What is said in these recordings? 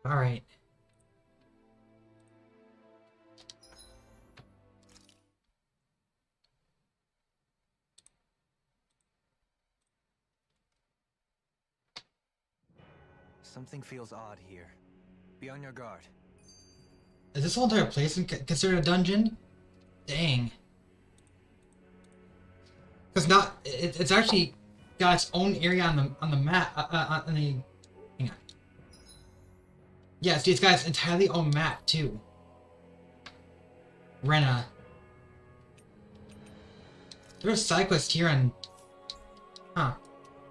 Alright. Something feels odd here. Be on your guard. Is this whole entire place considered a dungeon? Dang. Because it's actually got its own area on the map. On the, hang on. Yeah, see, it's got its entirely own map too. Rena. There's Sidequests here and... Huh.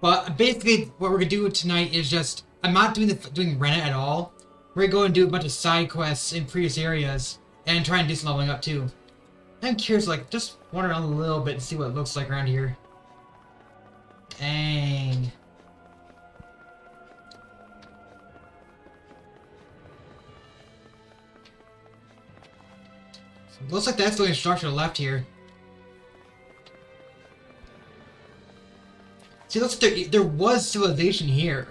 But basically, what we're gonna do tonight is just... I'm not doing Rena at all. We're gonna go and do a bunch of side quests in previous areas. And try and do some leveling up too. I'm curious, like, just wander around a little bit and see what it looks like around here. Dang. So looks like that's the only structure left here. See, looks like there was civilization here.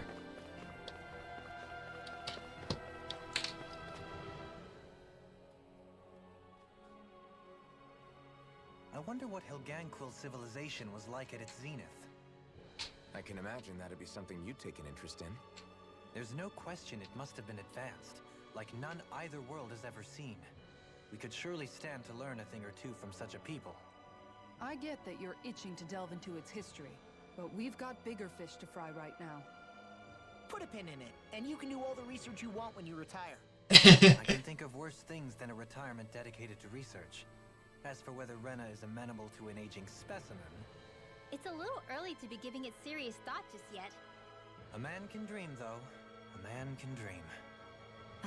I wonder what Helganquil civilization was like at its zenith. I can imagine that'd be something you'd take an interest in. There's no question it must have been advanced, like none either world has ever seen. We could surely stand to learn a thing or two from such a people. I get that you're itching to delve into its history, but we've got bigger fish to fry right now. Put a pin in it, and you can do all the research you want when you retire. I can think of worse things than a retirement dedicated to research. As for whether Rena is amenable to an aging specimen... It's a little early to be giving it serious thought just yet. A man can dream, though. A man can dream.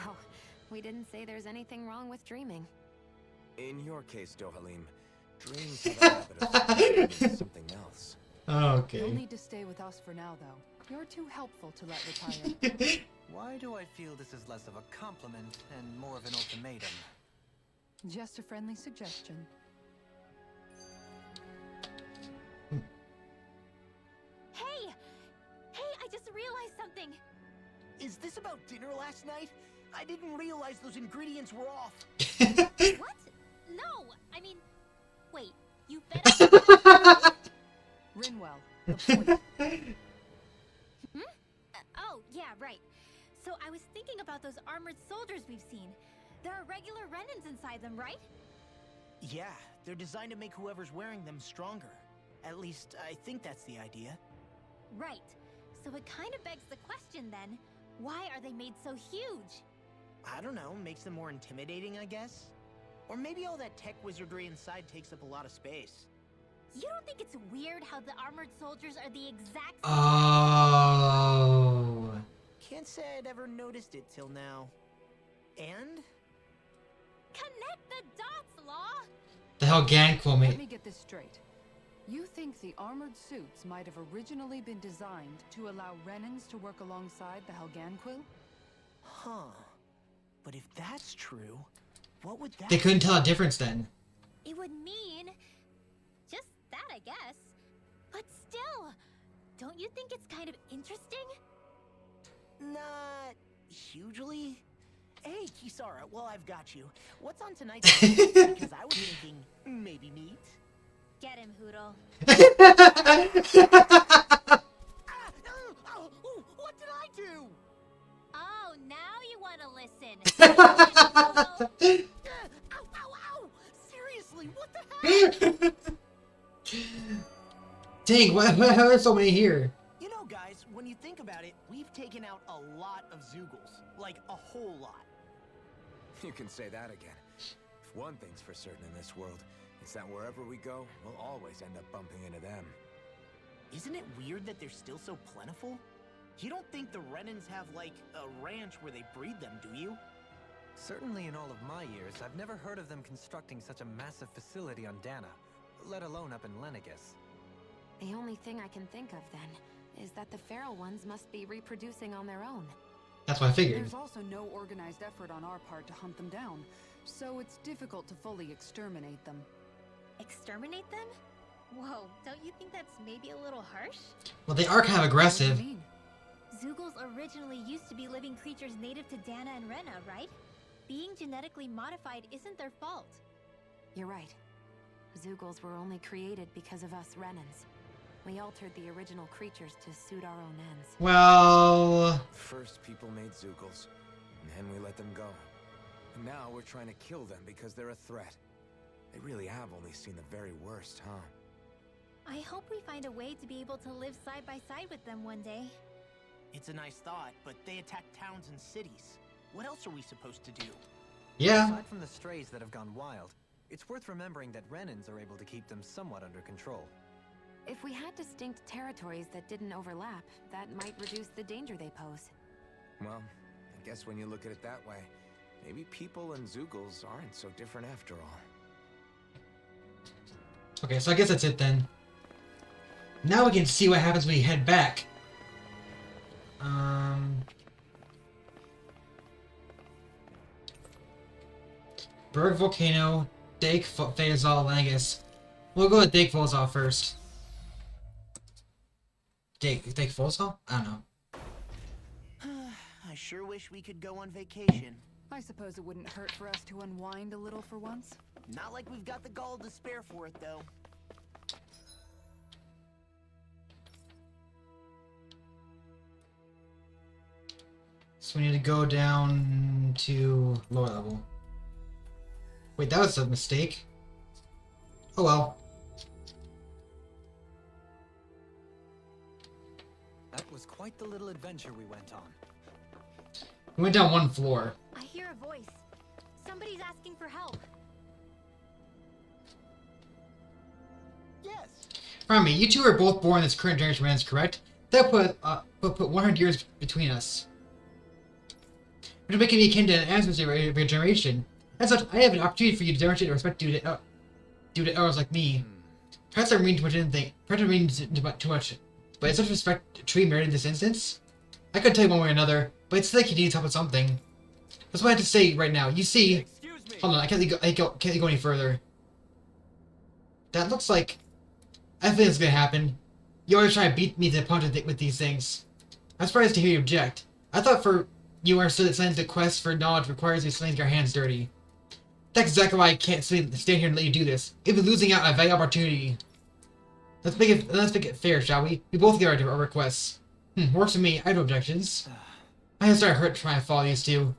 Oh, we didn't say there's anything wrong with dreaming. In your case, Dohalim, dreams have a habit of meaning something else. Okay. You'll need to stay with us for now, though. You're too helpful to let retire. Why do I feel this is less of a compliment and more of an ultimatum? Just a friendly suggestion. Hey! Hey, I just realized something! Is this about dinner last night? I didn't realize those ingredients were off. What? No! I mean... Wait, you fed us? Rinwell, the point. Oh, yeah, right. So I was thinking about those armored soldiers we've seen. There are regular Renans inside them, right? Yeah, they're designed to make whoever's wearing them stronger. At least, I think that's the idea. Right. So it kind of begs the question then, why are they made so huge? I don't know, makes them more intimidating, I guess? Or maybe all that tech wizardry inside takes up a lot of space. You don't think it's weird how the armored soldiers are the exact Oh. Can't say I'd ever noticed it till now. And? Connect the dots, Law! The hell Ganquil Let mate. me get this straight. You think the armored suits might have originally been designed to allow Renans to work alongside the Helganquil? Huh. But if that's true, what would that They couldn't tell a difference then. It would mean... just that, I guess. But still, don't you think it's kind of interesting? Not hugely. Hey, Kisara, well, I've got you. What's on tonight's menu? Because I was thinking maybe meat. Get him, Hoodle. What did I do? Oh, now you want to listen. Ow, ow, ow! Seriously, what the heck? Dang, why are there so many here? You know, guys, when you think about it, we've taken out a lot of Zoogles. Like, a whole lot. You can say that again. If one thing's for certain in this world, it's that wherever we go, we'll always end up bumping into them. Isn't it weird that they're still so plentiful? You don't think the Renans have, like, a ranch where they breed them, do you? Certainly in all of my years, I've never heard of them constructing such a massive facility on Dana, let alone up in Lenegus. The only thing I can think of, then, is that the feral ones must be reproducing on their own. That's what I figured. There's also no organized effort on our part to hunt them down, so it's difficult to fully exterminate them. Exterminate them? Whoa, don't you think that's maybe a little harsh? Well, they are kind of What do aggressive. you mean? Zeugles originally used to be living creatures native to Dana and Rena, right? Being genetically modified isn't their fault. You're right. Zeugles were only created because of us Renans. We altered the original creatures to suit our own ends. Well... First, people made Zeugles, and then we let them go. And now we're trying to kill them because they're a threat. They really have only seen the very worst, huh? I hope we find a way to be able to live side by side with them one day. It's a nice thought, but they attack towns and cities. What else are we supposed to do? Yeah. Aside from the strays that have gone wild, it's worth remembering that Renans are able to keep them somewhat under control. If we had distinct territories that didn't overlap, that might reduce the danger they pose. Well, I guess when you look at it that way, maybe people and Zeugles aren't so different after all. Okay, so I guess that's it then. Now we can see what happens when we head back. Berg Volcano, Dake Phasal Langus. We'll go with Dake Phasal first. Dake Phasal? I don't know. I sure wish we could go on vacation. I suppose it wouldn't hurt for us to unwind a little for once. Not like we've got the gall to spare for it, though. So we need to go down to lower level. Wait, that was a mistake. Oh well. That was quite the little adventure we went on. We went down one floor. I hear a voice. Somebody's asking for help. Yes. Remind me, you two are both born in this current generation of Renans, correct? That put 100 years between us. Which will make me akin to an ancestor of your generation. As such, I have an opportunity for you to demonstrate respect due to elders like me. Perhaps I'm reading too much anything. Perhaps I'm reading too much. But is such respect truly merited in this instance? I couldn't tell you one way or another, but it's like he needs help with something. That's what I have to say right now. You see... Excuse me. Hold on, I can't go any further. That looks like... I think it's gonna happen. You always try to beat me to the punch with these things. I'm surprised to hear you object. I thought you understood that Sidequests' quest for knowledge requires you to get your hands dirty. That's exactly why I can't stand here and let you do this. You'd be losing out on a valuable opportunity. Let's make it fair, shall we? We both get our requests. Works for me. I have no objections. I have started hurt trying to follow these two.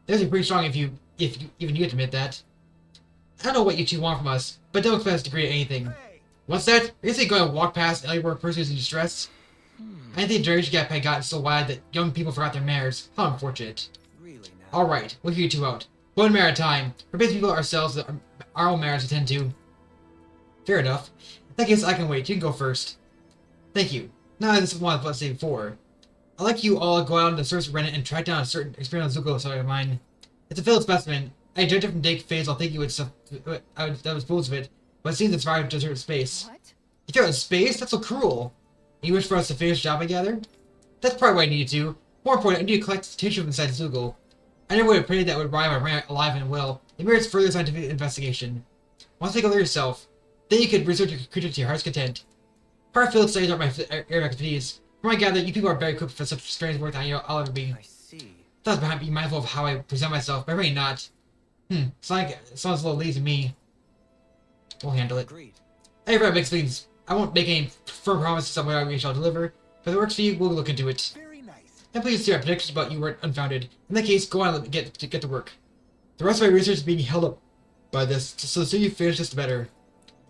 They're pretty strong if even you admit that. I don't know what you two want from us, but don't expect us to agree to anything. What's that? Are you saying going to walk past an elderly person who's in distress? I think the generation gap had gotten so wide that young people forgot their manners. How unfortunate. Really now? Alright, we'll hear you two out. One mare at a time. We're basic people ourselves that our own manners to tend to. Fair enough. In that case, I can wait. You can go first. Thank you. Now this is one I was saying before. I'd like you all to go out on the search of Reddit and track down a certain experimental Zuko of mine. It's a failed specimen. I judged it from Dake phase. I'll think you would that was fools of it, but it seems it's survived desert space. What? You throw it in space? That's so cruel. You wish for us to finish the job together? That's probably what I needed to. More important, I need to collect tissue from inside Zugal. I never would have prayed that would arrive I ran alive and well. It merits further scientific investigation. Once you go there yourself, then you could research your creature to your heart's content. Hard-field studies aren't my area of expertise. From what I gather, you people are very equipped for such strange work than I'll ever be. I see. Thoughts behind be mindful of how I present myself, but really not. Sounds a little lazy to me. We'll handle it. Agreed. Everybody makes things. I won't make any firm promises on what we shall deliver. If it works for you, we'll look into it. Very nice. And please see our predictions about you weren't unfounded. In that case, go on and get to work. The rest of my research is being held up by this, so the sooner you finish this, the better.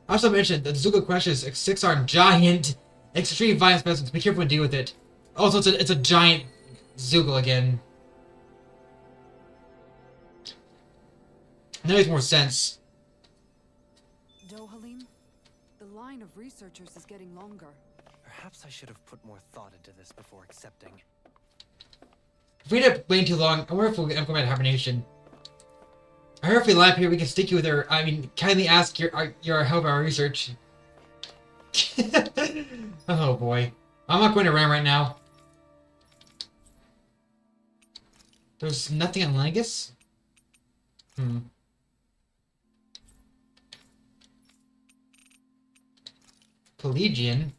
I also mentioned that the Zuko question is 6-armed giant, extreme violent specimens. Be careful when dealing with it. Also, it's a giant Zuko again. That makes more sense. Dohalim, the line of researchers is getting longer. Perhaps I should have put more thought into this before accepting. If we end up waiting too long, I wonder if we'll implement hibernation. I heard if we line up here, we can stick you with her. I mean, kindly ask your help in our research. Oh boy. I'm not going to ram right now. There's nothing on Langus? Pelagian?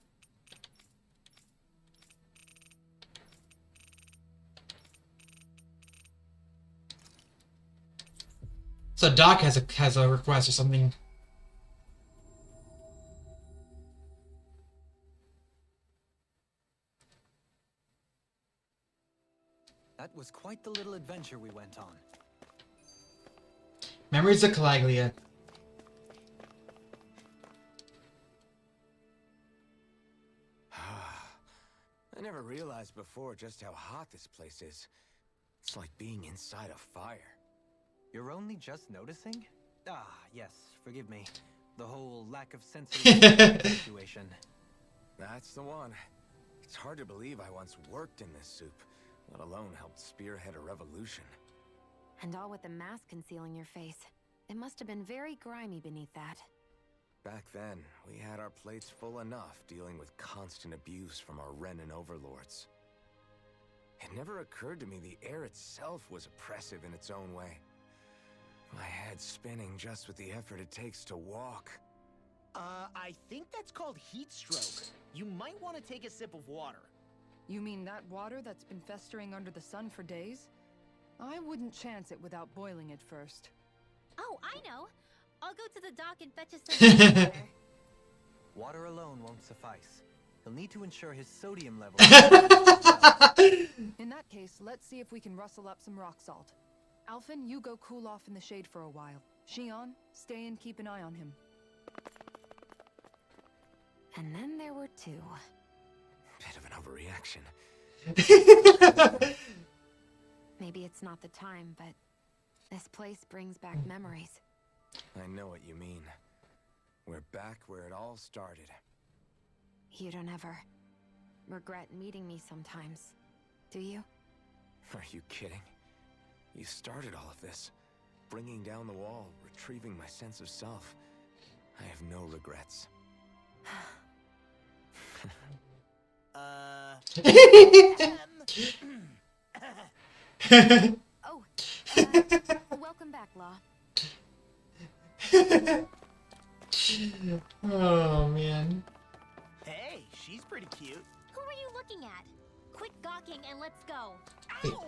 So Doc has a request or something. That was quite the little adventure we went on. Memories of Calaglia. I never realized before just how hot this place is. It's like being inside a fire. You're only just noticing? Ah, yes, forgive me. The whole lack of sensory situation. That's the one. It's hard to believe I once worked in this soup, let alone helped spearhead a revolution. And all with the mask concealing your face. It must have been very grimy beneath that. Back then, we had our plates full enough dealing with constant abuse from our Renin overlords. It never occurred to me the air itself was oppressive in its own way. My head spinning just with the effort it takes to walk. I think that's called heat stroke. You might want to take a sip of water. You mean that water that's been festering under the sun for days? I wouldn't chance it without boiling it first. Oh, I know. I'll go to the dock and fetch us some water. Water alone won't suffice. He'll need to ensure his sodium level. In that case, let's see if we can rustle up some rock salt. Alphen, you go cool off in the shade for a while. Shion, stay and keep an eye on him. And then there were two. Bit of an overreaction. Maybe it's not the time, but this place brings back memories. I know what you mean. We're back where it all started. You don't ever regret meeting me sometimes, do you? Are you kidding? You started all of this. Bringing down the wall, retrieving my sense of self. I have no regrets. Oh, welcome back, Law. Oh man. Hey, she's pretty cute. Who are you looking at? Quit gawking and let's go. Ow!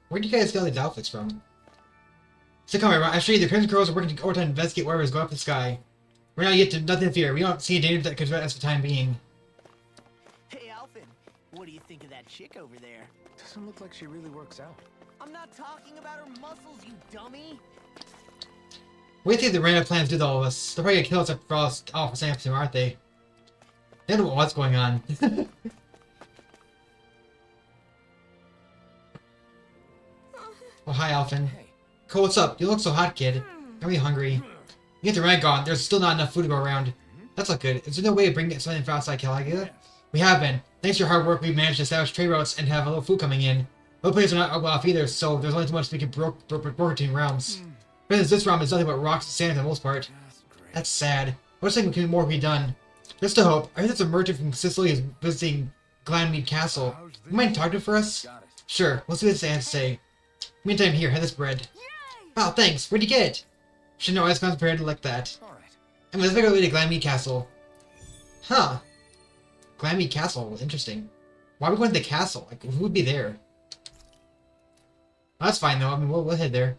Where do you guys get all these outfits from? So come here, I'll show you the Crimson Crows are working overtime to investigate whatever is going up in the sky. We're not yet to nothing to fear. We don't see a danger that could threaten us for the time being. Hey, Alphen, what do you think of that chick over there? Doesn't look like she really works out. I'm not talking about her muscles, you dummy. What do you think the random plans do to all of us? They're probably gonna kill us for all for saying something, aren't they? They don't know what's going on. Oh, hi, Alphen. Hey, Cole, what's up? You look so hot, kid. Are you hungry? You get the rank on. There's still not enough food to go around. That's not good. Is there no way of bringing something from outside Calaglia? We have been. Thanks to your hard work, we've managed to establish trade routes and have a little food coming in. Other places are not well off either, so there's only too much we can broker between realms. For instance, this realm is nothing but rocks and sand for the most part. that's great. That's sad. I was thinking more can be done. Just to hope. I heard that some merchant from Sicily is visiting Glanmead Castle. You mind talking to him for us? Got it. Sure, let's see what this has to say. Meantime, here, have this bread. Wow, thanks. Where'd you get it? Should know I was prepared like that. All right. And let's make our way to Glanmead Castle. Huh. Glanmead Castle. Interesting. Why are we going to the castle? Like, who would be there? Well, that's fine, though. I mean, we'll head there.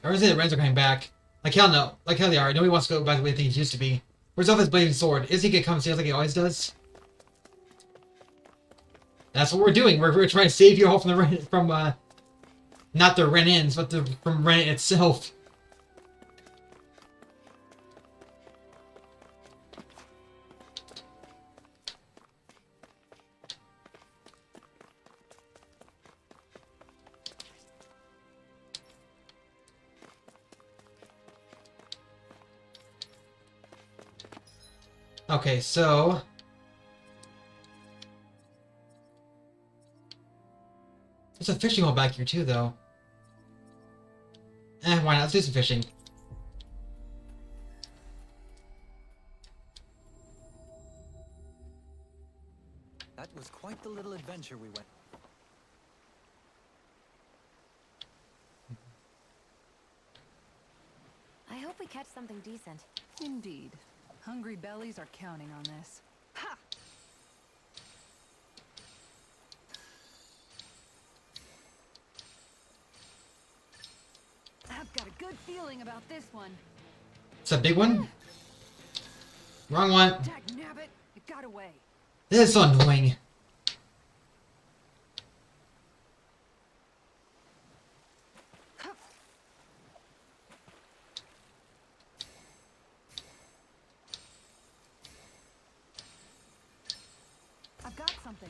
Everyone's saying the Wrens are coming back. Like hell no. Like hell they are. Nobody wants to go back the way things used to be. Where's Elphen's blazing sword? Is he gonna come see us like he always does? That's what we're doing. We're trying to save you all from the not the Renins, but from Renin itself. Okay, so there's a fishing hole back here too, though. Why not? Let's do some fishing. That was quite the little adventure we went. I hope we catch something decent. Indeed. Hungry bellies are counting on this. Ha! feeling about this one. It's a big one? Wrong one. Dagnabbit, it got away. This is so annoying. I've got something.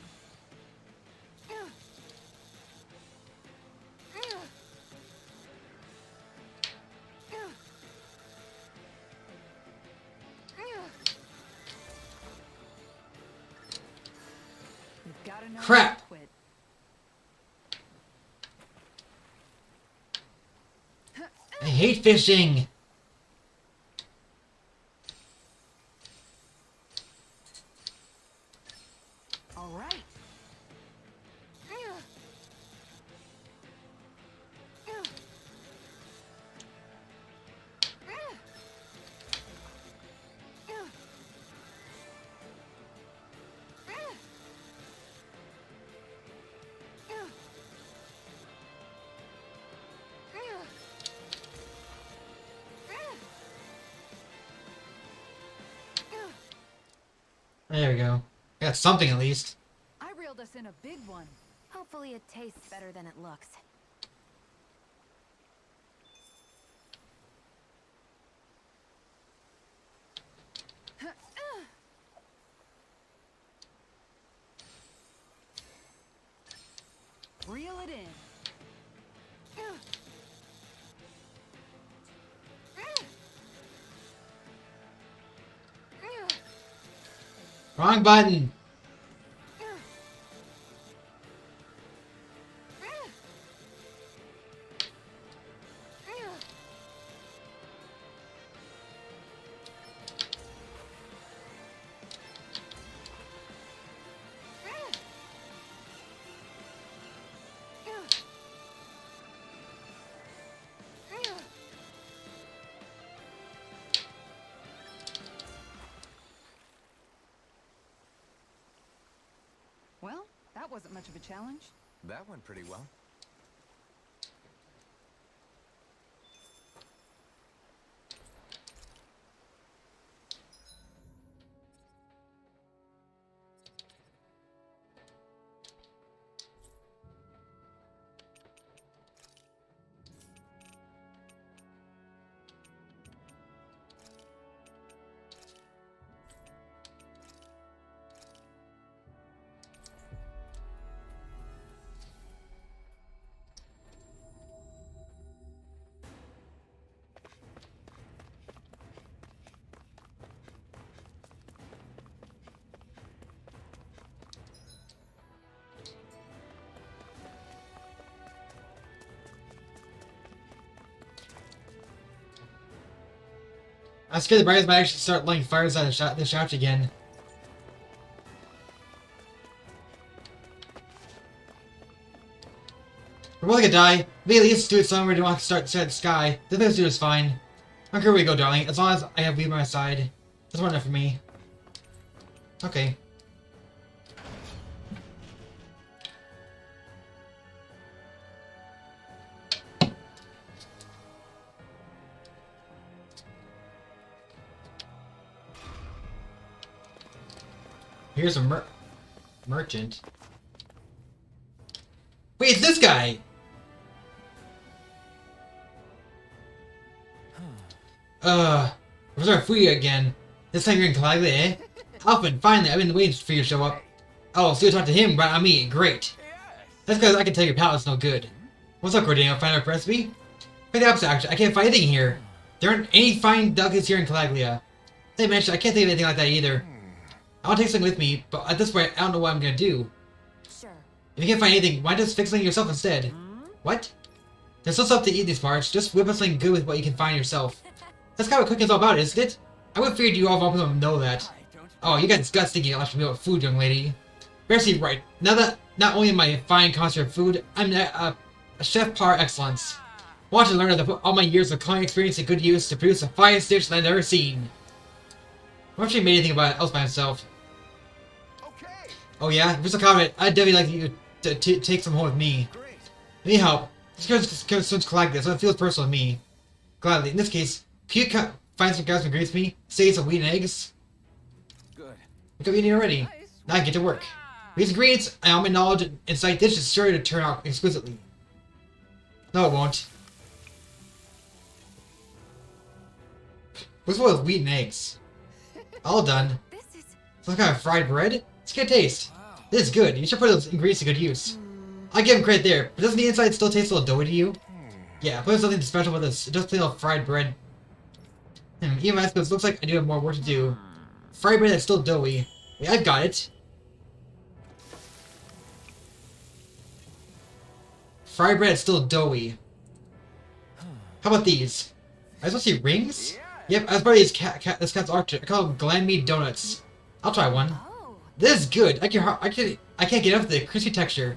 You've got to know Crap. when to quit. I hate fishing. All right. There we go. Got something at least. I reeled us in a big one. Hopefully it tastes better than it looks. Reel it in. Wrong button. Well, that wasn't much of a challenge. That went pretty well. I'm scared the Briars might actually start lighting fires out of the shaft again. We're both gonna die. Maybe at least do it somewhere we don't have to start at the sky. This place is fine. I don't care where we go, darling. As long as I have you by my side. That's more enough for me. Okay. Here's a merchant. Wait, it's this guy! Where's our food again? This time you're in Calaglia, eh? Alphen, finally, I've been waiting for you to show up. Oh, so you talk to him, right on me, great. That's because I can tell your palate's no good. What's up, Cordelia? Find a recipe? Quite the opposite, actually. I can't find anything here. There aren't any fine delicacies here in Calaglia. They mentioned I can't think of anything like that either. I want to take something with me, but at this point, I don't know what I'm gonna do. Sure. If you can't find anything, why just fix something yourself instead? What? There's still stuff to eat in these parts. Just whip up something good with what you can find yourself. That's kind of what cooking's all about, isn't it? I would figured you all would know that. Oh, you got disgusting thinking about about food, young lady. You're right. Now that not only am I a fine connoisseur of food, I'm a chef par excellence. I want to learn how to put all my years of culinary experience to good use to produce the finest dish that I've ever seen. I've actually made anything about it else by myself. Oh yeah? If it's a comment, I'd definitely like you to take some home with me. Need help. This girl's collect this, so it feels personal to me. Gladly. In this case, can you find some guys and greets me? Say some wheat and eggs? Good. Look at eating already. Now I get to work. With these ingredients, all my knowledge and insight, this is sure to turn out exquisitely. No, it won't. What's with wheat and eggs? All done. Some kind of fried bread? It's a good taste. This is good. You should put those ingredients to good use. I give him credit there, but doesn't the inside still taste a little doughy to you? Yeah, but there's something special with this. It does plain old fried bread. Even as it looks like I do have more work to do. Fried bread that's still doughy. Yeah, I've got it. Fried bread that's still doughy. How about these? Are you supposed to see rings? Yep, as part of this cat's archer. I call them glam meat donuts. I'll try one. This is good. I can't get enough of the crispy texture.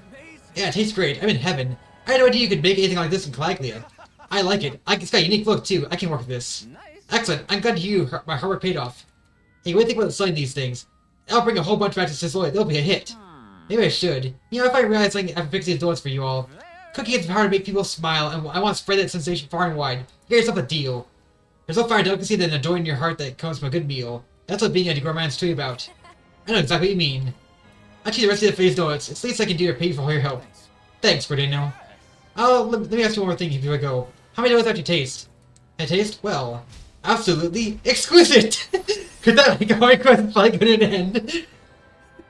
Yeah, it tastes great. I'm in heaven. I had no idea you could make anything like this in Calaglia. I like it. It's got a unique look too. I can work with this. Excellent. I'm glad my hard work paid off. Hey, what do you think about selling these things? I'll bring a whole bunch back to Sicily. They'll be a hit. Maybe I should. You know, if I realize I can fix these donuts for you all. Cooking is hard to make people smile, and I want to spread that sensation far and wide. Get yourself a deal. There's no finer delicacy than a joy in your heart that comes from a good meal. That's what being a gourmand's truly about. I know exactly what you mean. Actually, the rest of the phase donuts. It's the least I can do to pay you for all your help. Thanks, Gordano. Oh, let me ask you one more thing before I go. How many donuts actually taste? And taste? Well, absolutely exquisite! Could that like my quest probably couldn't end?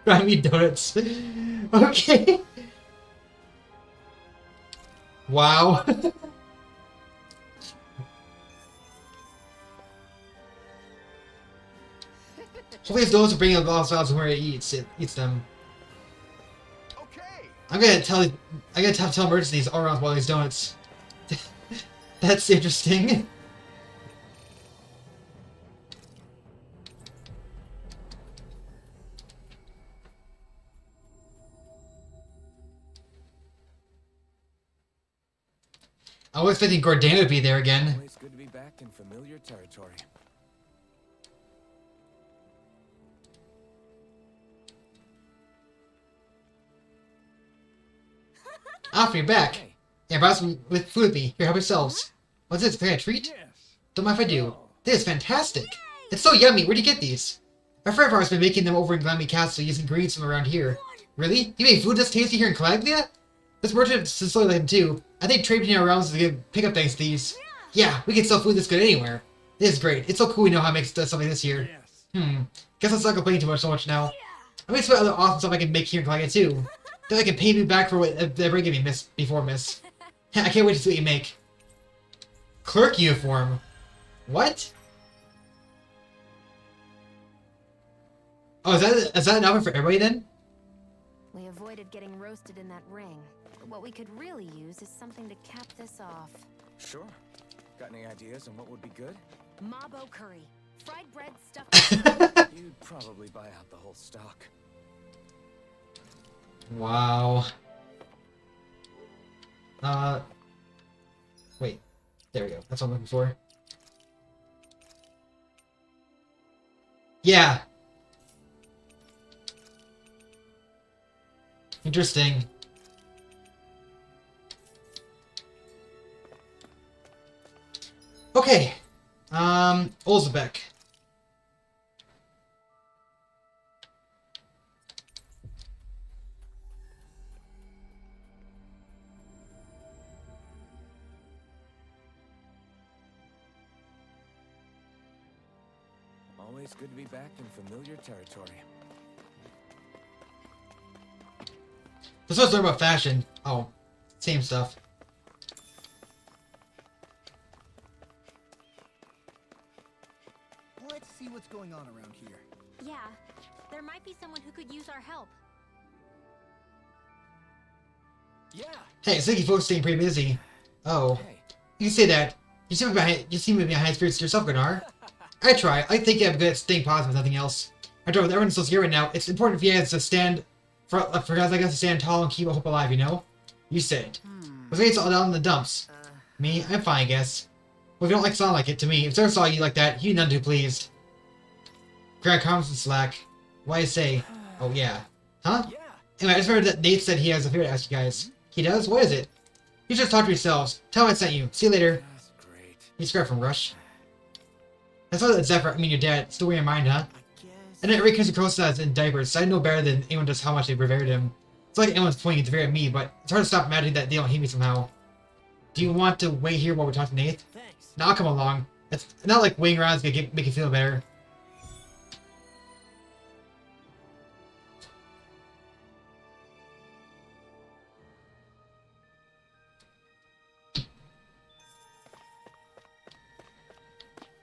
I mean donuts. Okay. Wow. Hopefully these donuts will bring a lot of smiles where it eats them. Okay. I'm gonna tell merchants these all around all these donuts. That's interesting. I was expecting Gordana to be there again. Always good to be back in familiar territory. Off you're back. Yeah, brought some with food with me. Here, help yourselves. What's this? Can I treat? Yes. Don't mind if I do. This is fantastic. It's so yummy. Where'd you get these? My friend of ours has been making them over in Glammy Castle using ingredients from around here. Really? You made food this tasty here in Calaglia? This merchant is slowly like him too. I think trading in our realms is a good pickup thanks to these. Yeah, we can sell food this good anywhere. This is great. It's so cool we know how to make stuff like this here. Guess I'll stop complaining too much now. I'm gonna expect other awesome stuff I can make here in Calaglia too. Then I can pay me back for what they ever gave me, miss. I can't wait to see what you make. Clerk uniform. What? Oh, is that an outfit for everybody then? We avoided getting roasted in that ring, but what we could really use is something to cap this off. Sure. Got any ideas on what would be good? Mabo curry, fried bread stuffed. You'd probably buy out the whole stock. Wow. Wait. There we go. That's what I'm looking for. Yeah. Interesting. Okay. Olzebek. Always good to be back in familiar territory. Let's also learn about fashion. Oh, same stuff. Let's see what's going on around here. Yeah, there might be someone who could use our help. Yeah. Hey, it's like you folks staying pretty busy. Oh, Hey. you can say that. You seem to be behind spirits yourself, Gunnar. I try. I think I'm good at staying positive, nothing else. After all, with everyone so here right now, it's important for you guys to stand for guys like us to stand tall and keep hope alive, you know? You said. Was it's all down in the dumps. Me, I'm fine, I guess. Well, if you don't like sound like it to me, if Sarah saw you like that, he'd none too pleased. Grab comments and slack. Why I say? Oh yeah. Huh? Yeah. Anyway, I just heard that Nate said he has a favor to ask you guys. He does? What is it? You just talk to yourselves. Tell him I sent you. See you later. That's great. You scared from Rush. That's why Zephyr, I mean your dad, still in your mind, huh? I guess. And then every Kusa is in diapers, so I know better than anyone does how much they revered him. It's like anyone's pointing the very at me, but it's hard to stop imagining that they don't hate me somehow. Do you want to wait here while we talk to Nath? Thanks. Now I'll come along. It's not like waiting around is gonna make you feel better.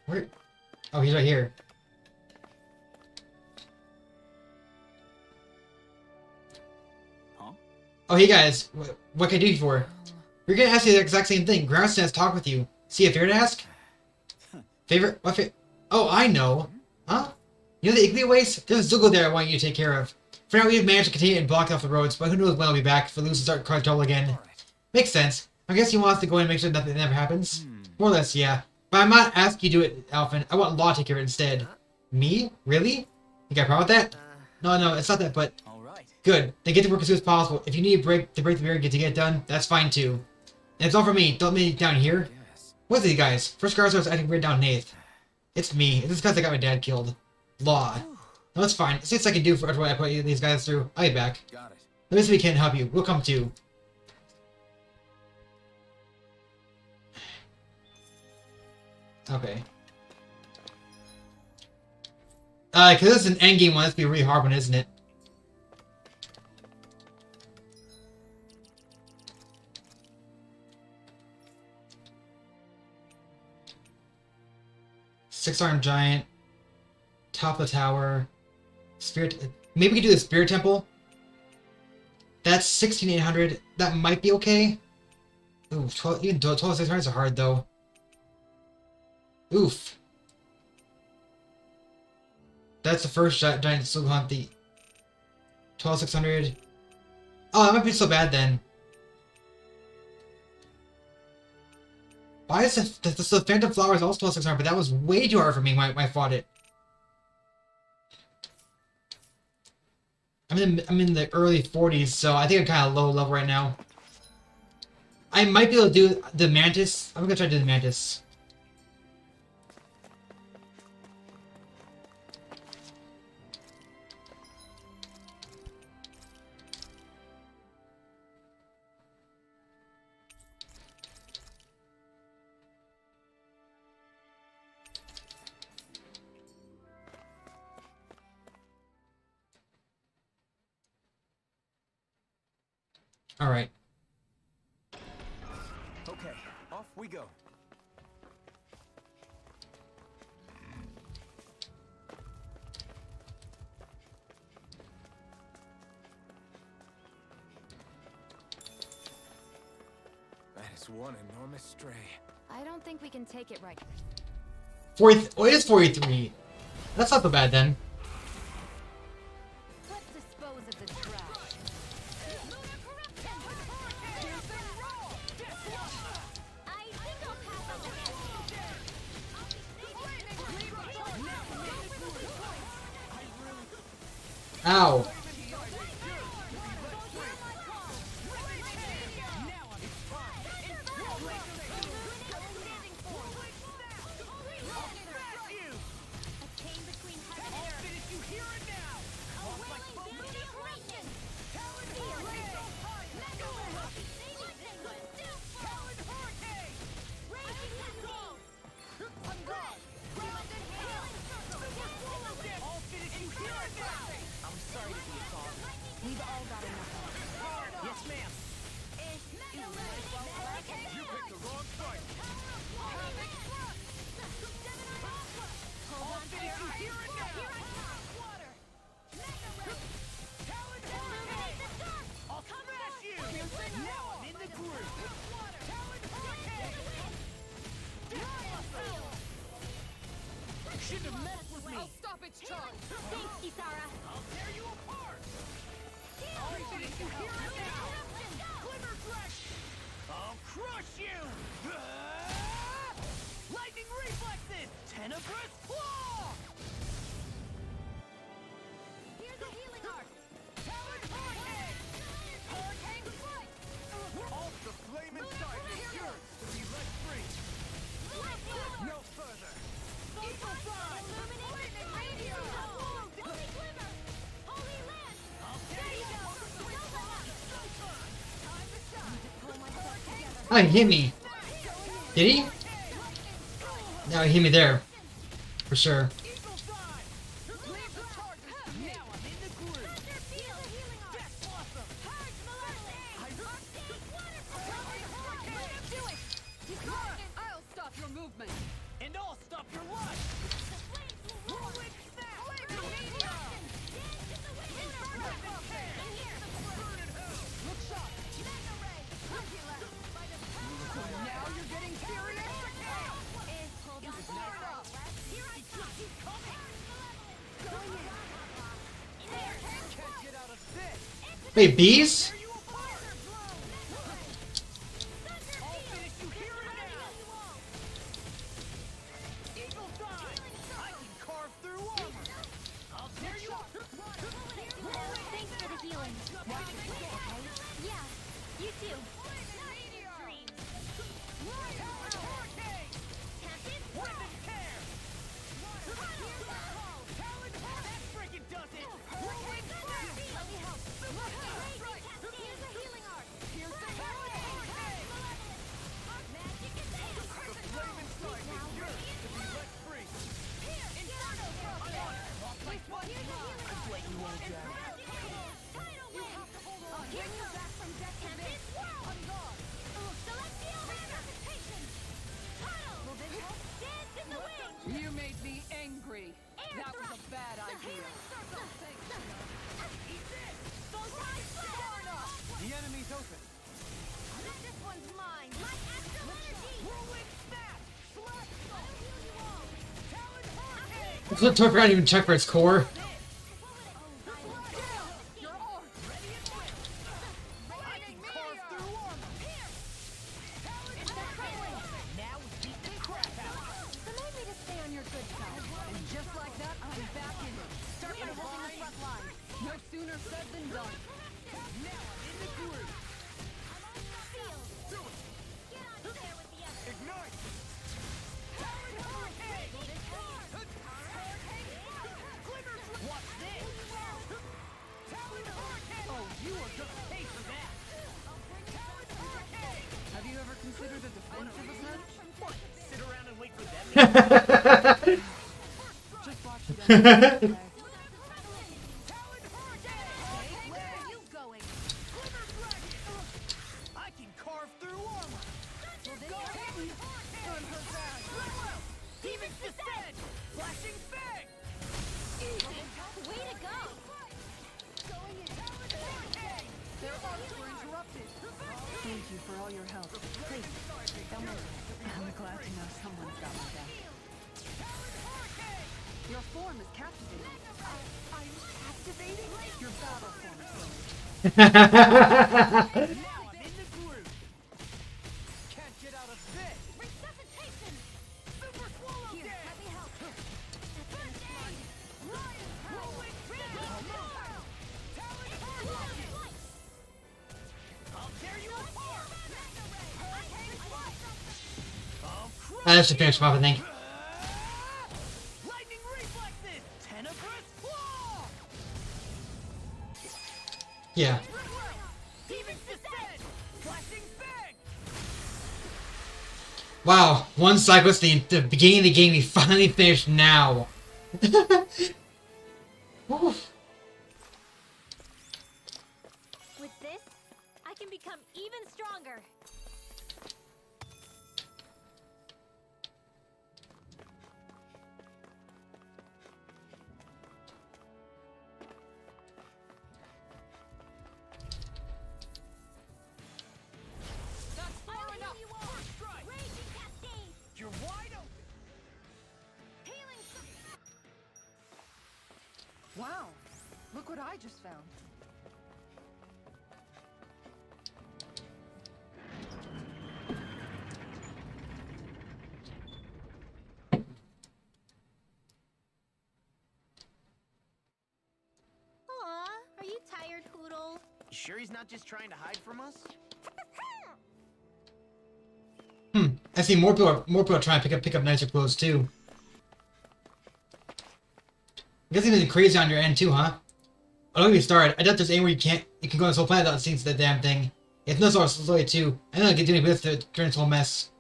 Where? Oh, he's right here. Huh? Oh, hey guys, what can I do you for? You're gonna ask you the exact same thing. Groundston has talked with you. See a favor to ask? Favor? What favor? Oh, I know. Huh? You know the Igloo waste? There's a Zoogle there I want you to take care of. For now, we've managed to contain it and block off the roads, but who knows when I'll be back if the Loose start causing trouble again. Makes sense. I guess you want us to go in and make sure nothing never happens? More or less, yeah. But I'm not asking you to do it, Alphen. I want Law to take care of it instead. Me? Really? You got a problem with that? No, it's not that, but... Alright. Good. Then get to work as soon as possible. If you need a break to break the barrier to get it done, that's fine too. And it's all for me. Don't meet down here. What's it, guys? First guards was acting weird down Nath. It's me. It's because I got my dad killed. Law. No, it's fine. It's I can do for what I put these guys through. I'll be back. Got it. Let me see if we can't help you. We'll come too. Okay. Cause this is an endgame one, that's gonna be a really hard one, isn't it? Six-armed giant. Top of the tower. Spirit. Maybe we could do the Spirit Temple. That's 16,800. That might be okay. Ooh, 12, even 12,600 are hard though. Oof. That's the first giant still hunt, the 12,600. Oh, that might be so bad then. Why is the Phantom Flower is also 12,600, but that was way too hard for me when I fought it. I'm in the early 40s, so I think I'm kind of low level right now. I might be able to do the Mantis. I'm gonna try to do the Mantis. All right. Okay, off we go. That is one enormous stray. I don't think we can take it right. 40. Oh, it is 43. That's not so bad then. Let's dispose of the trash. I think I'll pass on the Ow. We've all got enough. Yes, ma'am. You picked the wrong fight. I'll finish you here and now. I'll smash you. Now I'm in the groove. Shouldn't have messed with me. I'll stop its charge. Thanks, Kisara. I'll tear you apart. I'll finish you here and now. Glimmer Crash. I'll crush you. Lightning reflexes. Tenebrous claw. Here's a healing arc. Talon hurricane. Hurricane strike. All the flame inside is yours to be let free. Oh, he hit me. Did he? No, he hit me there. For sure. I'll stop your movement. And I'll stop your life! Now you're getting serious? Wait, bees? Thanks for the healing. Yeah, you too. You made me angry. That was a bad idea. The enemy's open. This one's mine. My astral energy. I forgot to even check for its core. No sooner said than done. Have you ever considered a defensive approach? Sit around and wait for them? Just watch them. Where are you going? I can carve through armor! Demons descend! Flashing fang! Way to go! Their arms were interrupted. Thank you for all your help. Please, don't move. I'm glad to know someone's got my back. Your form is captivating. I'm captivating? Your battle form is going. Now I'm in the groove! Can't get out of this! Resuscitation! Super swallow Here, dance! let me help. I'll tear you apart! That should finish him off, I think. Lightning reflexes! Tenebrous claw! Yeah. Demons descend! Flashing fang! Wow, one Sidequest, the beginning of the game, we finally finished now. Oof. With this, I can become even stronger. That's far enough. First strike! Raging cascade! You're wide open! Healing. Wow, look what I just found. Aw, are you tired, Poodle? You sure he's not just trying to hide from us? I see more people are trying to pick up nicer clothes too. I guess it's crazy on your end too, huh? I don't get me started. I doubt there's anywhere you can go on this whole planet without seeing the damn thing. It's no sort of story too. I know I get doing this during this whole mess.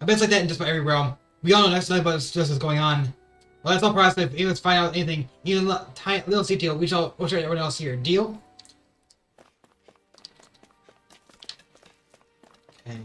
I bet it's like that in just about every realm. We all know next night what's just is going on. Well, that's all process. If let's find out anything, even a little detail, we'll share everyone else here. Deal? Okay.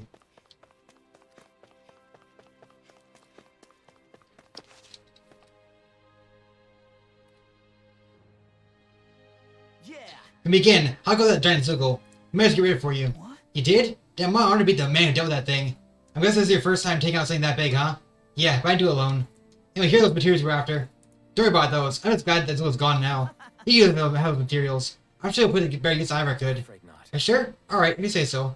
Yeah. To begin, how goes that giant circle? I managed to get rid of it for you. What? You did? Damn, I want to be the man who dealt with that thing. I guess this is your first time taking out something that big, huh? Yeah, but I do it alone. Anyway, here are those materials you were after. Don't worry about those. I'm just glad that Zillow's gone now. You can have those materials. I'm sure you'll put it better use I ever could. Afraid not. You sure? Alright, if you say so.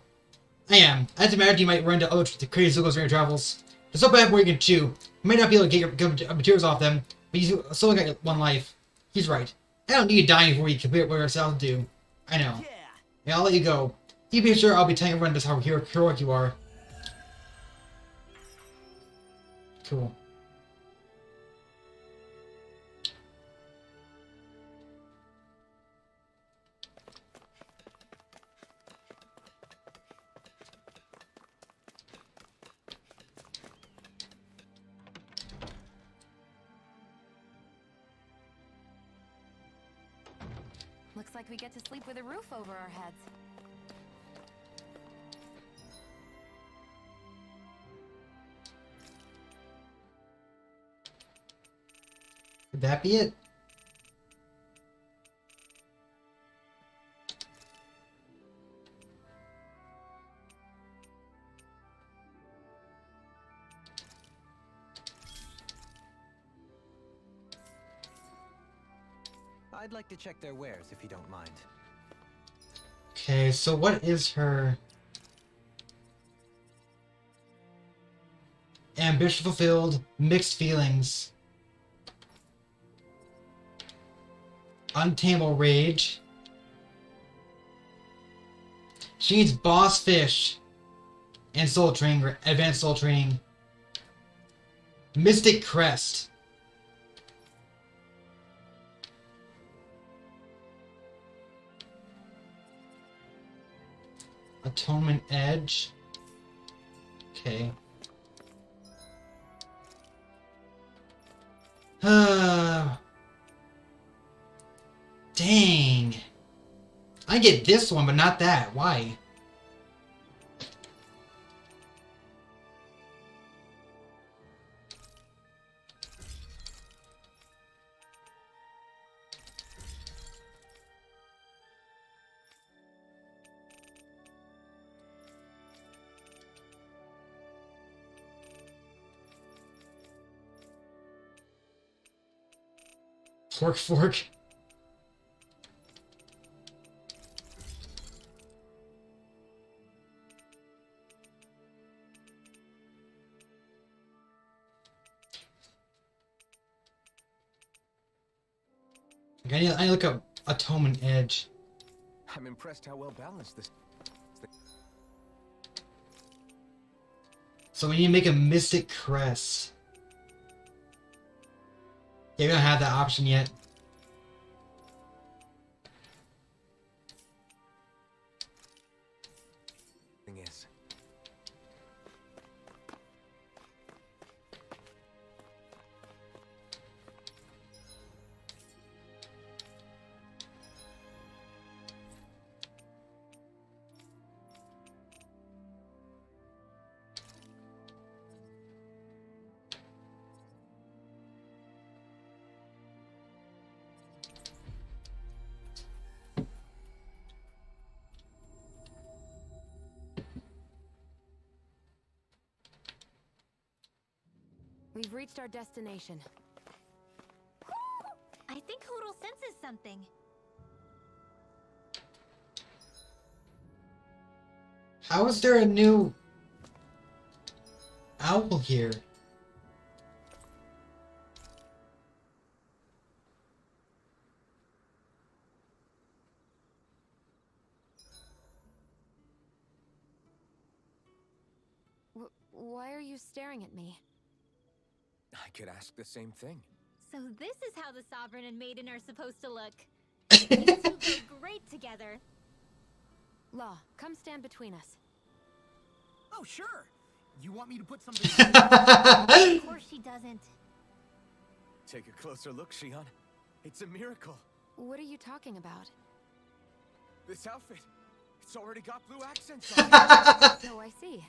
I am. I just imagine you might run into other crazy Zillows during your travels. There's so bad where you can chew. You may not be able to get your good materials off them, but you still got one life. He's right. I don't need you dying before you complete what yourself do. I know. Yeah. Yeah, I'll let you go. You be sure I'll be telling everyone just how heroic you are. Cool. Looks like we get to sleep with a roof over our heads. Would that be it? I'd like to check their wares if you don't mind. Okay, so what is her... ambition fulfilled, mixed feelings. Untamable rage. She needs boss fish. And soul training, advanced soul training. Mystic crest. Atonement edge. Okay. Dang. I get this one, but not that. Why? Fork. I need to look up Atonement Edge. I'm impressed how well balanced this. So we need to make a Mystic Crest. Yeah, we don't have that option yet. Thing is. We've reached our destination. I think Hoodle senses something. How is there a new owl here? Why are you staring at me? I could ask the same thing. So this is how the Sovereign and Maiden are supposed to look. You two go great together. Law, come stand between us. Oh, sure. You want me to put something... Of course she doesn't. Take a closer look, Shion. It's a miracle. What are you talking about? This outfit, it's already got blue accents on it. So I see.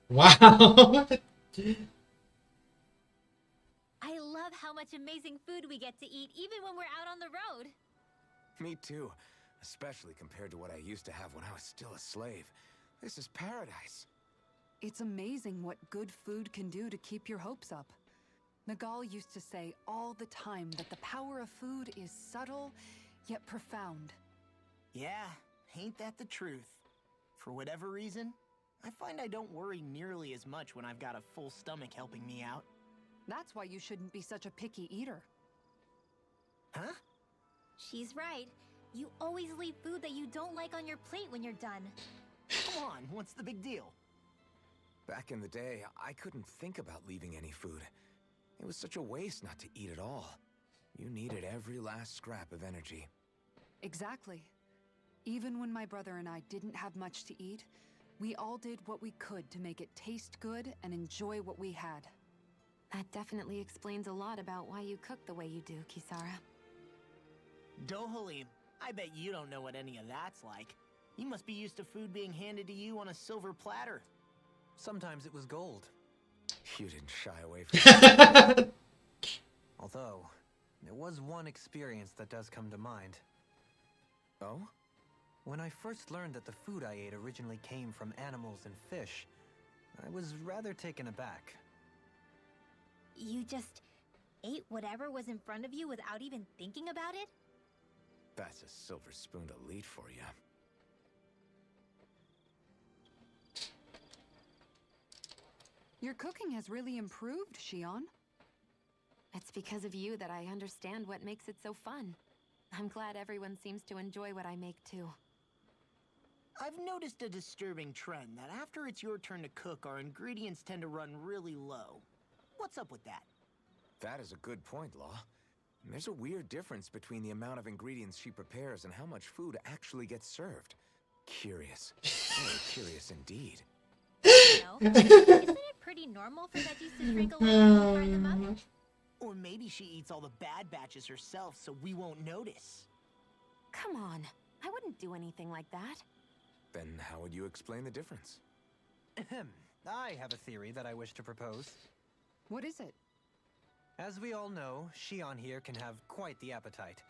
Wow. I love how much amazing food we get to eat even when we're out on the road. Me too. Especially compared to what I used to have when I was still a slave. This is paradise. It's amazing what good food can do to keep your hopes up. Nagal used to say all the time that the power of food is subtle, yet profound. Yeah, ain't that the truth? For whatever reason, I find I don't worry nearly as much when I've got a full stomach helping me out. That's why you shouldn't be such a picky eater. Huh? She's right. You always leave food that you don't like on your plate when you're done. Come on, what's the big deal? Back in the day, I couldn't think about leaving any food. It was such a waste not to eat at all. You needed every last scrap of energy. Exactly. Even when my brother and I didn't have much to eat, we all did what we could to make it taste good and enjoy what we had. That definitely explains a lot about why you cook the way you do, Kisara. Dohalim, I bet you don't know what any of that's like. You must be used to food being handed to you on a silver platter. Sometimes it was gold. You didn't shy away from it. Although, there was one experience that does come to mind. Oh? When I first learned that the food I ate originally came from animals and fish, I was rather taken aback. You just ate whatever was in front of you without even thinking about it? That's a silver spoon elite for you. Your cooking has really improved, Shion. It's because of you that I understand what makes it so fun. I'm glad everyone seems to enjoy what I make too. I've noticed a disturbing trend that after it's your turn to cook, our ingredients tend to run really low. What's up with that? That is a good point, Law. There's a weird difference between the amount of ingredients she prepares and how much food actually gets served. Curious. Very curious indeed. No. Isn't it pretty normal for veggies to shrink a little when you fry them up? Or maybe she eats all the bad batches herself so we won't notice. Come on, I wouldn't do anything like that. Then how would you explain the difference? Ahem. I have a theory that I wish to propose. What is it? As we all know, Shion here can have quite the appetite.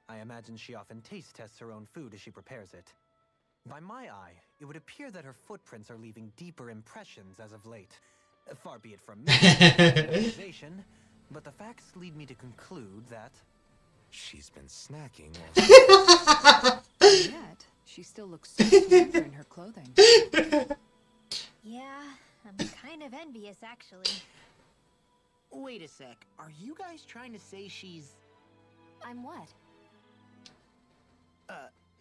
I imagine she often taste tests her own food as she prepares it. By my eye, it would appear that her footprints are leaving deeper impressions as of late. Far be it from me, accusation, but the facts lead me to conclude that... She's been snacking while Yet, she still looks so slender in her clothing. Yeah, I'm kind of envious actually. Wait a sec, are you guys trying to say she's... I'm what?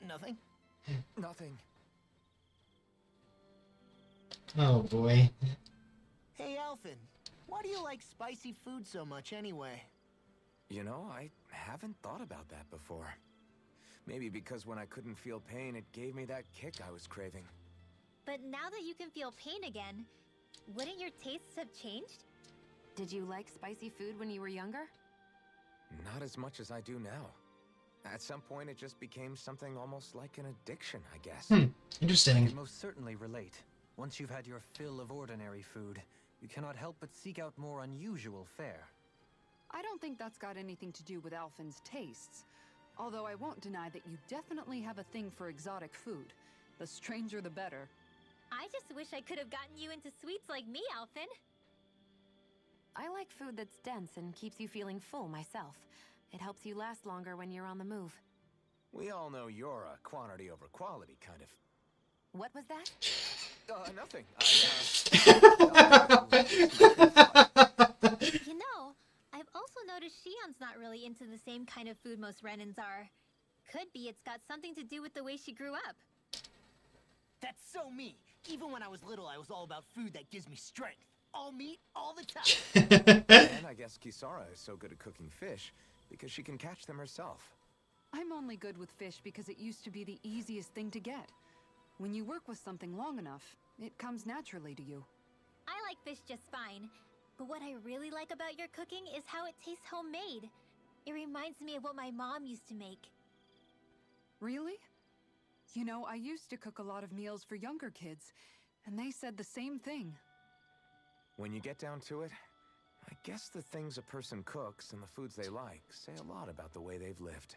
Nothing? Nothing. Oh boy. Hey, Alphen, why do you like spicy food so much anyway? You know, I haven't thought about that before. Maybe because when I couldn't feel pain, it gave me that kick I was craving. But now that you can feel pain again, wouldn't your tastes have changed? Did you like spicy food when you were younger? Not as much as I do now. At some point, it just became something almost like an addiction, I guess. I Interesting. can most certainly relate. Once you've had your fill of ordinary food, you cannot help but seek out more unusual fare. I don't think that's got anything to do with Alphen's tastes. Although I won't deny that you definitely have a thing for exotic food. The stranger the better. I just wish I could have gotten you into sweets like me, Alphen. I like food that's dense and keeps you feeling full myself. It helps you last longer when you're on the move. We all know you're a quantity over quality kind of... What was that? Nothing. You know, I've also noticed Shion's not really into the same kind of food most Renans are. Could be it's got something to do with the way she grew up. That's so me! Even when I was little, I was all about food that gives me strength. All meat, all the time! And I guess Kisara is so good at cooking fish because she can catch them herself. I'm only good with fish because it used to be the easiest thing to get. When you work with something long enough, it comes naturally to you. I like fish just fine. But what I really like about your cooking is how it tastes homemade. It reminds me of what my mom used to make. Really? You know, I used to cook a lot of meals for younger kids, and they said the same thing. When you get down to it, I guess the things a person cooks and the foods they like say a lot about the way they've lived.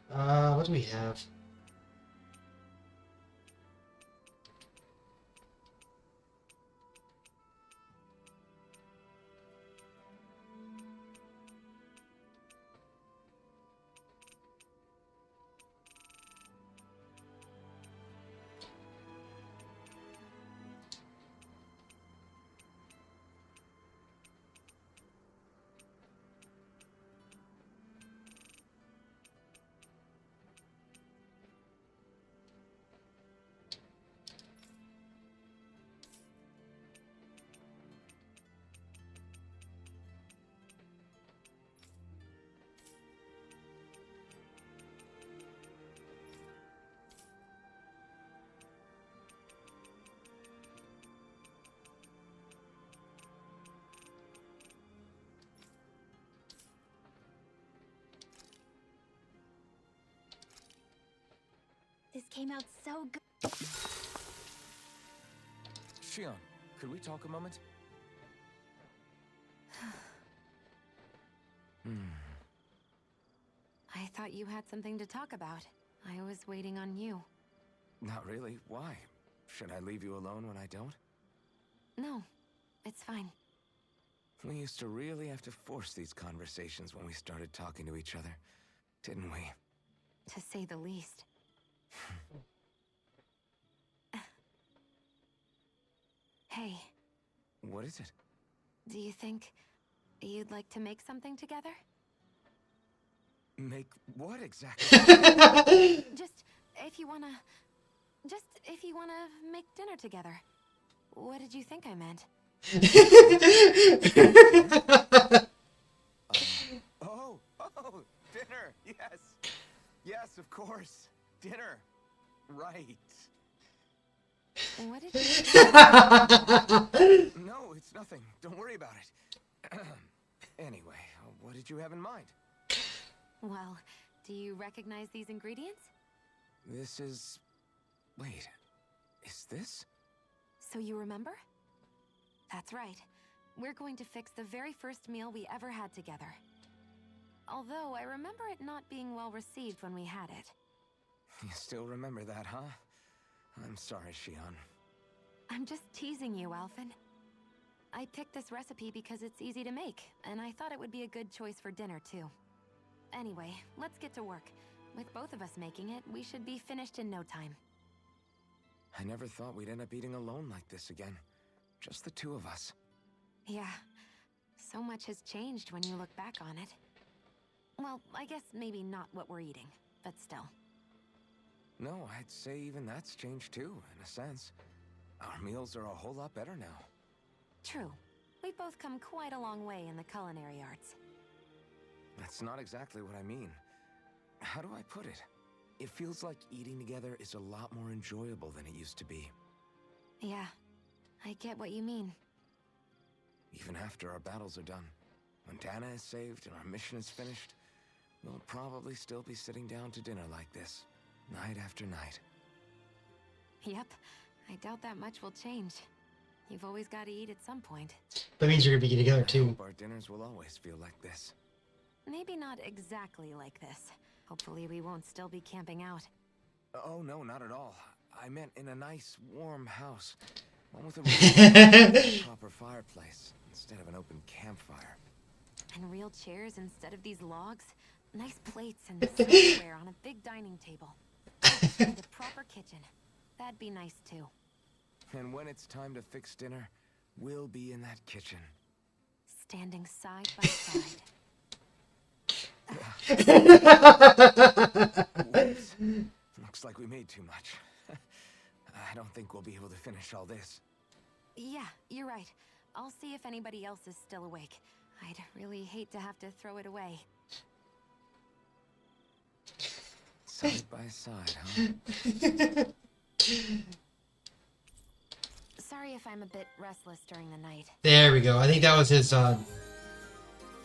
What do we have? This came out so good. Shion, could we talk a moment? I thought you had something to talk about. I was waiting on you. Not really. Why? Should I leave you alone when I don't? No, it's fine. We used to really have to force these conversations when we started talking to each other, didn't we? To say the least. Hey, What is it? do you think you'd like to make something together? Make what exactly? Just if you wanna make dinner together. What did you think I meant? Oh, dinner. Yes. Yes, of course. Dinner. Right. What did you No, it's nothing. Don't worry about it. Anyway, what did you have in mind? Well, do you recognize these ingredients? This is... Wait. Is this? So you remember? That's right. We're going to fix the very first meal we ever had together. Although I remember it not being well received when we had it. You still remember that, huh? I'm sorry, Shion. I'm just teasing you, Alphen. I picked this recipe because it's easy to make, and I thought it would be a good choice for dinner, too. Anyway, let's get to work. With both of us making it, we should be finished in no time. I never thought we'd end up eating alone like this again. Just the two of us. Yeah, so much has changed when you look back on it. Well, I guess maybe not what we're eating, but still. No, I'd say even that's changed too, in a sense. Our meals are a whole lot better now. True. We've both come quite a long way in the culinary arts. That's not exactly what I mean. How do I put it? It feels like eating together is a lot more enjoyable than it used to be. Yeah, I get what you mean. Even after our battles are done, when Dana is saved and our mission is finished, we'll probably still be sitting down to dinner like this, night after night. Yep, I doubt that much will change. You've always got to eat at some point. That means you're gonna be together I too. hope our dinners will always feel like this. Maybe not exactly like this. Hopefully we won't still be camping out. Oh no, not at all. I meant in a nice, warm house. One with a really proper fireplace, instead of an open campfire. And real chairs instead of these logs. Nice plates and silverware on a big dining table. And a proper kitchen. That'd be nice too. And when it's time to fix dinner, we'll be in that kitchen. Standing side by side. Whoops. Looks like we made too much. I don't think we'll be able to finish all this. Yeah, you're right. I'll see if anybody else is still awake. I'd really hate to have to throw it away. Side by side, huh? Sorry if I'm a bit restless during the night. There we go. I think that was his, I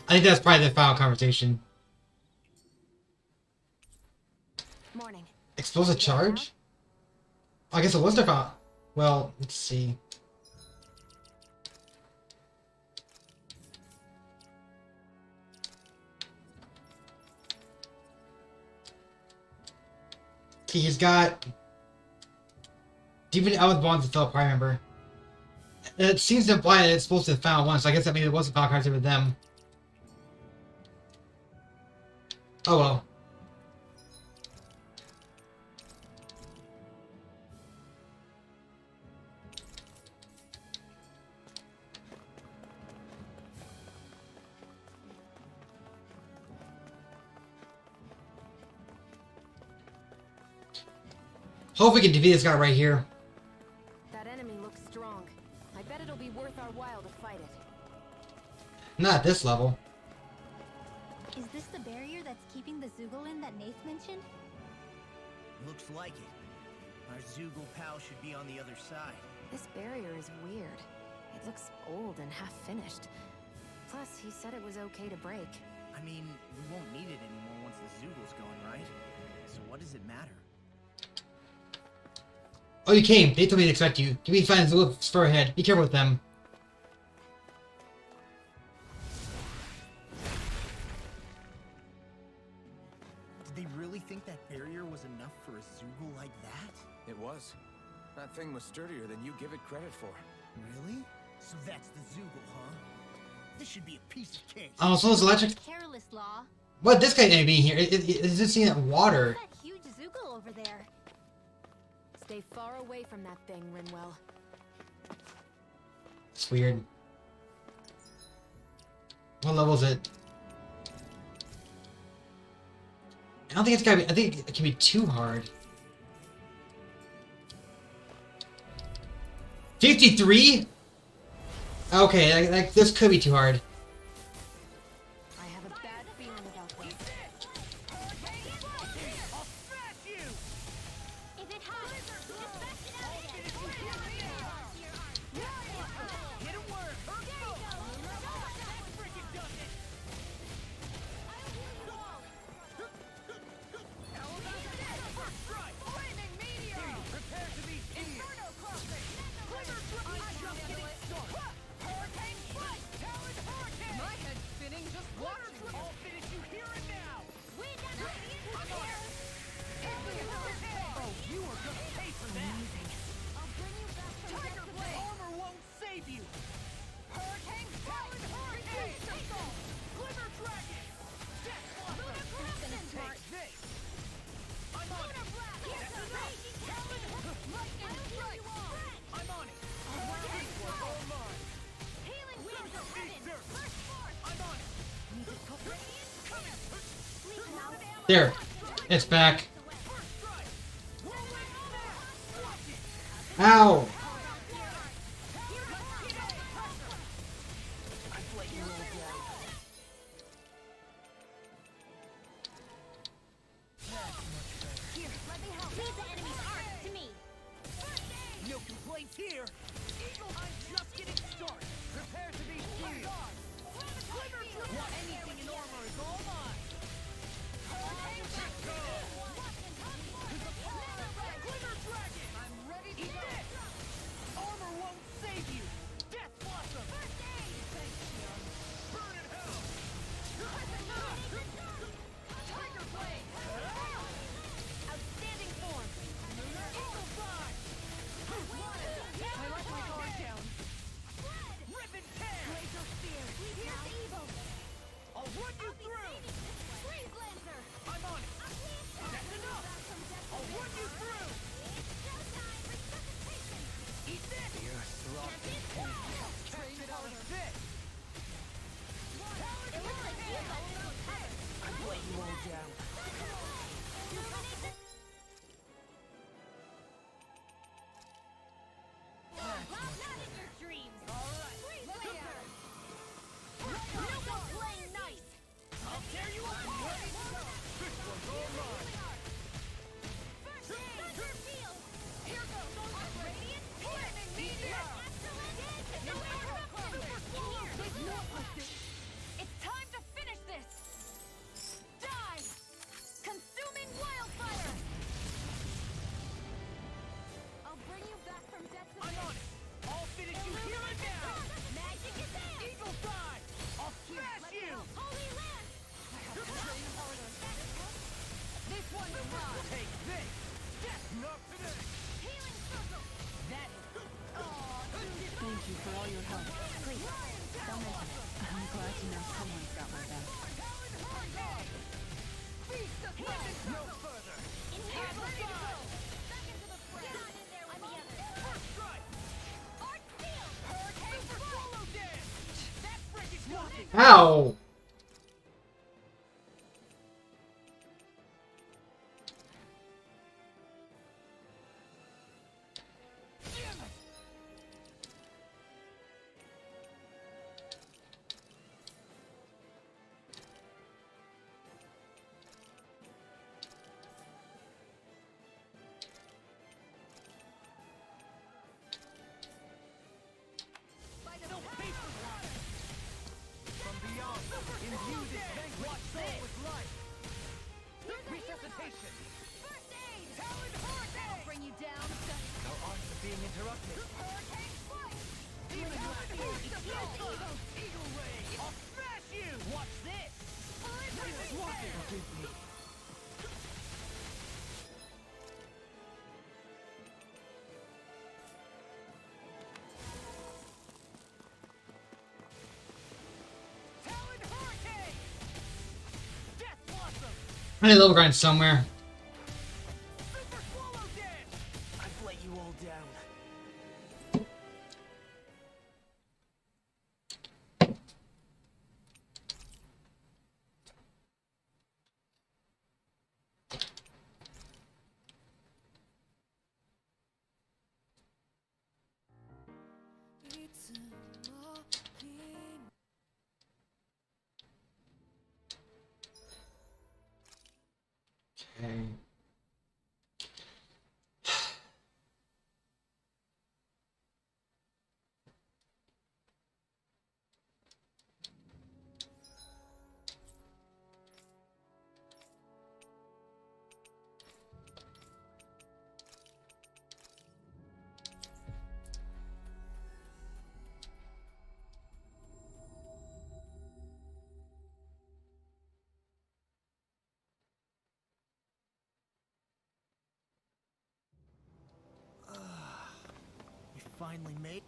think that's probably the final conversation. Morning. Explosive charge? I guess it was their final. Well, let's see. He's got Demon Elvis Bonds to Philip, I remember. It seems to imply that it's supposed to be the final one, so I guess that means it was the final conversation with them. Oh well. Hope we can defeat this guy right here. That enemy looks strong. I bet it'll be worth our while to fight it. Not at this level. Is this the barrier that's keeping the Zoogle in that Nath mentioned? Looks like it. Our Zoogle pal should be on the other side. This barrier is weird. It looks old and half-finished. Plus, he said it was okay to break. I mean, we won't need it anymore once the Zoogle's gone, right? So what does it matter? Oh, you came. They told me to expect you. Give me fines a little fur ahead. Be careful with them. Did they really think that barrier was enough for a Zoogle like that? It was. That thing was sturdier than you give it credit for. Really? So that's the Zoogle, huh? This should be a piece of cake. Oh, so it's electric. Careless Law. What? This guy ain't being here. Is this seeing that water? That huge Zoogle over there. Stay far away from that thing, Rinwell. It's weird. What level is it? I don't think it's gotta be. I think it can be too hard. 53? Okay, like this could be too hard. I have a bad feeling about this. If it hides, dispatch it out again. Hit him where it hurts most. Freaking does it. How about that? First strike. Flaming meteor. Prepare to be Inferno crossing. Quiver strike. I'm just getting started. Hurricane strike. Talon hurricane. My head's spinning just watching. I'll finish you here and now. Wind and ice. I'm on it. Oh, you are gonna pay for that. I'll bring you back from Tiger death Blade armor won't save you. Hurricane Talon hurricane. Glimmer dragon. Death blossom. Take this. I'm on it. That's enough. Lightning strike. I'm on it. This was all mine. Healing Wind from of heaven. Ether. First force. I'm on it. Radiant coming. Leave now. There. It's back. First strike. Whirlwind smash. Watch it. Ow! I've let you all down. Here, let me help. Leave the enemy's arc to me. No complaints here. Eagle, I'm just getting started. Prepare to be free. Anything in armor is all mine. Glimmer dragon. I'm ready to go. Armor won't save you. Death blossom. Burn in hell. Tiger blade. Outstanding form. Eagle fly. I like my guard down. Ow! No paper water. From beyond, imbue this vanquished soul with life. Resuscitation. First aid! Talon hurricane. Bring you down. Our arts are being interrupted. Hurricane flight! Demon Blast. Eagle ray. I'll smash you. Watch this. Forgive me. Talon hurricane. Death blossom. I need a level grind somewhere. Super swallow dance. I've let you all down. Okay. We finally made.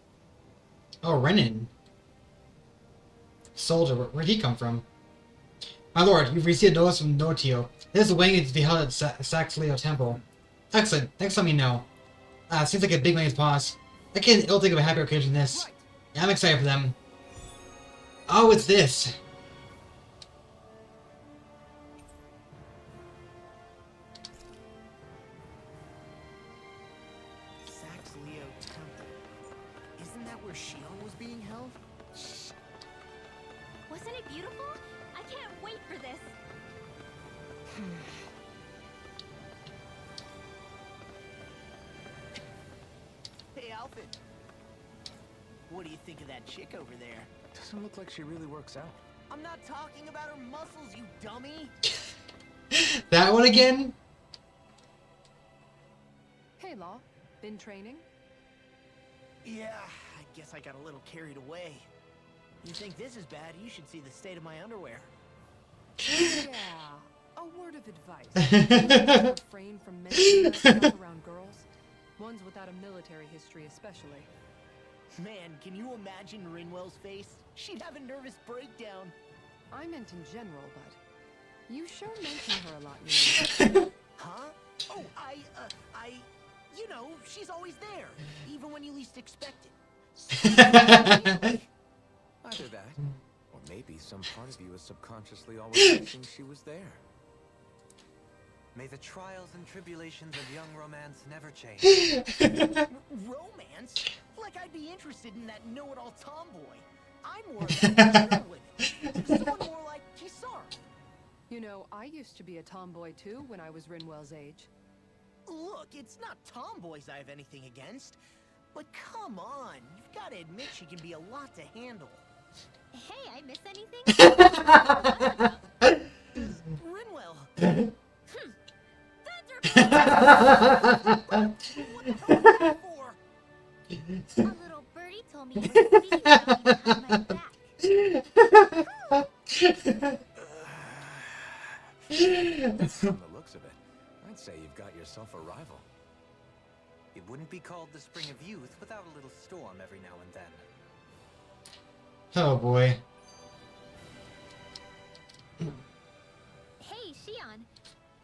Oh, Renan. Soldier, where'd he come from? My lord, you've received a notice from Notio. This wedding is to be held at Saxleo Temple. Excellent, thanks for letting me know. Seems like a big man's boss. I can't ill think of a happier occasion than this. Yeah, I'm excited for them. Oh, it's this. Saxleo Temple. Isn't that where Shion was being held? Wasn't it beautiful? I can't wait for this. Hey, Alfred. What do you think of that chick over there? Doesn't look like she really works out. I'm not talking about her muscles, you dummy. That one again? Hey, Law. Been training? Yeah, I guess I got a little carried away. You think this is bad, you should see the state of my underwear. Yeah. A word of advice. Refrain from mentioning that stuff around girls. Ones without a military history especially. Man, can you imagine Rinwell's face? She'd have a nervous breakdown. I meant in general, but you sure mention her a lot, you know. Huh? Oh, you know, she's always there, even when you least expect it. Either that, or maybe some part of you is subconsciously always wishing she was there. May the trials and tribulations of young romance never change. Romance? Like I'd be interested in that know-it-all tomboy. I'm more about heroine. Someone more like Kisar. You know, I used to be a tomboy too when I was Rinwell's age. Look, it's not tomboys I have anything against. But come on, you've got to admit she can be a lot to handle. Hey, I miss anything? Rinwell! A little birdie told me you were speeding around behind my back. From the looks of it, I'd say you've got yourself a rival. It wouldn't be called the Spring of Youth without a little storm every now and then. Oh boy. Hey, Shion.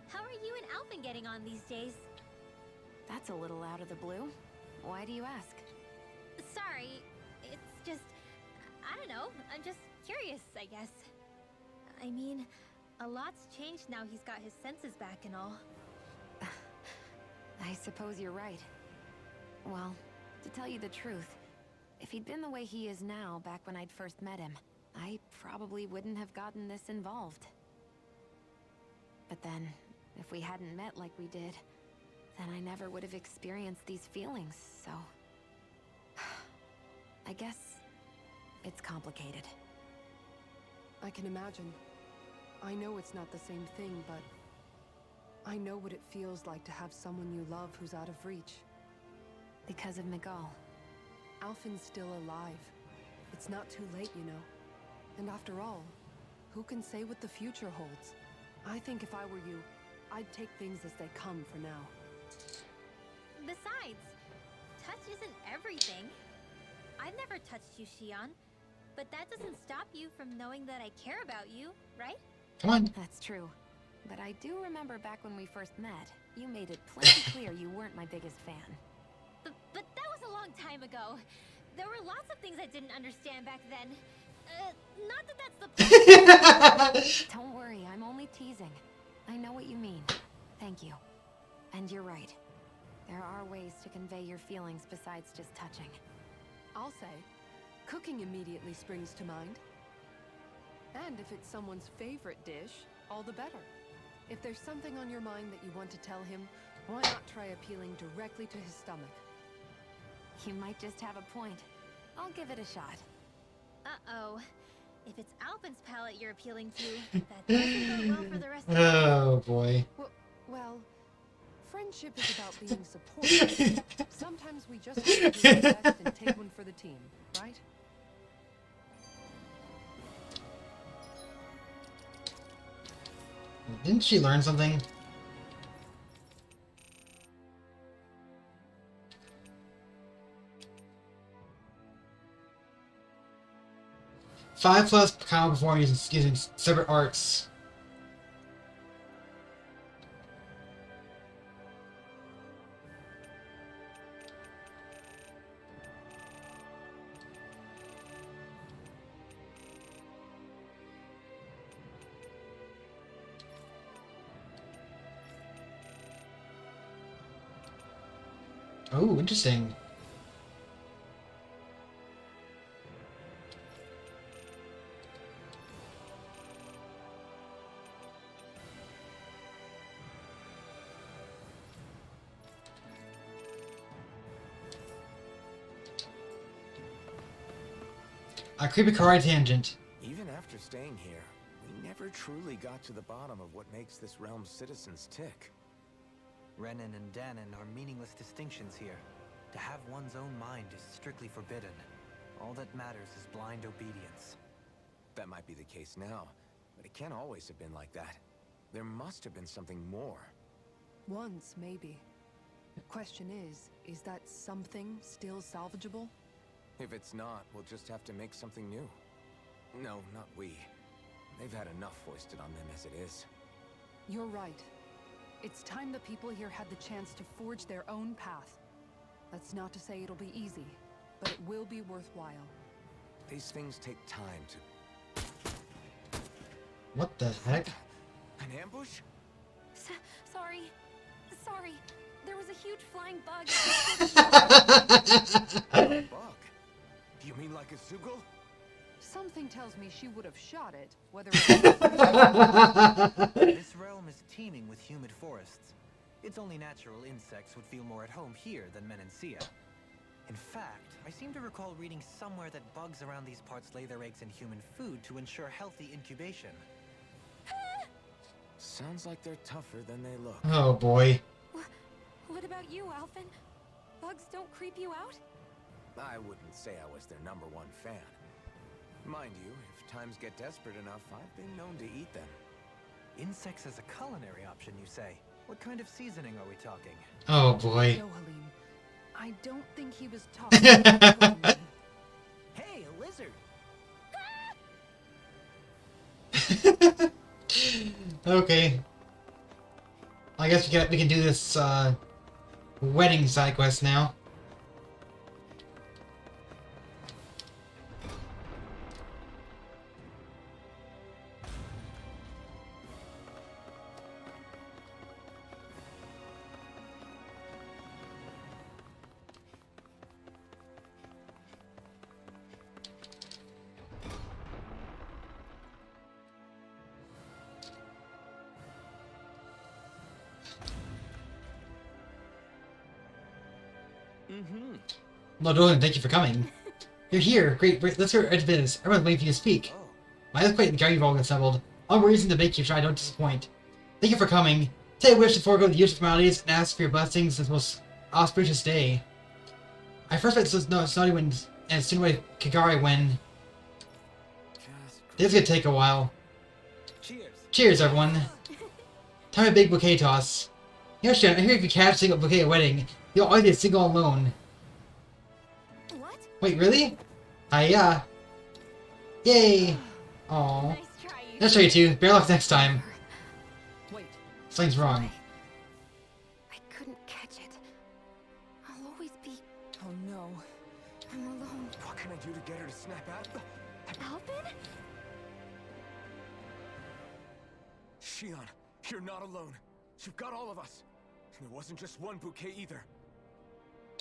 How are you and Alphen getting on these days? That's a little out of the blue. Why do you ask? Sorry, it's just... I don't know, I'm just curious, I guess. I mean, a lot's changed now he's got his senses back and all. I suppose you're right. Well, to tell you the truth, if he'd been the way he is now back when I'd first met him, I probably wouldn't have gotten this involved. But then, if we hadn't met like we did, then I never would have experienced these feelings, so... I guess it's complicated. I can imagine. I know it's not the same thing, but I know what it feels like to have someone you love who's out of reach. Because of Miguel. Alphen's still alive. It's not too late, you know. And after all, who can say what the future holds? I think if I were you, I'd take things as they come for now. Besides, touch isn't everything. I've never touched you, Shion, but that doesn't stop you from knowing that I care about you, right? Come on. That's true. But I do remember back when we first met, you made it plenty clear you weren't my biggest fan. But that was a long time ago. There were lots of things I didn't understand back then. Not that that's the point. Don't worry, I'm only teasing. I know what you mean. Thank you. And you're right. There are ways to convey your feelings besides just touching. I'll say, cooking immediately springs to mind. And if it's someone's favorite dish, all the better. If there's something on your mind that you want to tell him, why not try appealing directly to his stomach? You might just have a point. I'll give it a shot. Uh-oh. If it's Alpin's palate you're appealing to, that doesn't go well for the rest of Oh boy. Well, friendship is about being supportive. Sometimes we just have to do our best and take one for the team, right? Didn't she learn something? Five plus combo performance using separate arts. Oh, interesting. A creepy karate tangent. Even after staying here, we never truly got to the bottom of what makes this realm's citizens tick. Renin and Danon are meaningless distinctions here. To have one's own mind is strictly forbidden. All that matters is blind obedience. That might be the case now, but it can't always have been like that. There must have been something more. Once, maybe. The question is that something still salvageable? If it's not, we'll just have to make something new. No, not we. They've had enough foisted on them as it is. You're right. It's time the people here had the chance to forge their own path. That's not to say it'll be easy, but it will be worthwhile. These things take time to... What the heck? An ambush? Sorry. There was a huge flying bug. A bug? You mean like a Sugel? Something tells me she would have shot it, whether This realm is teeming with humid forests. It's only natural insects would feel more at home here than Menancia. In fact, I seem to recall reading somewhere that bugs around these parts lay their eggs in human food to ensure healthy incubation. Sounds like they're tougher than they look. Oh boy. What about you, Alphen? Bugs don't creep you out? I wouldn't say I was their #1 fan. Mind you, if times get desperate enough, I've been known to eat them. Insects as a culinary option, you say? What kind of seasoning are we talking? Oh boy. No, Halim. I don't think he was talking about cooking. Hey, a lizard! Okay. I guess we can do this wedding side quest now. Mm-hmm. No, Dolan, thank you for coming. You're here. Great. Let's hear our business. Everyone's waiting for you to speak. Oh. My earthquake and guard you've all assembled. All reason to make you try don't disappoint. Thank you for coming. Say a wish to forego the usual formalities and ask for your blessings this most auspicious day. I first met Snotty when and soon away Kagari when. This is gonna take a while. Cheers. Cheers, everyone. Time a big bouquet toss. Here, Shan, I hear if you catch a single bouquet at a wedding, you'll always get single and alone. What? Wait, really? Hiya. Yay. Aww. Nice try, you. Let's try you two. Bear luck next time. Wait, Something's wrong. I couldn't catch it. I'll always be oh no. I'm alone. What can I do to get her to snap out? Alvin? Shion, you're not alone. You've got all of us. And it wasn't just one bouquet either.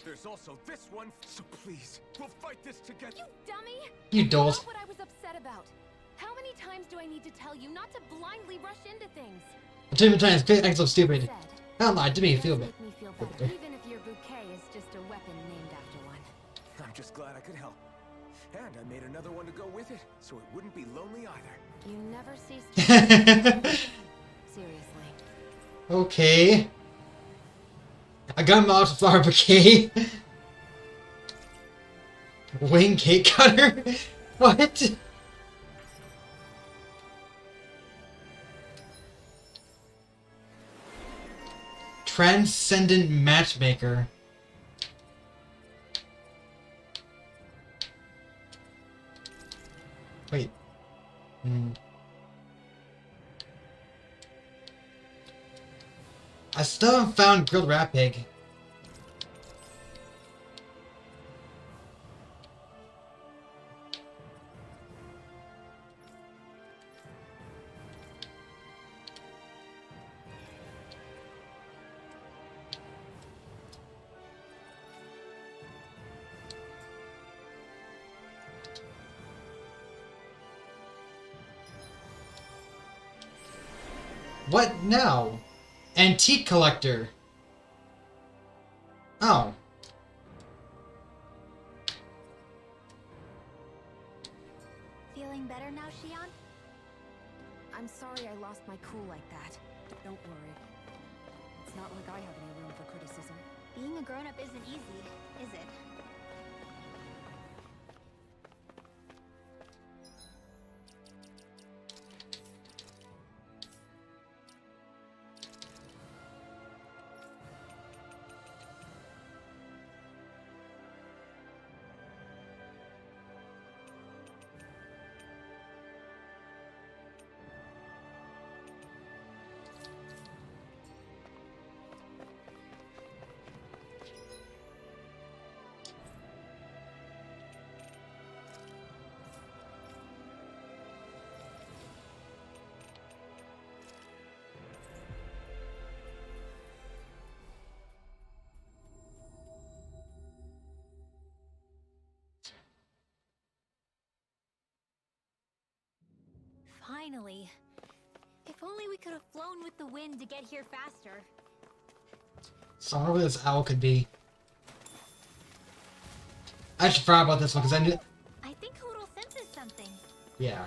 There's also this one, so please, we'll fight this together. You dummy! You That's dolt. not what I was upset about. How many times do I need to tell you not to blindly rush into things? Too many times, acting so stupid. Said, Hell no, I didn't make you it feel does bad. make me feel better, even if your bouquet is just a weapon named after one. I'm just glad I could help. And I made another one to go with it, so it wouldn't be lonely either. You never cease to seriously. Okay. A gun mouth flower bouquet. Wing cake cutter? What? Transcendent matchmaker. Wait. I still haven't found grilled rat pig. What now? Antique collector. Oh. Feeling better now, Shion? I'm sorry I lost my cool like that. Don't worry. It's not like I have any room for criticism. Being a grown-up isn't easy, is it? Finally. If only we could have flown with the wind to get here faster. So I wonder where this owl could be. I should forget about this one because I knew. I think a little senses something. Yeah.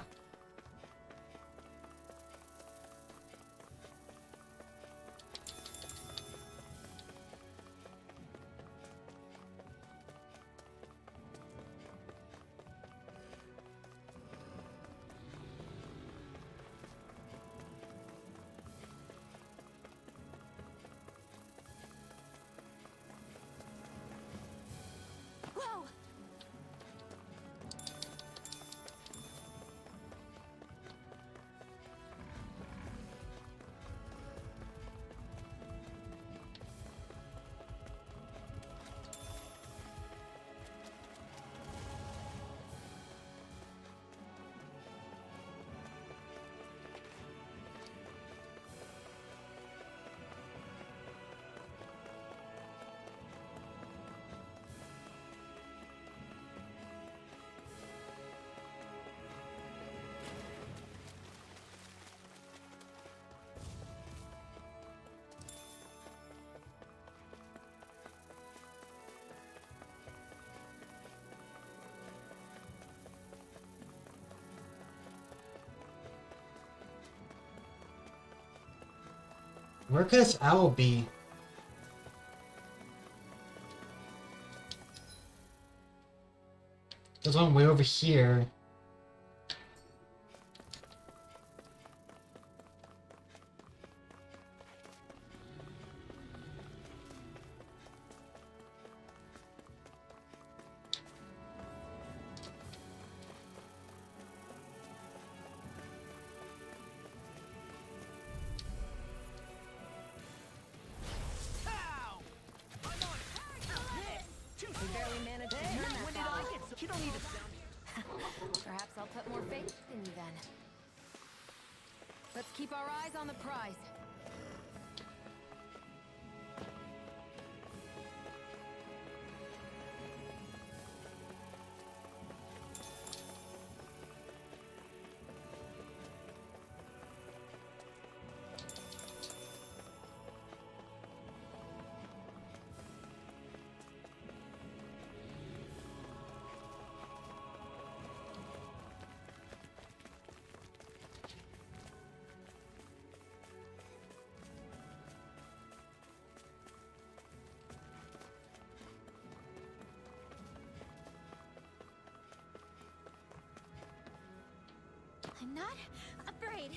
Whoa! Where could this owl be? There's one way over here. Pow! I'm on it. This. We barely managed to turn that. When did I get so? You don't need to sound. Perhaps I'll put more faith in you then. Let's keep our eyes on the prize. I'm not afraid.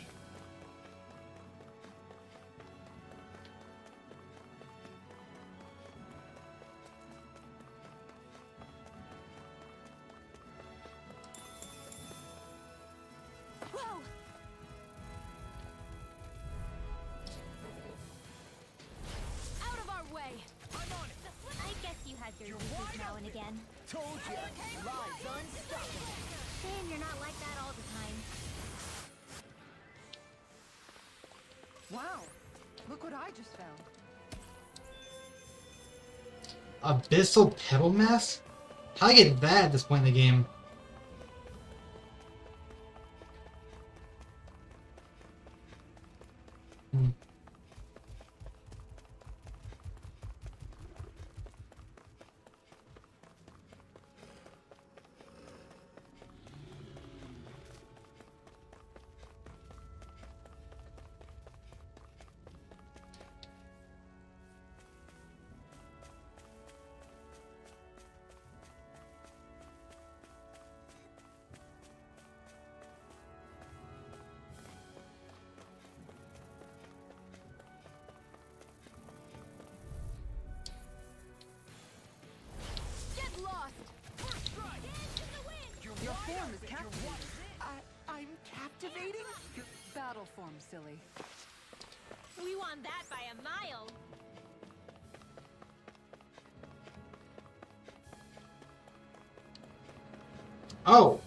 Whoa! Out of our way! I'm on it. I guess you had your uses now and again. Told you. Lives unstoppable. Shame you're not like that all the time. Wow, look what I just found. Abyssal Pebble Mass? How do I get that at this point in the game? Get lost! Your form is captivating. I'm captivating? Your battle form, silly. We won that by a mile. Oh!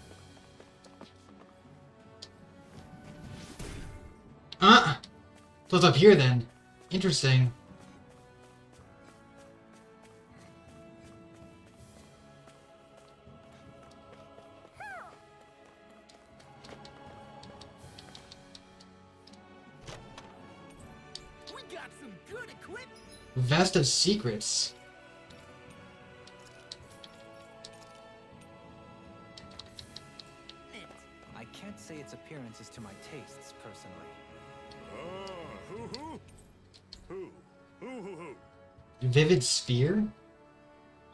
So it's up here then. Interesting. We got some good equipment. Vest of Secrets. I can't say its appearance is to my tastes, personally. Vivid Sphere?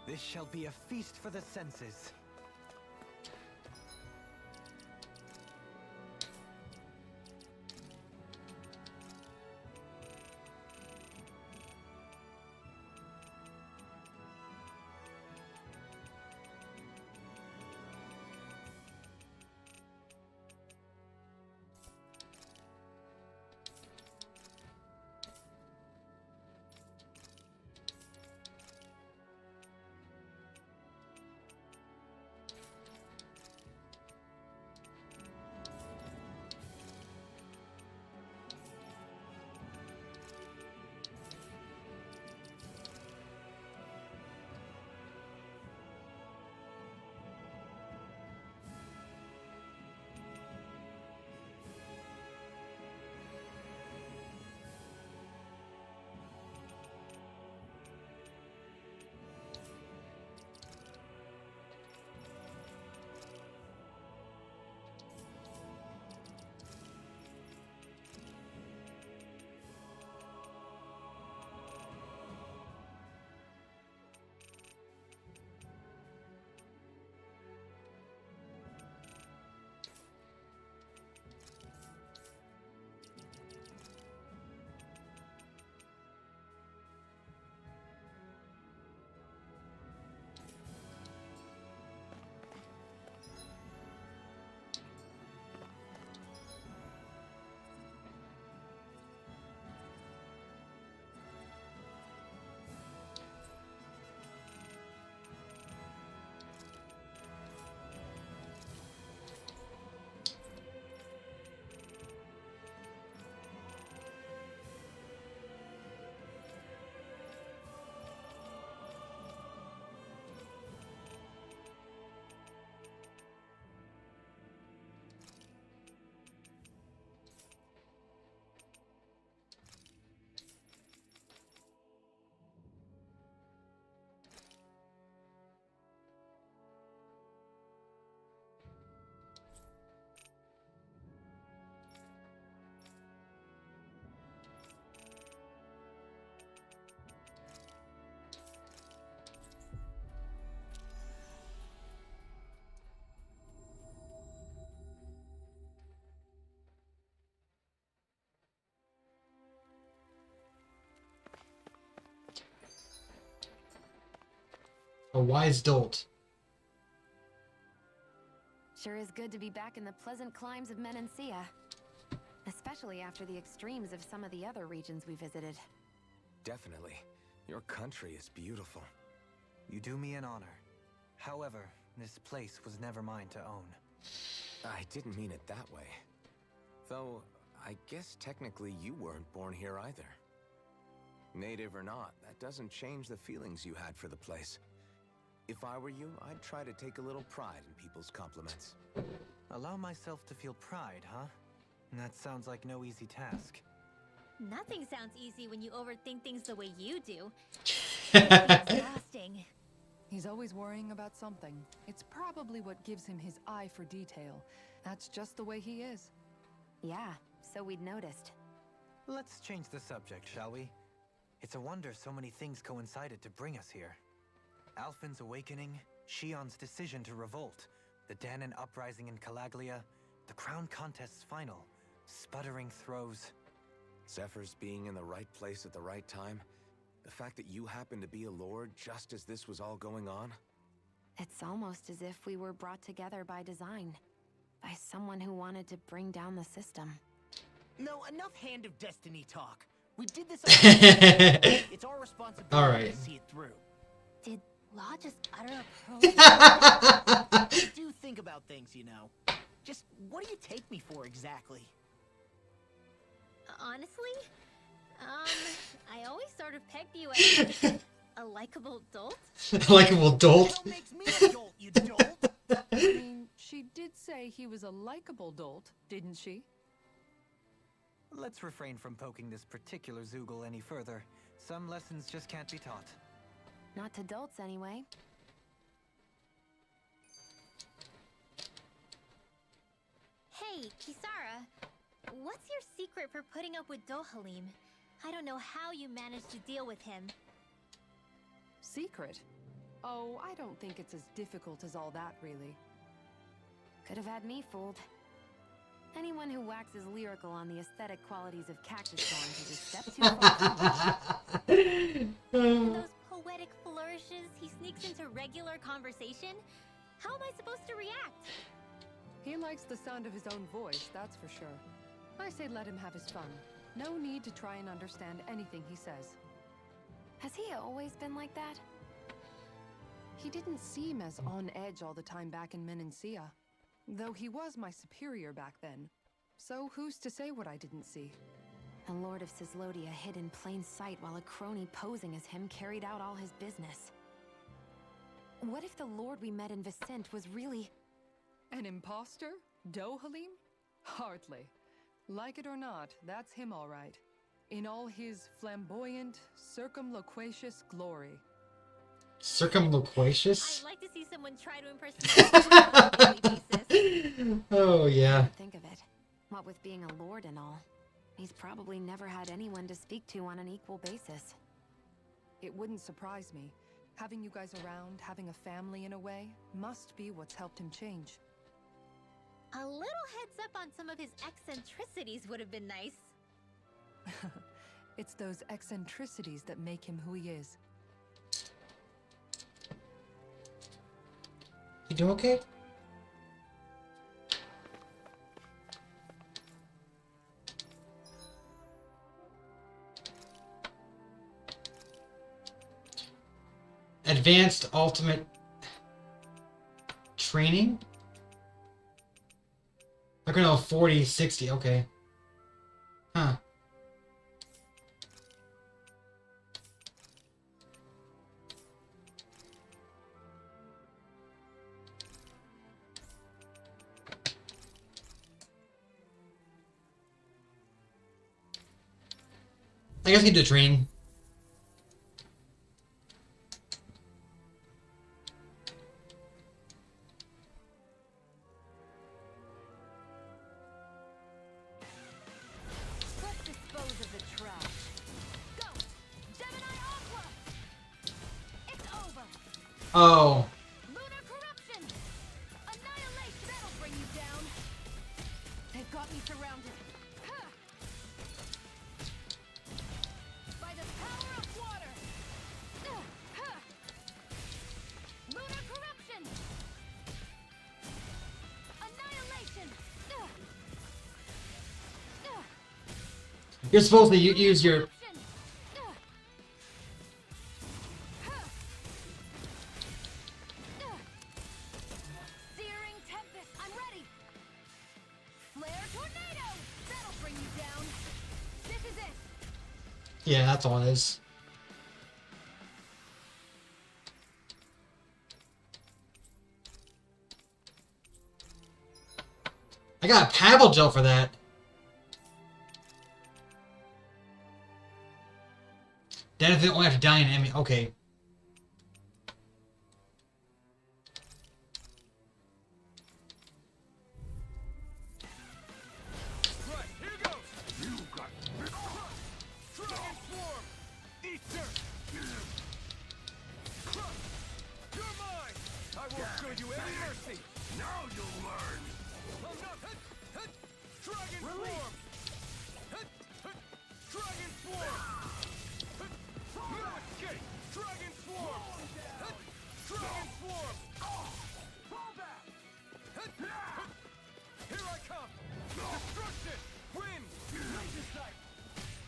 This shall be a feast for the senses. A wise dolt. Sure is good to be back in the pleasant climes of Menancia. Especially after the extremes of some of the other regions we visited. Definitely. Your country is beautiful. You do me an honor. However, this place was never mine to own. I didn't mean it that way. Though, I guess technically you weren't born here either. Native or not, that doesn't change the feelings you had for the place. If I were you, I'd try to take a little pride in people's compliments. Allow myself to feel pride, huh? That sounds like no easy task. Nothing sounds easy when you overthink things the way you do. It's exhausting. He's always worrying about something. It's probably what gives him his eye for detail. That's just the way he is. Yeah, so we'd noticed. Let's change the subject, shall we? It's a wonder so many things coincided to bring us here. Alphen's awakening, Shion's decision to revolt, the Danon uprising in Calaglia, the crown contest's final, sputtering throws. Zephyr's being in the right place at the right time. The fact that you happened to be a lord just as this was all going on. It's almost as if we were brought together by design. By someone who wanted to bring down the system. No, enough Hand of Destiny talk. We did this. It's our responsibility All right. to see it through. Did Law just utter a I do think about things, you know. Just what do you take me for exactly? Honestly, I always sort of pegged you as a likable dolt. Likeable dolt. What makes me a dolt, you dolt? I mean, she did say he was a likable dolt, didn't she? Let's refrain from poking this particular Zoogle any further. Some lessons just can't be taught. Not to dolts, anyway. Hey, Kisara, what's your secret for putting up with Dohalim? I don't know how you managed to deal with him. Secret? Oh, I don't think it's as difficult as all that, really. Could have had me fooled. Anyone who waxes lyrical on the aesthetic qualities of cactus thorns is a step too far. And those poetic flourishes he sneaks into regular conversation? How am I supposed to react? He likes the sound of his own voice, that's for sure. I say let him have his fun. No need to try and understand anything he says. Has he always been like that? He didn't seem as on edge all the time back in Menancia. Though he was my superior back then. So who's to say what I didn't see? A lord of Cislodia hid in plain sight while a crony posing as him carried out all his business. What if the lord we met in Vicente was really... An imposter? Dohalim? Hardly. Like it or not, that's him all right. In all his flamboyant, circumloquacious glory. Circumloquacious? I'd like to see someone try to impersonate on a daily basis. Oh, yeah. Think of it. What with being a lord and all. He's probably never had anyone to speak to on an equal basis. It wouldn't surprise me. Having you guys around, having a family in a way, must be what's helped him change. A little heads up on some of his eccentricities would have been nice. It's those eccentricities that make him who he is. You doing okay? Advanced ultimate training? They're gonna go 40, 60, okay. Huh. I guess we can do training. Let's dispose of the trash. Go! Gemini Aqua! It's over! Oh. Lunar corruption! Annihilation! That'll bring you down! They've got me surrounded. Ha! By the power of water! Ha! You're supposed to use your... Searing tempest, I'm ready. Flare tornado, that'll bring you down. This is it. Yeah, that's all it is. I got a paddle gel for that. Then if they only have to die in enemy. Okay. Right, here goes. You got Dragon Swarm. Easter. You're mine. I won't show you any mercy. Now you'll learn. I'm not. Dragon Swarm. Dragon Swarm. No escape. Dragon Swarm. Dragon Swarm. Fall back. Here I come. Destruction. Wind. Laser sight.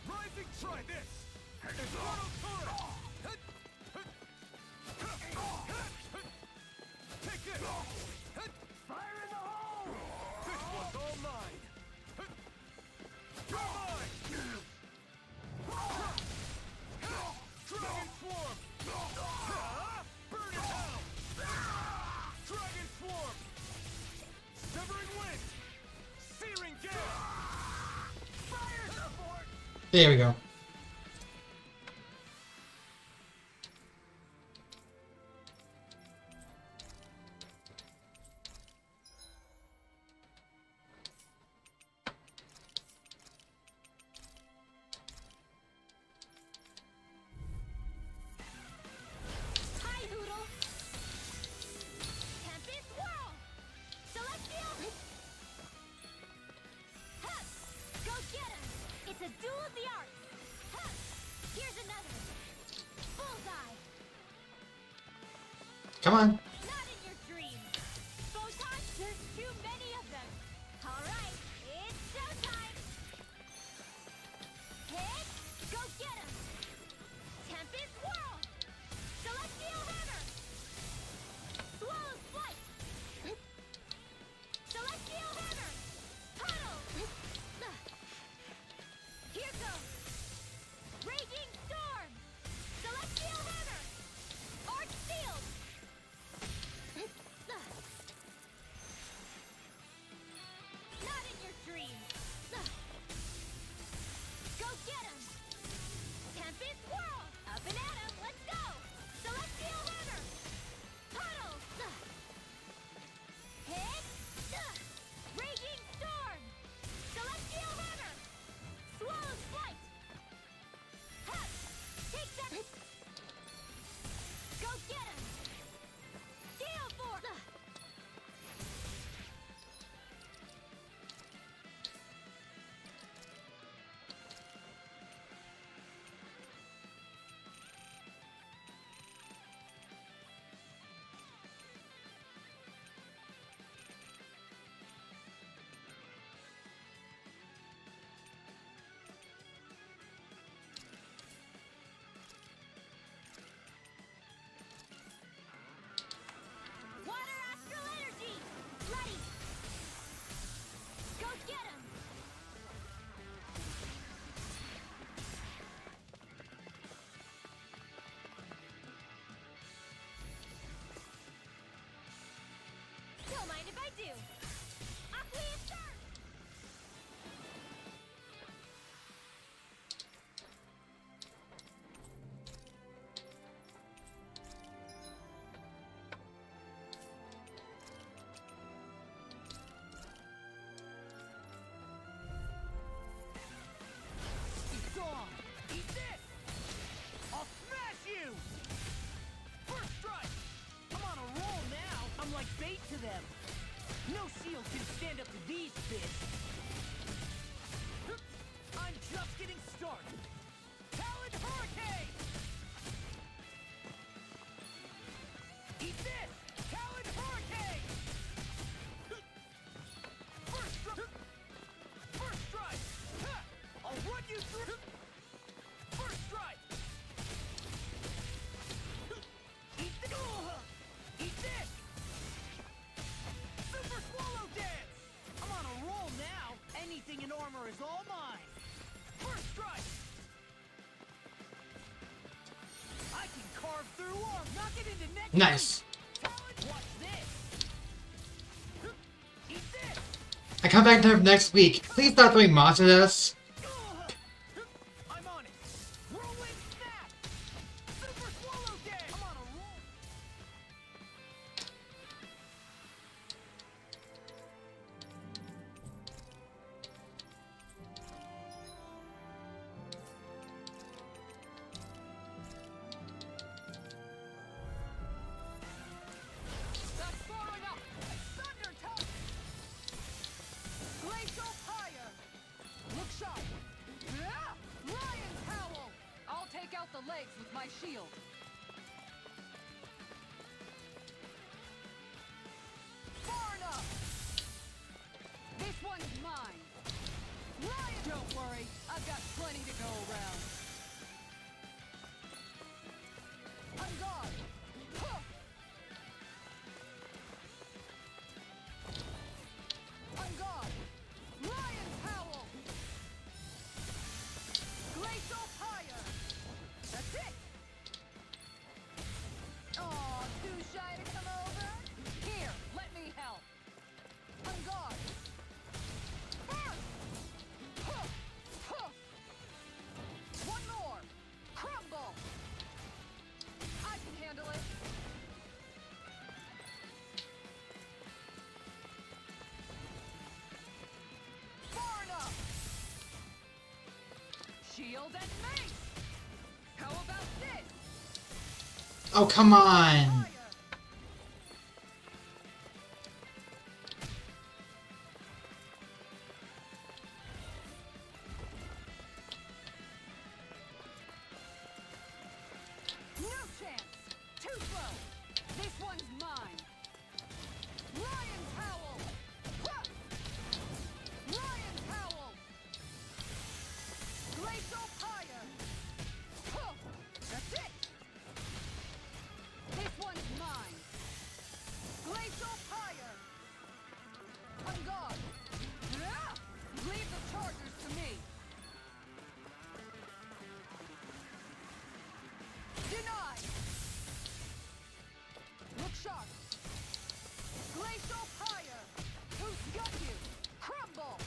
Rising. Try this. Infernal turret. Take this. Fire in the hole. This one's all mine. You're mine. Dragon Swarm. Burn in hell. Dragon Swarm. Severing wind. Searing gale. Fire support. There we go. Hi, Noodle. Tempest Whirl. Celestial. Huh. Go get him. It's a duel of the arts. Huh. Here's another. Bullseye. Come on. Not in your dreams. Photons, there's too many of them. All right, it's showtime. Hit. Go get him. Tempest Whirl. Celestial Hammer. Swallow's Flight. Celestial Hammer. Puddle. Here goes. Raging Storm. Celestial Hammer. Arch Field. Not in your dreams. Go get him. Tempest Whirl. Up and at him. Let's go. Celestial Hammer. Puddle. Hit. Raging Storm. Celestial Hammer. Swallow's Flight. Ha! Take that. Go get him. Gale Force. through arm. Knock it into next. Nice. Watch this. Eat this. I come back there next week. Please stop throwing monsters at us. I'm on it. Whirlwind snap. Super swallow day. I'm on a roll. That's far enough. Thunder touch. Glacial fire. Look sharp. Ah! Lion's howl. I'll take out the legs with my shield. Far enough. This one's mine. Lion. Don't worry, I've got plenty to go around. On guard. Huh. On guard. Lion's howl. Glacial fire. That's it. Aw, too shy to come over? Here, let me help. On guard. Burn. Huh. Huh. One more. Crumble. I can handle it. Far enough. Shield and mace. How about this? Oh, come on. Fire. No chance. Too slow. This one's mine. Lion's howl. Huh. Lion's howl. Glacial fire. Huh. That's it. This one's mine. Glacial fire. On guard. Ah! Leave the chargers to me. Denied. Look sharp. Glacial fire. Who's got you? Crumble.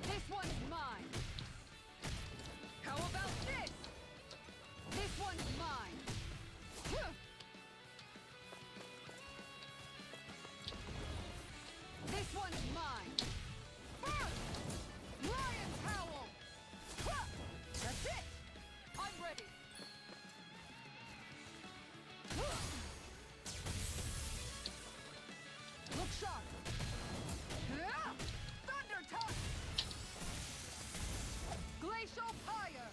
This one's mine. How about this? This one's mine. Huh. This one's mine. Burn. Lion's howl. Huh. That's it. I'm ready. Look sharp. Ah! Thunder touch. Glacial fire.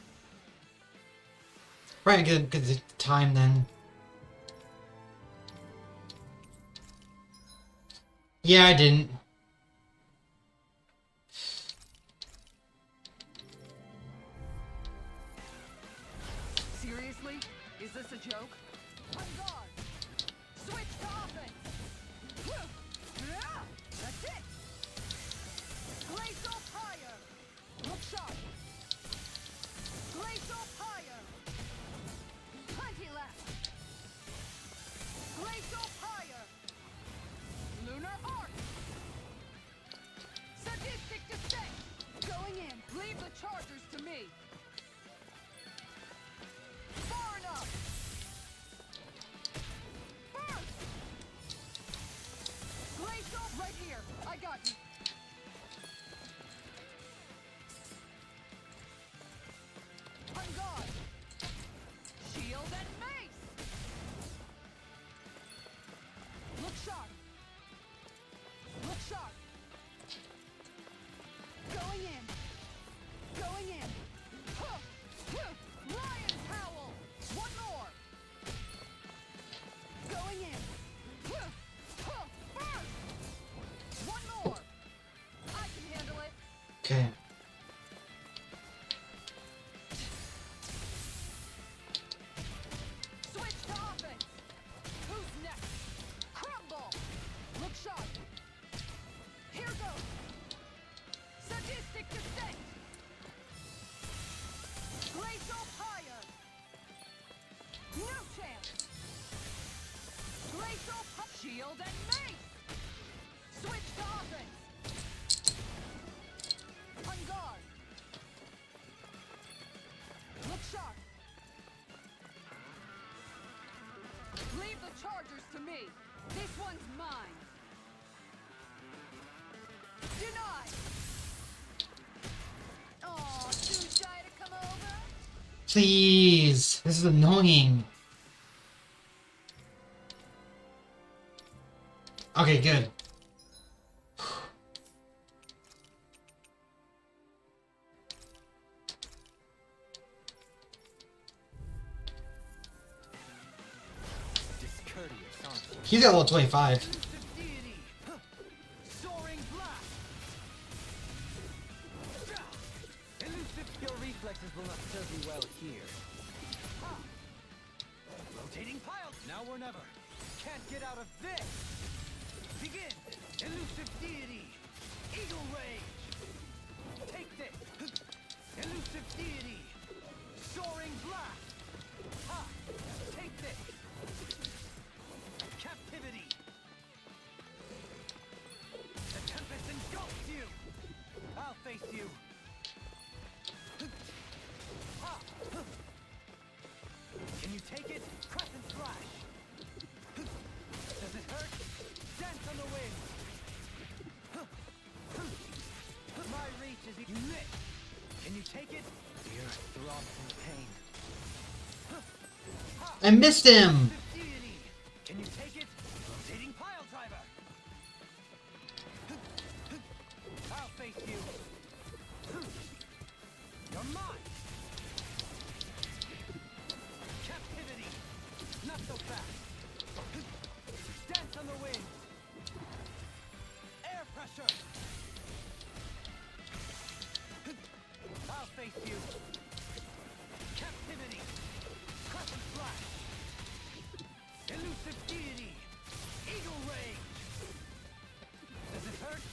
Right, good time then. Yeah, I didn't. Seriously? Is this a joke? On guard. Switch to offense. Ah! That's it. Glacial fire. Look sharp. Glacial fire. Plenty left. Glacial fire. Lunar arc. Sadistic descent. Going in. Leave the chargers to me. Far enough. Burn. Glacial Right here. I got you. on guard. Shield and mace. Look sharp. Look sharp. Going in. Going in. Huh. Huh. Lion's howl. One more. Going in. Huh. Huh. Burn. One more. I can handle it. Okay. Switch to offense. Who's next? Crumble. Look sharp. Here goes. Sadistic descent. Glacial fire. No chance. Shield and mace! Switch to offense! On guard! Look sharp! Leave the chargers to me! This one's mine! Denied! Aw, too shy to come over? Please! This is annoying. Okay, good. Discourteous, aren't you? He's at level 25. Elusive deity! Soaring blast! Elusive, your reflexes will not serve you well here. Ha! Rotating pile! Now or never. Can't get out of this! Begin! Elusive deity! Eagle rage! Take this! Elusive deity! Soaring blast! Ha! Take this! Captivity! The tempest engulfs you! I'll face you! Ha! Can you take it? Crescent slash! Does it hurt? Dance on the wind! My reach is you lit! Can you take it? The earth throbs in pain. I missed him! Deity! Can you take it? Rotating pile driver! I'll face you! You're mine! Captivity! Not so fast! Dance on the wind! Air pressure! I'll face you! Captivity! Crescent flash! Elusive deity! Eagle rage! Does it hurt?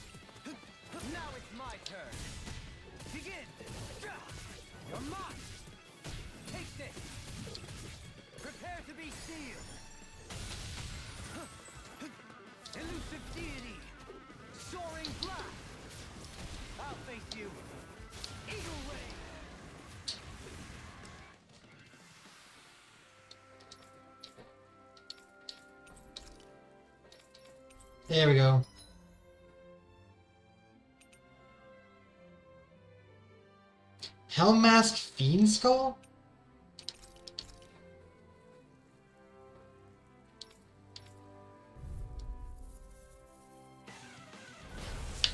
Now it's my turn! Begin! You're mine! Take this! Prepare to be sealed! Elusive deity! Soaring blast! I'll face you! Eagle rage! There we go. Hellmask Fiend Skull?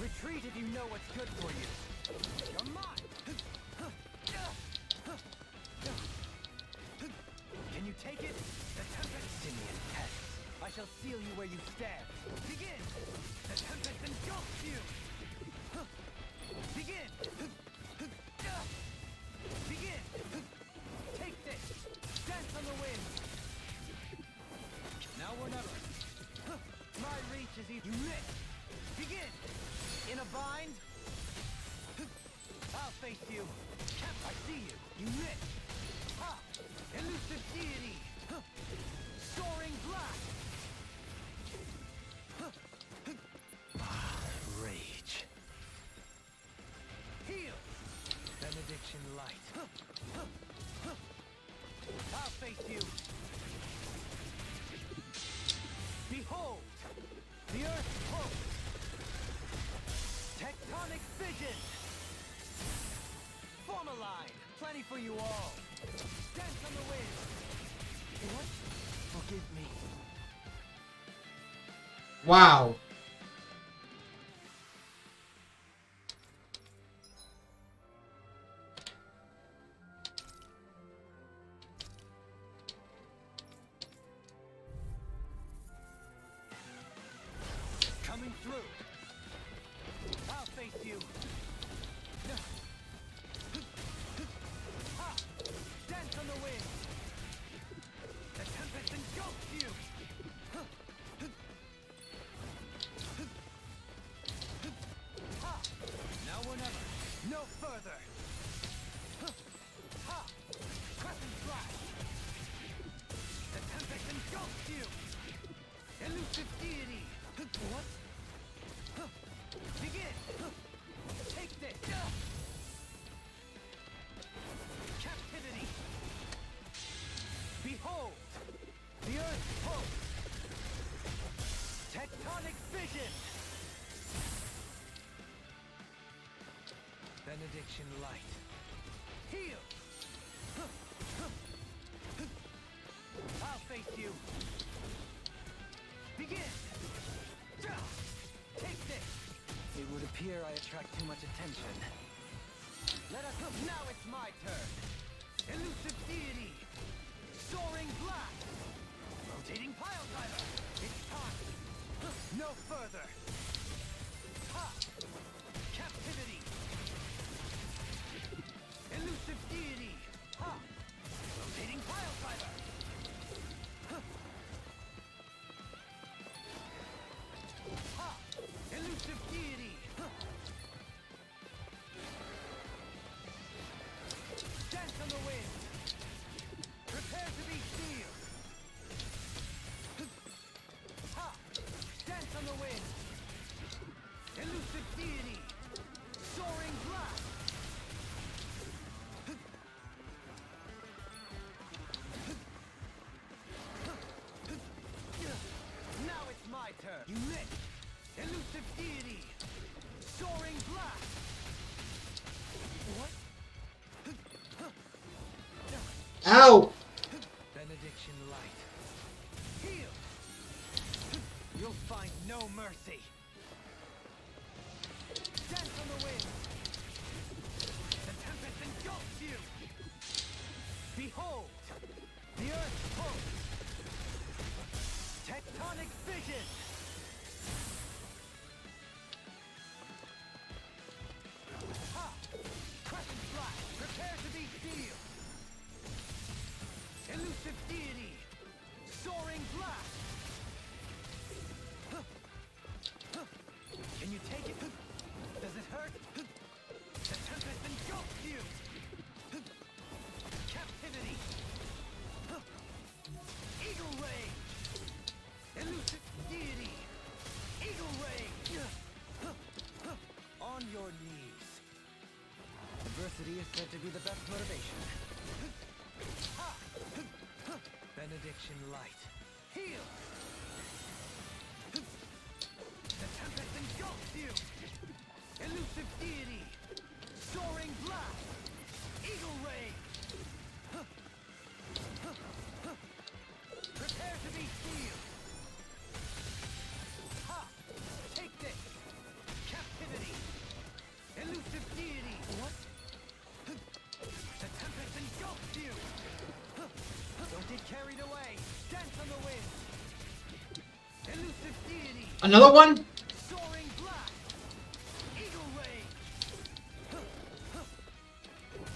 Retreat if you know what's good for you. You're mine. Can you take it? The tempest Simeon pests. I shall seal you where you stand. Begin. The tempest engulfs you. Begin. Begin. Take this. Dance on the wind. Now or never. My reach is you lit. Begin. In a bind. I'll face you. I see you. You lit. Ha! Elusive deity. Soaring blast. Rage. Heal. Benediction light. I'll face you. Behold, the earth's hope. Tectonic vision. Form a line. Plenty for you all. Dance on the wind. What? Forgive me. Wow. Coming through. I'll face you. Ha! Dance on the wind. The tempest engulfs you. Destruction! Benediction light. Heal! I'll face you. Begin! Take this! It would appear I attract too much attention. Let us look. Now it's my turn. Elusive deity. Soaring blast. Rotating pile driver. It's time. No further. Ha! Captivity. Elusive deity. Ha! Rotating pile driver. Ha! Elusive deity. Dance on the wind. Prepare to be sealed. Ha! Dance on the wind. Elusive deity. Soaring blast. Now it's my turn. You missed. Elusive deity. Soaring blast. What? Ow! Benediction light. Heal. You'll find no mercy. Dance on the wind. The tempest engulfs you. Behold, the earth pulse. Tectonic vision. Ha! Crescent flash. Prepare to be sealed. Elusive deity. Soaring blast. Can you take it? Does it hurt? The tempest engulfs you. Captivity. Eagle ray. Elusive deity. Eagle ray. On your knees. Adversity is said to be the best motivation. Ha! Benediction light. Heal! The tempest engulfs you! Elusive deity! Soaring blast! Eagle ray! Prepare to be sealed! Ha! Take this! Captivity! Elusive deity! What? The tempest engulfs you! Don't get carried away! Dance on the wind! Elusive deity! Another one? Soaring blast! Eagle ray!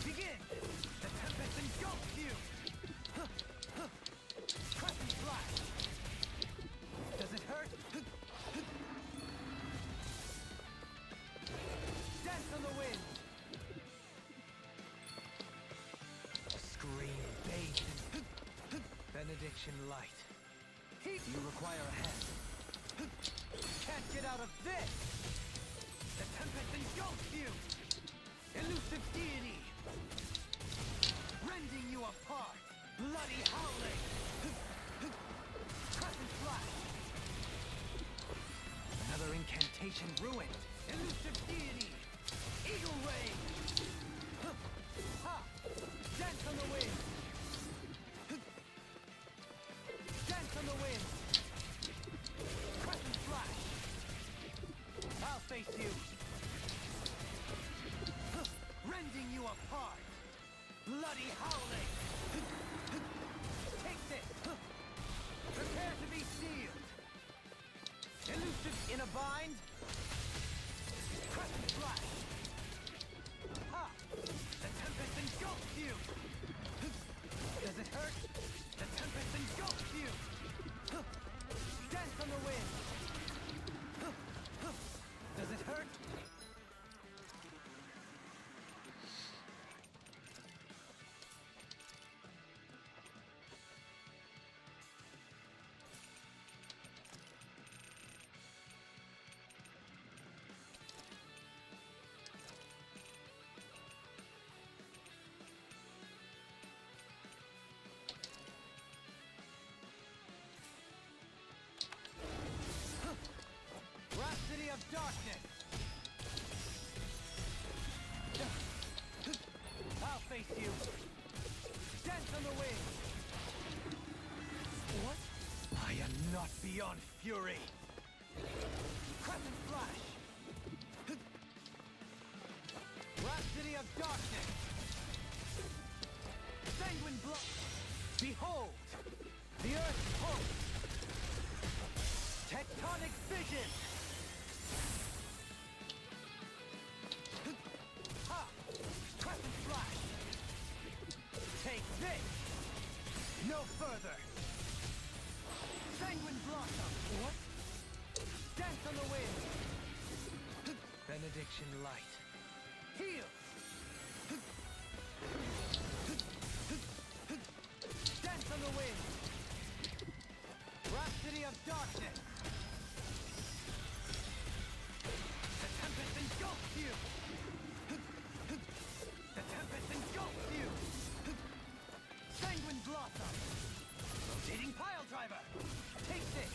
Begin! The tempest engulfs you! Crescent flash! Does it hurt? Dance on the wind! Scream bathed in benediction light. You require a hand. Can't get out of this! The tempest engulfs you! Elusive deity! Rending you apart! Bloody howling! Crescent flash! Another incantation ruined! Elusive deity! Eagle ray! Ha! Dance on the wind! Dance on the wind! Crescent flash! I'll face you! Rending you apart! Bloody howling! Take this! Prepare to be sealed! Elusive in a bind! Crescent flash! Ha! The tempest engulfs you! Does it hurt? The tempest engulfs you! Dance on the wind! Does it hurt? of darkness! I'll face you! Dance on the wind! What? I am not beyond fury! Crescent flash! Rhapsody of darkness! Sanguine blood! Behold! The earth's hope! Tectonic vision! Ha! Crescent flash! Take this! No further! Sanguine blossom! What? Dance on the wind! Benediction light! Heal! Dance on the wind! Rhapsody of darkness! The tempest engulfs you! The tempest engulfs you! Sanguine blossom! Rotating pile driver! Take this!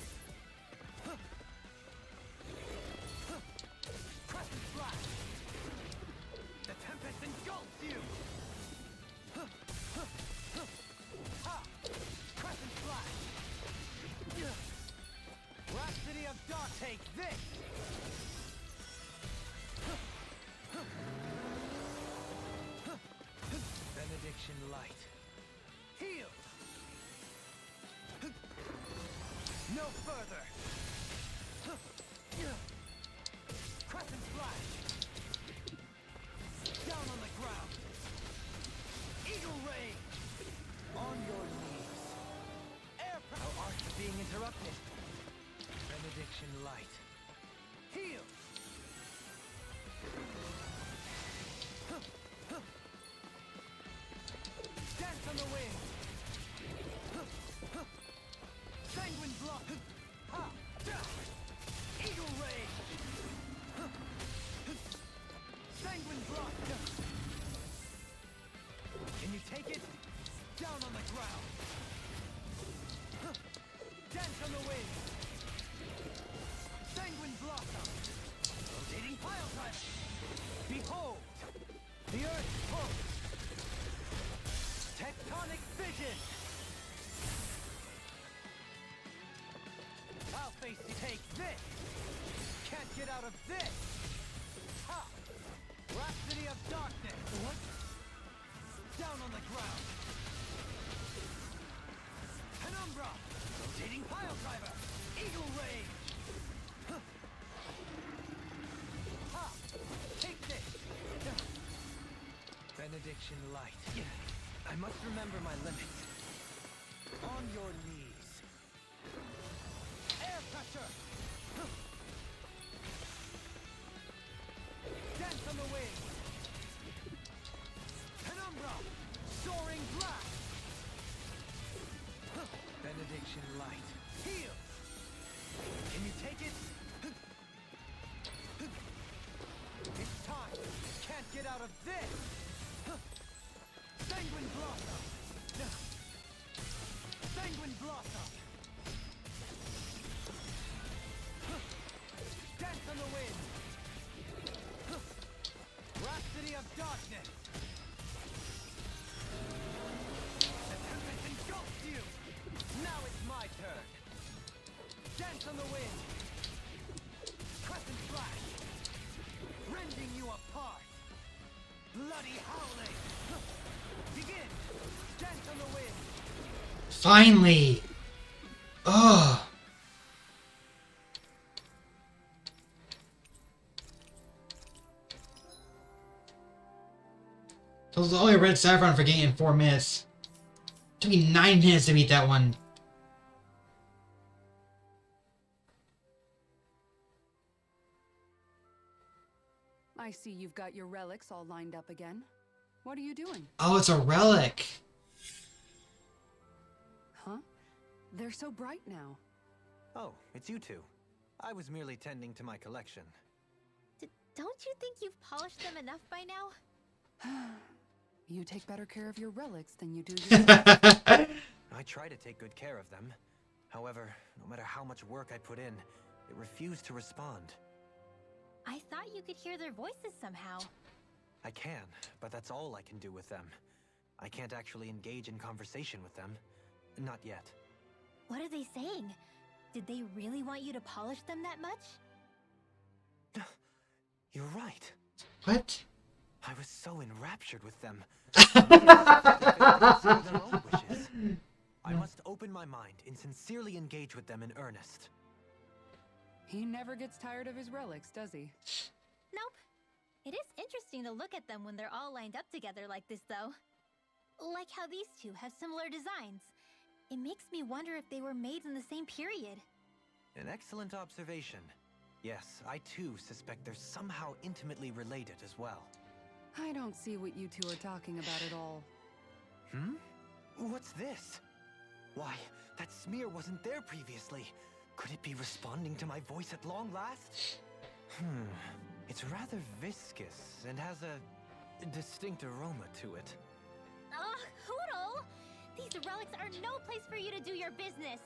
Crescent flash! The tempest engulfs you! Ha! Crescent flash! Rhapsody of dark, take this! Benediction light. Heal! No further! Crescent flash! Down on the ground! Eagle ray! On your knees! Air power! Our arts are being interrupted! Benediction light. Heal! Dance on the wind! Sanguine block! Ha! Eagle ray! Sanguine block! Can you take it? Down on the ground! Dance on the wind! Sanguine blossom! Rotating pile driver! Behold! The earth's hope! Tectonic vision! I'll face you. Take this! Can't get out of this! Ha! Rhapsody of darkness! What? Down on the ground! Penumbra! Rotating pile driver! Eagle ray! Ha! Take this! Benediction light. I must remember my limits. On your knees. Air pressure! Dance on the wing! Penumbra! Soaring blast! Benediction light. Heal! Can you take it? It's time! Can't get out of this! Sanguine blossom! Sanguine blossom! Dance on the wind! Rhapsody of darkness! The tempest engulfs you! Now it's my turn! Dance on the wind! Crescent flash! Rending you apart! Bloody howling! Begin! Dance on the wind! Finally! Ugh. So it was only a red saffron for getting in 4 minutes. It took me 9 minutes to beat that one. I see you've got your relics all lined up again. What are you doing? Oh, it's a relic. Huh? They're so bright now. Oh, it's you two. I was merely tending to my collection. Don't you think you've polished them enough by now? You take better care of your relics than you do yourself. I try to take good care of them. However, no matter how much work I put in, it refused to respond. I thought you could hear their voices somehow. I can, but that's all I can do with them. I can't actually engage in conversation with them. Not yet. What are they saying? Did they really want you to polish them that much? You're right. What? I was so enraptured with them. Wow. Their own wishes. I must open my mind and sincerely engage with them in earnest. He never gets tired of his relics, does he? Nope. It is interesting to look at them when they're all lined up together like this, though. Like how these two have similar designs. It makes me wonder if they were made in the same period. An excellent observation. Yes, I too suspect they're somehow intimately related as well. I don't see what you two are talking about at all. What's this? Why, that smear wasn't there previously. Could it be responding to my voice at long last? It's rather viscous and has a distinct aroma to it. Ugh, Hoodle! These relics are no place for you to do your business.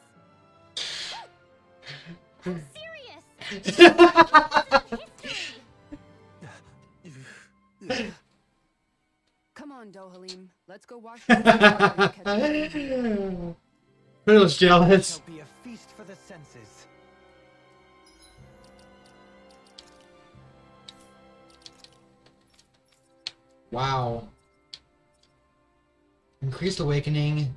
I'm serious! History! Come on, Dohalim. Let's go wash your hands and catch up. Hoodle's jealous. Shall be a feast for the senses. Wow. Increased awakening.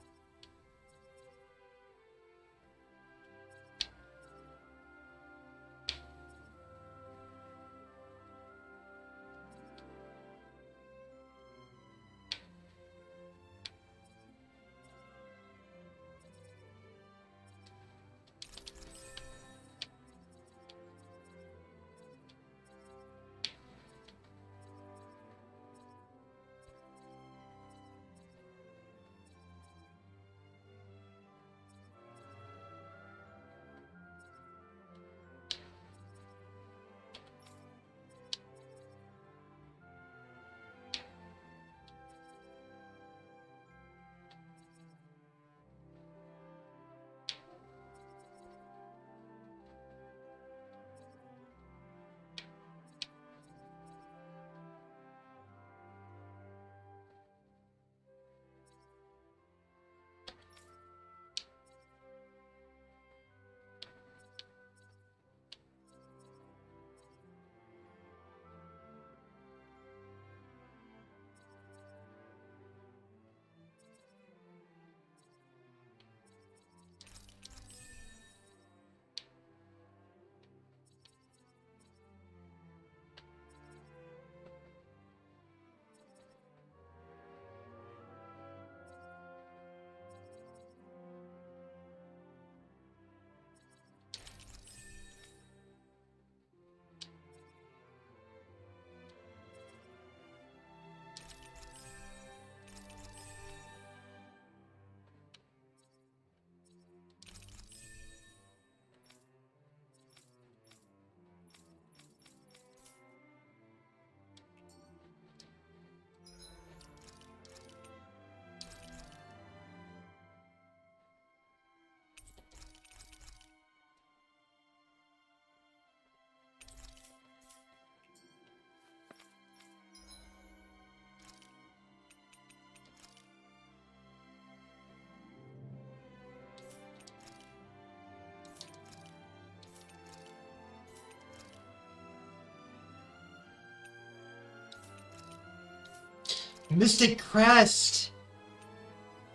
Mystic Crest!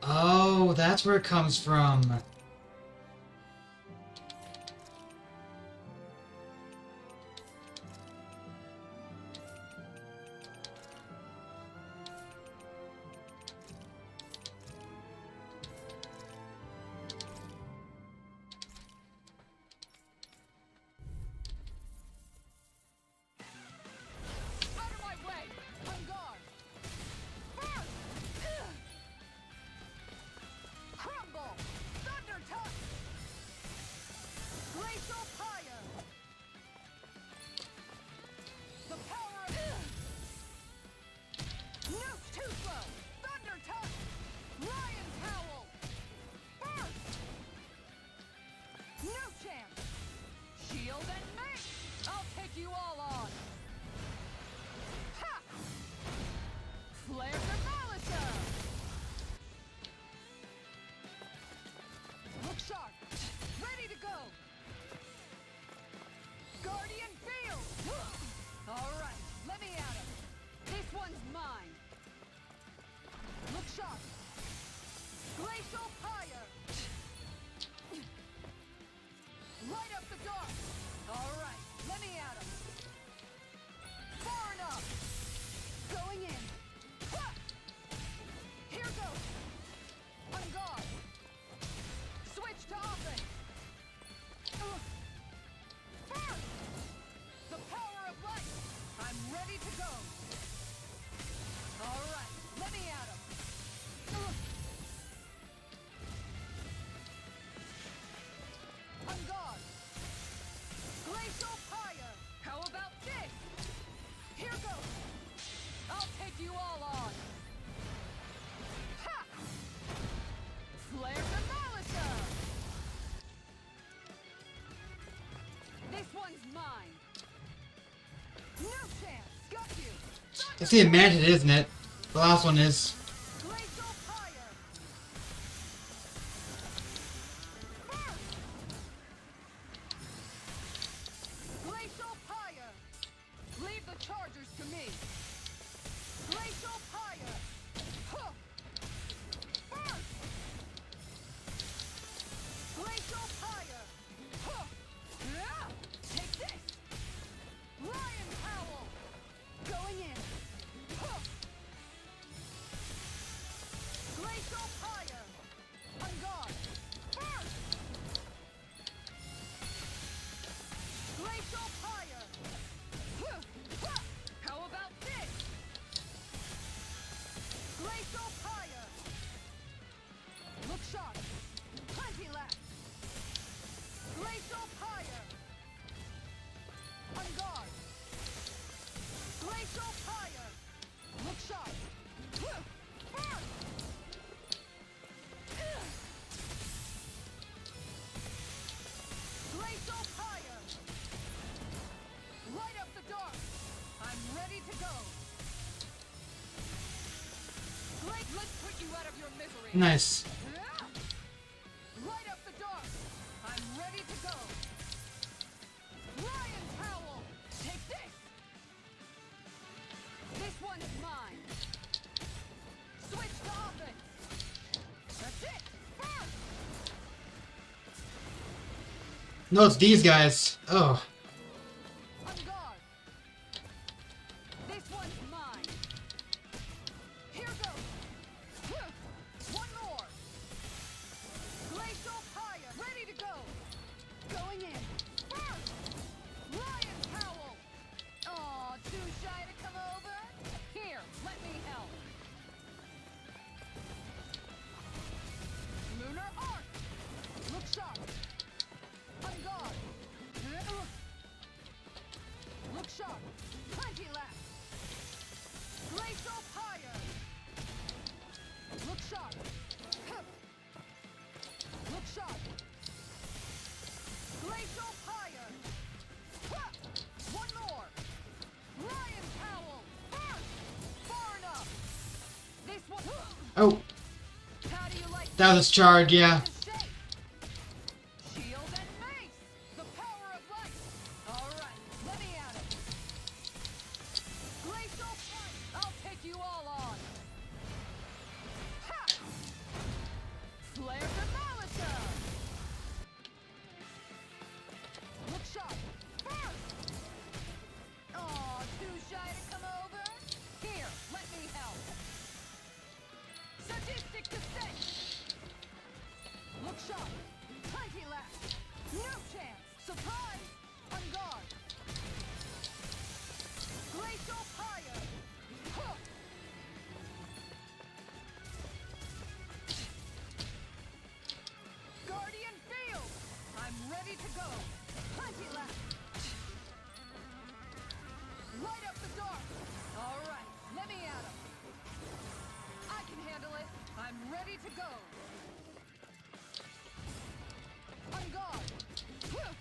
Oh, that's where it comes from. Out of my way! On guard! Crumble! Thunder shot! Glacial fire! Light up the dark! Alright, let me at him! Far enough! Going in! Ha! Here goes! On guard! Switch to offense! First! The power of light! I'm ready to go! Alright, let me at him! On guard! Glacial fire! How about this? Here goes! I'll take you all on! Ha! Flare Demolisher! This one's mine! No chance! Got you! It's the Mantis, isn't it? The last one is. Glacial fire! First! Glacial fire! Leave the chargers to me! Glacial fire! Huh! First! Glacial fire! Huh! Yeah! Take this! Lion Howl! Going in! Huh! Glacial fire! On guard! First! Glacial fire! Huh! Huh! How about this? Glacial fire! Look sharp! Plenty left! Glacial fire! On guard! Glacial fire! Look sharp! Huh! First! Glacial fire! Light up the dark! I'm ready to go! Let's put you out of your misery! Nice. Light up the dark! I'm ready to go! Lion Howl! Take this! This one is mine! Switch to offense! That's it! First! No, it's these guys. Oh. On guard! This one's mine! Here goes! Huh! One more! Glacial fire! Ready to go! Going in! First! Lion Howl! Aw, too shy to come over? Here, let me help! Lunar Arc! Look sharp! On guard! Look sharp! Plenty left! Glacial fire! Look sharp! Look sharp! Glacial fire! Ha! One more! Lion Howl! First! Far enough! This one... Oh, How do you like that was his charge, yeah. shape? Shield and mace! The power of light! Alright, let me at it! Glacial fight! I'll take you all on! Ha! Flare Demolisher! Look sharp! First! Aw, too shy to come over? Here, let me help! Sadistic descent! Look sharp! Plenty left! No chance! Surprise! On guard! Glacial fire! Huh! Guardian field! I'm ready to go! Plenty left! Light up the dark! Alright, let me at him! I can handle it! I'm ready to go! On guard! Whew!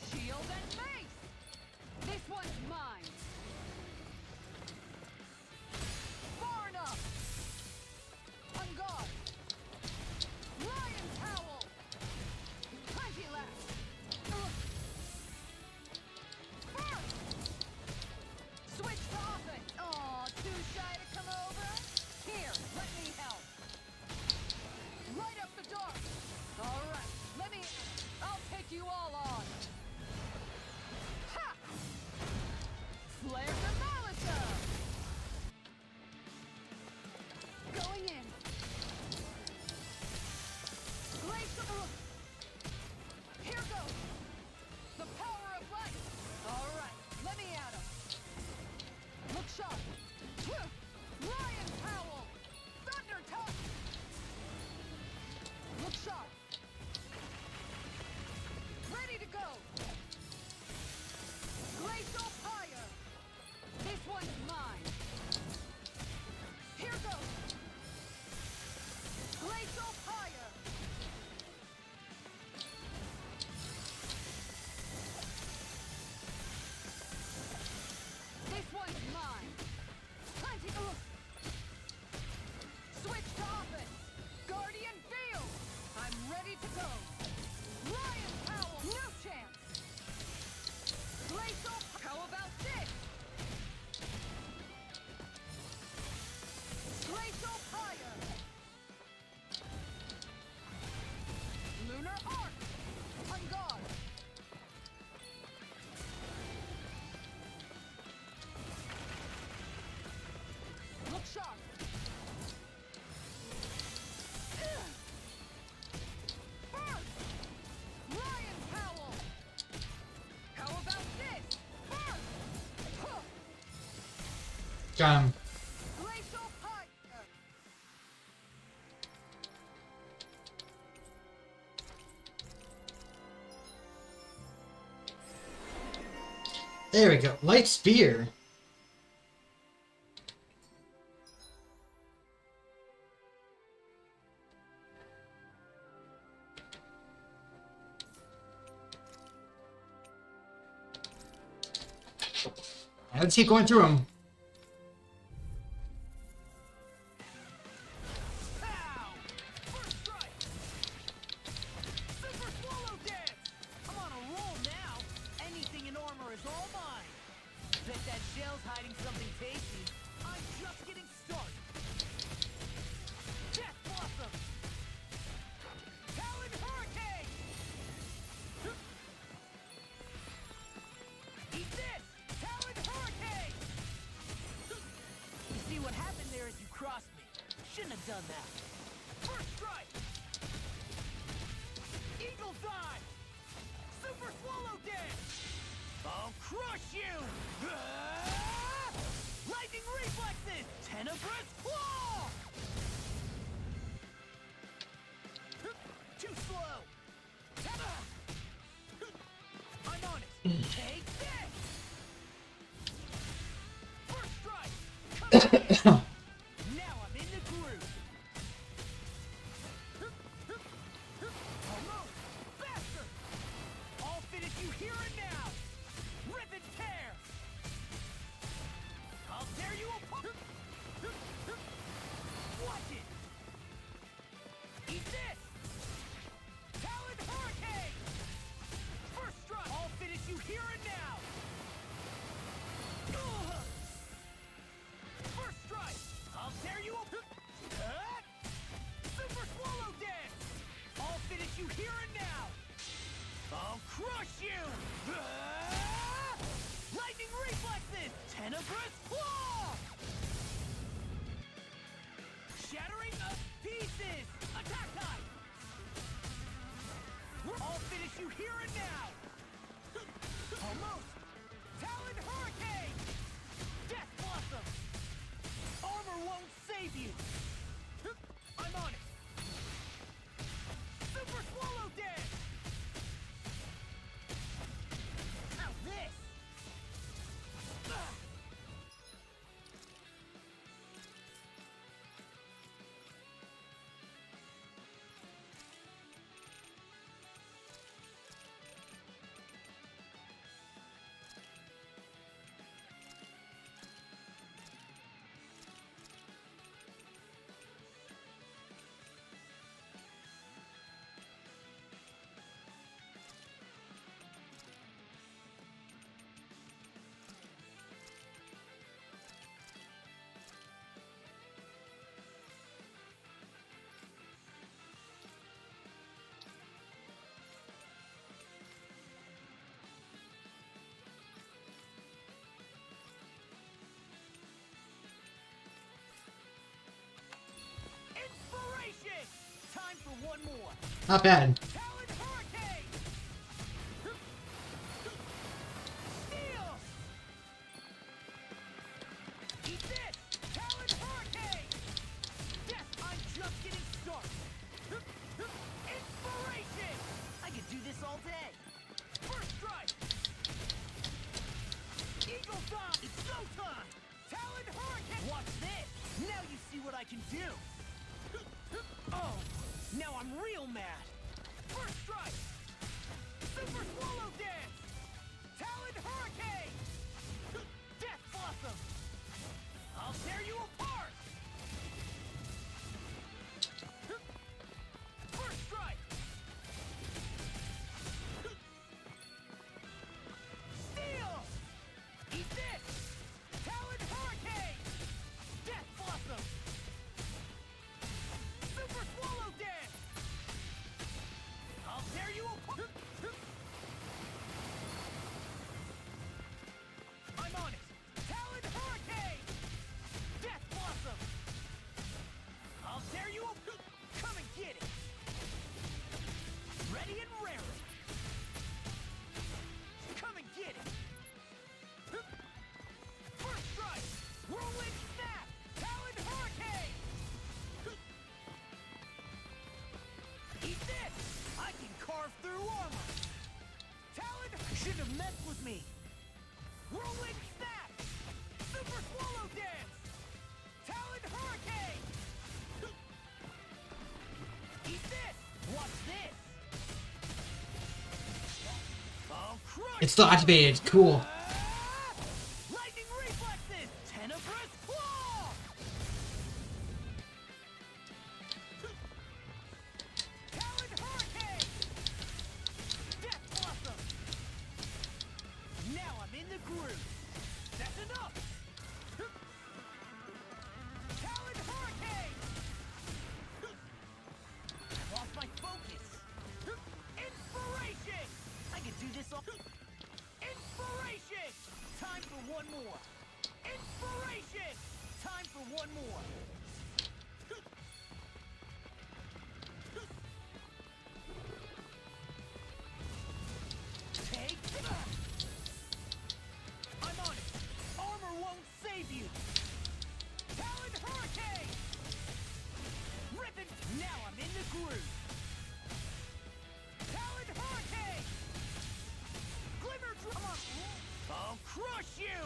Shield and mace! This one's mine! Far enough! On guard! Lion Howl! Plenty left! First! Switch to offense! Aw, too shy to come over? Here, Got him. Glacial Pike! There we go. Light spear. Let's keep going through them. Pow! First strike! Super Swallow Dance! I'm on a roll now. Anything in armor is all mine. Bet that shell's hiding something tasty. I'm just getting started. Death Blossom! Talon Hurricane! Eat this! Talon Hurricane! You see what happened there is you crossed me. Shouldn't have done that. First strike! Eagle Dive! Super Swallow Dance! I'll crush you! Ah! Lightning Reflexes! Tenebrous Claw! Too slow! I'm on it! Take this! First strike! Come here! Now I'm in the groove! Almost! Faster! I'll finish you here and now! Rip and tear! I'll tear you apart! Watch it! Eat this! Talon Hurricane! First strike! I'll finish you here and now! Ugh! First strike! I'll tear you apart! Super Swallow Dance! I'll finish you here and now! I'll crush you! Ah! Lightning Reflexes! Tenebrous Claw! Shattering of pieces! Attack time! I'll finish you here and now! Almost! Talon Hurricane! Death Blossom! Armor won't save you! I'm on it! Super Swallow Dance! How's this? Ah! Inspiration! Time for one more. Not bad. Talon Hurricane! Steel! Eat this! Talon Hurricane! Yes, I'm just getting started. Inspiration! I could do this all day. First strike! Eagle Dive! It's go time! Talon Hurricane! Watch this! Now you see what I can do! Oh, now I'm real mad! First strike! Super Swallow Dance! Talon Hurricane! Death Blossom! I'll tear you apart! First strike! Steel! Eat this! Talon Hurricane! Death Blossom! Super Swallow Dance! I'll tear you apart! I'm on it! Talon Hurricane! Death mess with me! Whirlwind snap! Super swallow dance! Talon hurricane! Eat this! Watch this! I'll crush It's still you! activated. Cool. Lightning reflexes! Tenebrous claw! Talon hurricane! Death blossom! Now I'm in the groove! That's enough! Talon hurricane! I lost my focus! Inspiration! I can do this all... Inspiration! Time for one more! Inspiration! Time for one more! Take... I'm on it! Armor won't save you! Talon hurricane! Rippin'! Now I'm in the groove! Talon hurricane! Glimmer drum! I'll crush you!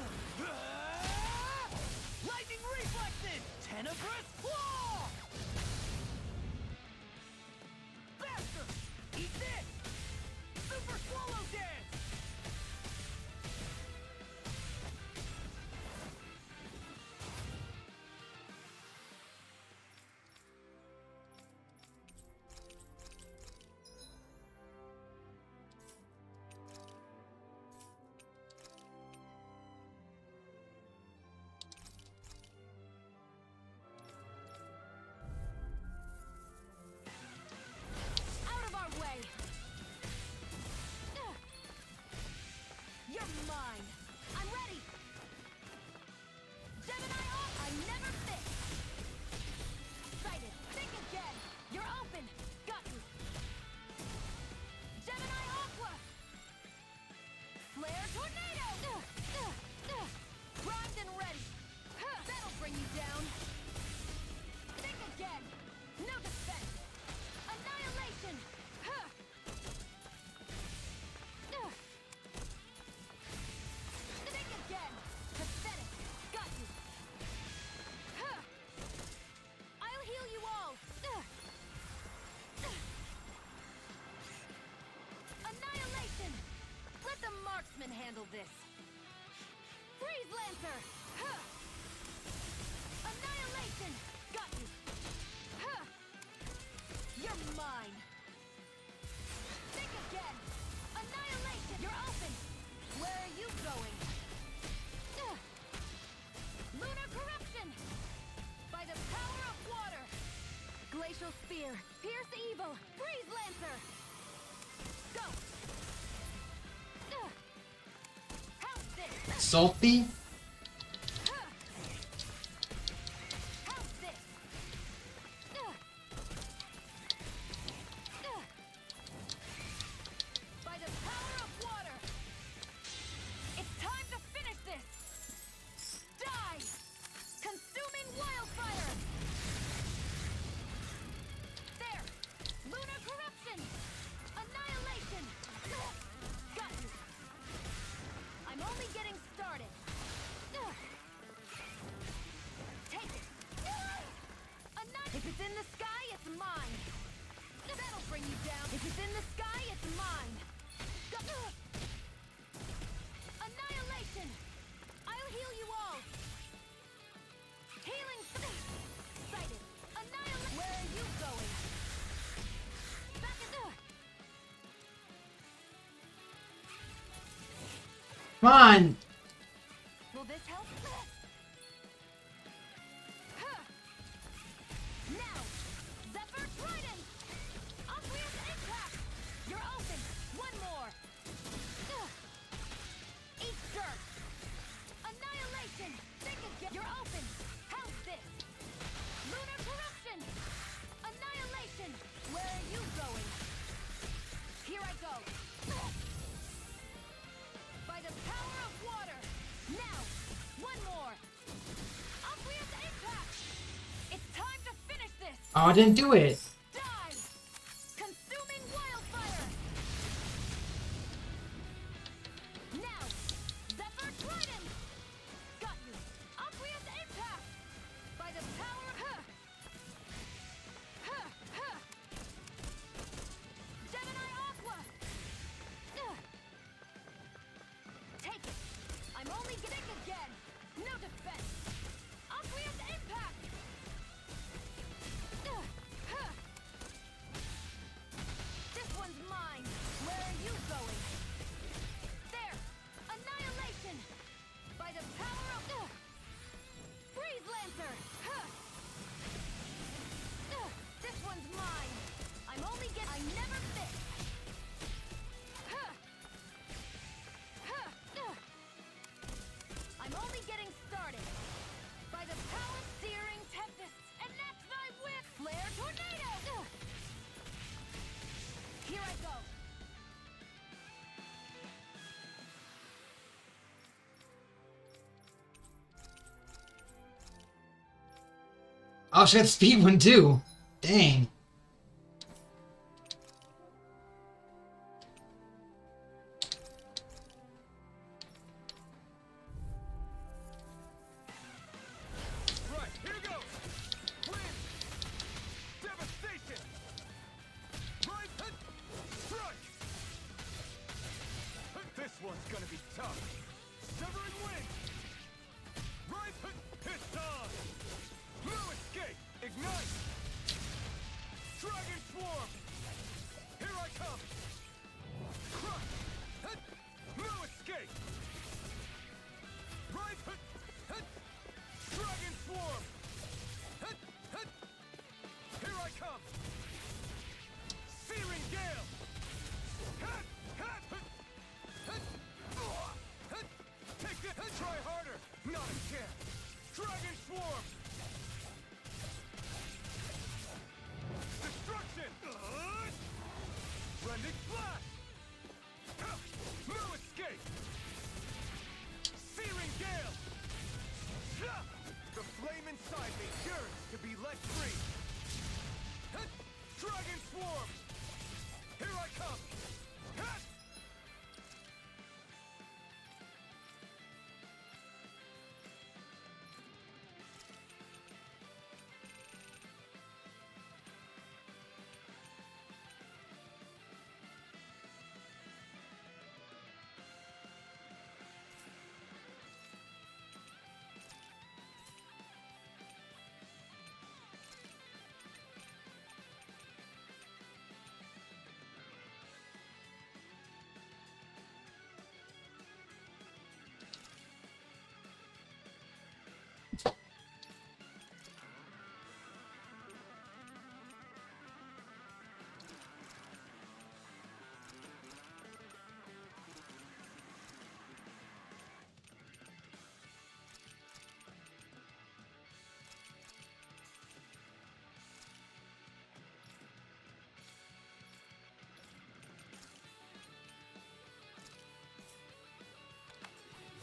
Lightning reflexes! Tenebrous claw! Faster! Eat this! Super swallow dance! Out of our way! You're mine! I'm ready! Gemini off! I never miss! Sighted! Think again! You're open! Got you! Gemini Aqua! Flare Tornado! Primed and ready! That'll bring you down! Think again! No defense! Annihilation! Think again! Pathetic! Got you! I'll heal you all! Annihilation! Let the marksman handle this! Freeze Lancer! Annihilation! Got you! You're mine! Think again! Annihilation! You're open! Where are you going? Lunar corruption! By the power of water! Glacial spear! Pierce evil! Freeze Lancer! Go! How's this? Salty? How's this? By the power of water! It's time to finish this! Die! Consuming wildfire! There! Lunar corruption! Annihilation! Got you! I'm only getting started! Take it! If it's in the sky, it's mine! That'll bring you down! If it's in the sky, it's mine! Annihilation! I'll heal you all! Healing... Sighted! Annihilation! Where are you going? Back in the... Come on! Will this help? Now! Zephyr Trident! Aqueous Impact! You're open! One more! Eat dirt! Annihilation! Think again! You're open! How's this? Lunar Corruption! Annihilation! Where are you going? Here I go! By the power of water! Now! One more! Aqueous Impact! It's time to finish this! Oh, I didn't do it. Die! Consuming wildfire! Oh, she had speed one too. Dang. Right, here goes! Wind! Devastation! Right, strike! This one's gonna be tough. Severing wind! Right, piston! No escape! Ignite! Dragon swarm! Here I come! Crush! No escape! Right, dragon swarm! Here I come! Searing gale! Take this! Try harder! Not a chance! Dragon swarm! Destruction! Rending flash! No escape! Searing gale! The flame inside me yearns to be let free! Dragon swarm! Here I come!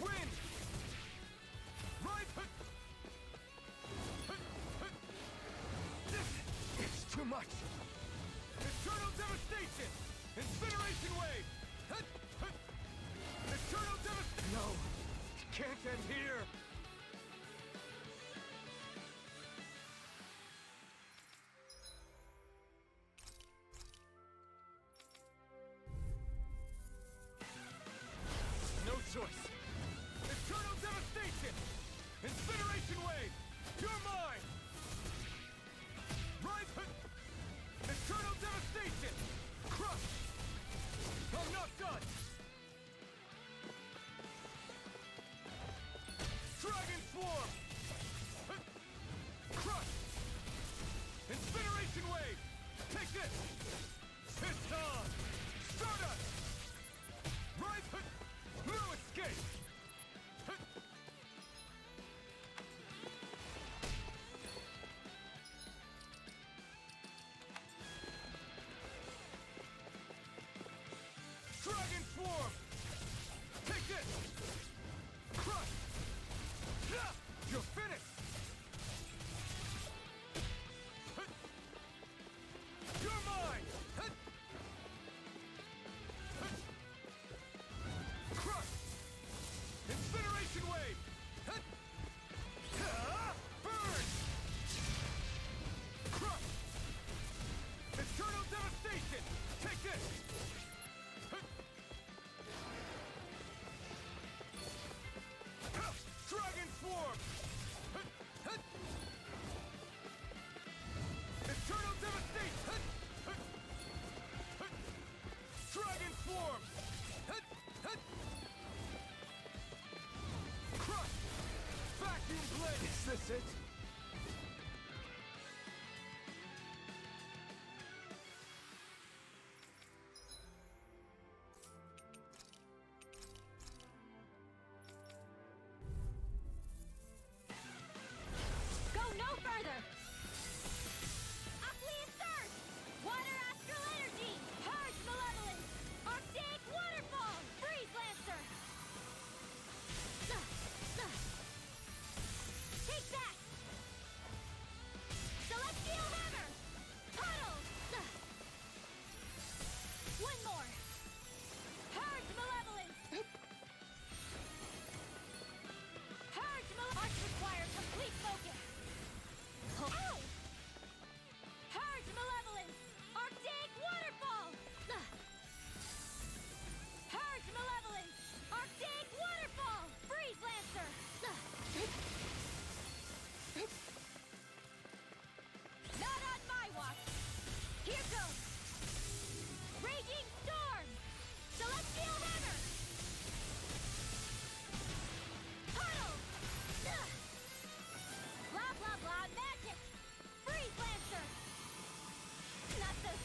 Wind! Right! It's too much! Eternal devastation! Incineration wave! Eternal devastation! No! It can't end here! No choice! Eternal devastation! Incineration wave! You're mine! Right! Eternal devastation! Crush! I'm not done! Dragon swarm! Crush! Incineration wave! Take this! Piston! Stardust! Right! No escape! Dragon swarm! Take this! Crush! You're finished! You're mine!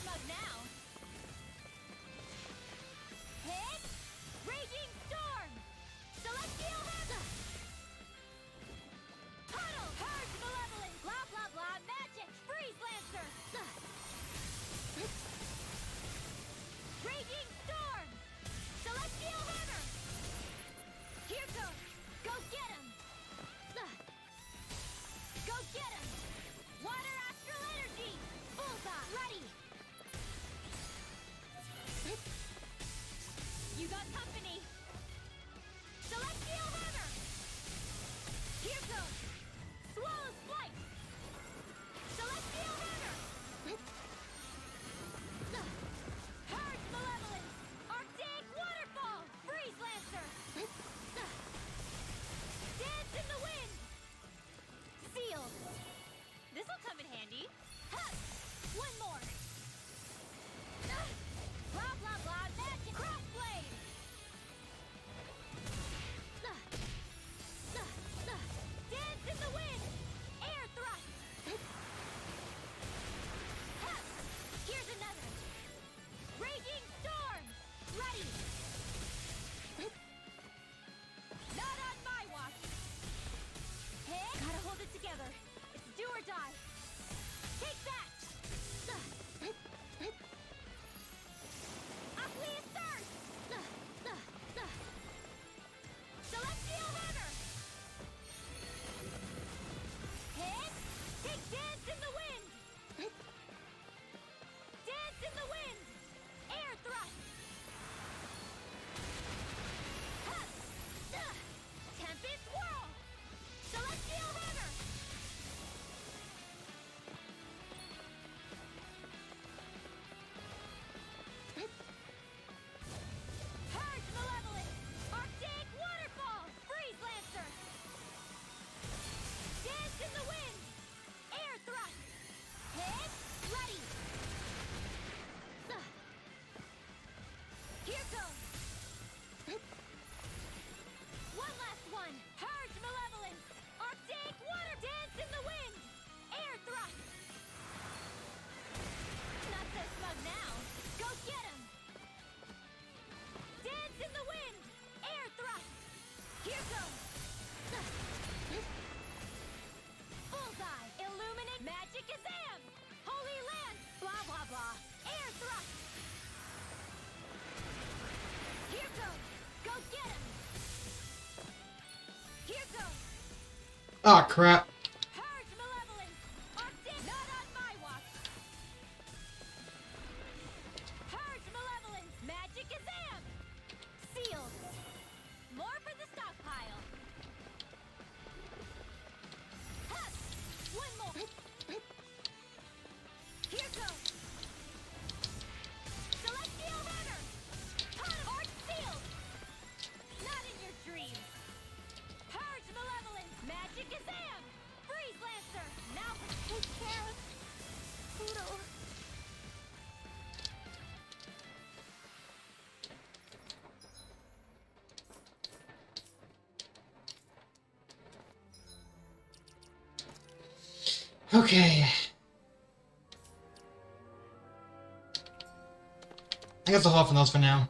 smug now. Hit! Raging Storm! Celestial Hammer! Puddle! Purge Malevolence! Blah blah blah! Magic! Freeze Lancer! Raging Storm! Celestial Hammer! Here goes! Go get him! Go get him! Water Astral Energy! Bullseye! Ready! You got company! Celestial Hammer! Here goes! Swallow's Flight! Celestial Hammer! Purge Malevolence! Arctic Waterfall! Freeze Lancer! Dance in the Wind! Sealed! This'll come in handy. Ha! One more! Blah blah blah! Magic! Crossblade! Dance in the Wind! Air Thrust! Ha! Here's another! Raging Storm! Ready! Not on my watch! Hey! Gotta hold it together! It's do or die! Take that! Aqueous Thirst! Celestial Hammer! Hit! Take Dance in the Wind! Dance in the Wind! Air Thrust! Tempest Whirl! Celestial Hammer! Purge Malevolence! Arctic Waterfall! Freeze Lancer! Dance in the Wind! Air Thrust! Hit! Ready! Here goes! One last one! Purge Malevolence! Arctic Water! Dance in the Wind! Air Thrust! Not so smug now! Go get him! Dance in the Wind! Air Thrust! Here goes! Bullseye! Illuminate! Magic Azam! Holy Land! Blah blah blah! Air Thrust! Here goes! Go get him! Here goes! Ah, crap. Purge Malevolence! Arctic! Not on my watch! Purge Malevolence! Magic Azam! Sealed! More for the stockpile! Ha! One more! Here goes! Celestial Hammer! Art sealed! Not in your dreams! Purge Malevolence! Magic Azam! Freeze Lancer! Now take care of Poodle! Okay. I guess I'll hold off on those for now.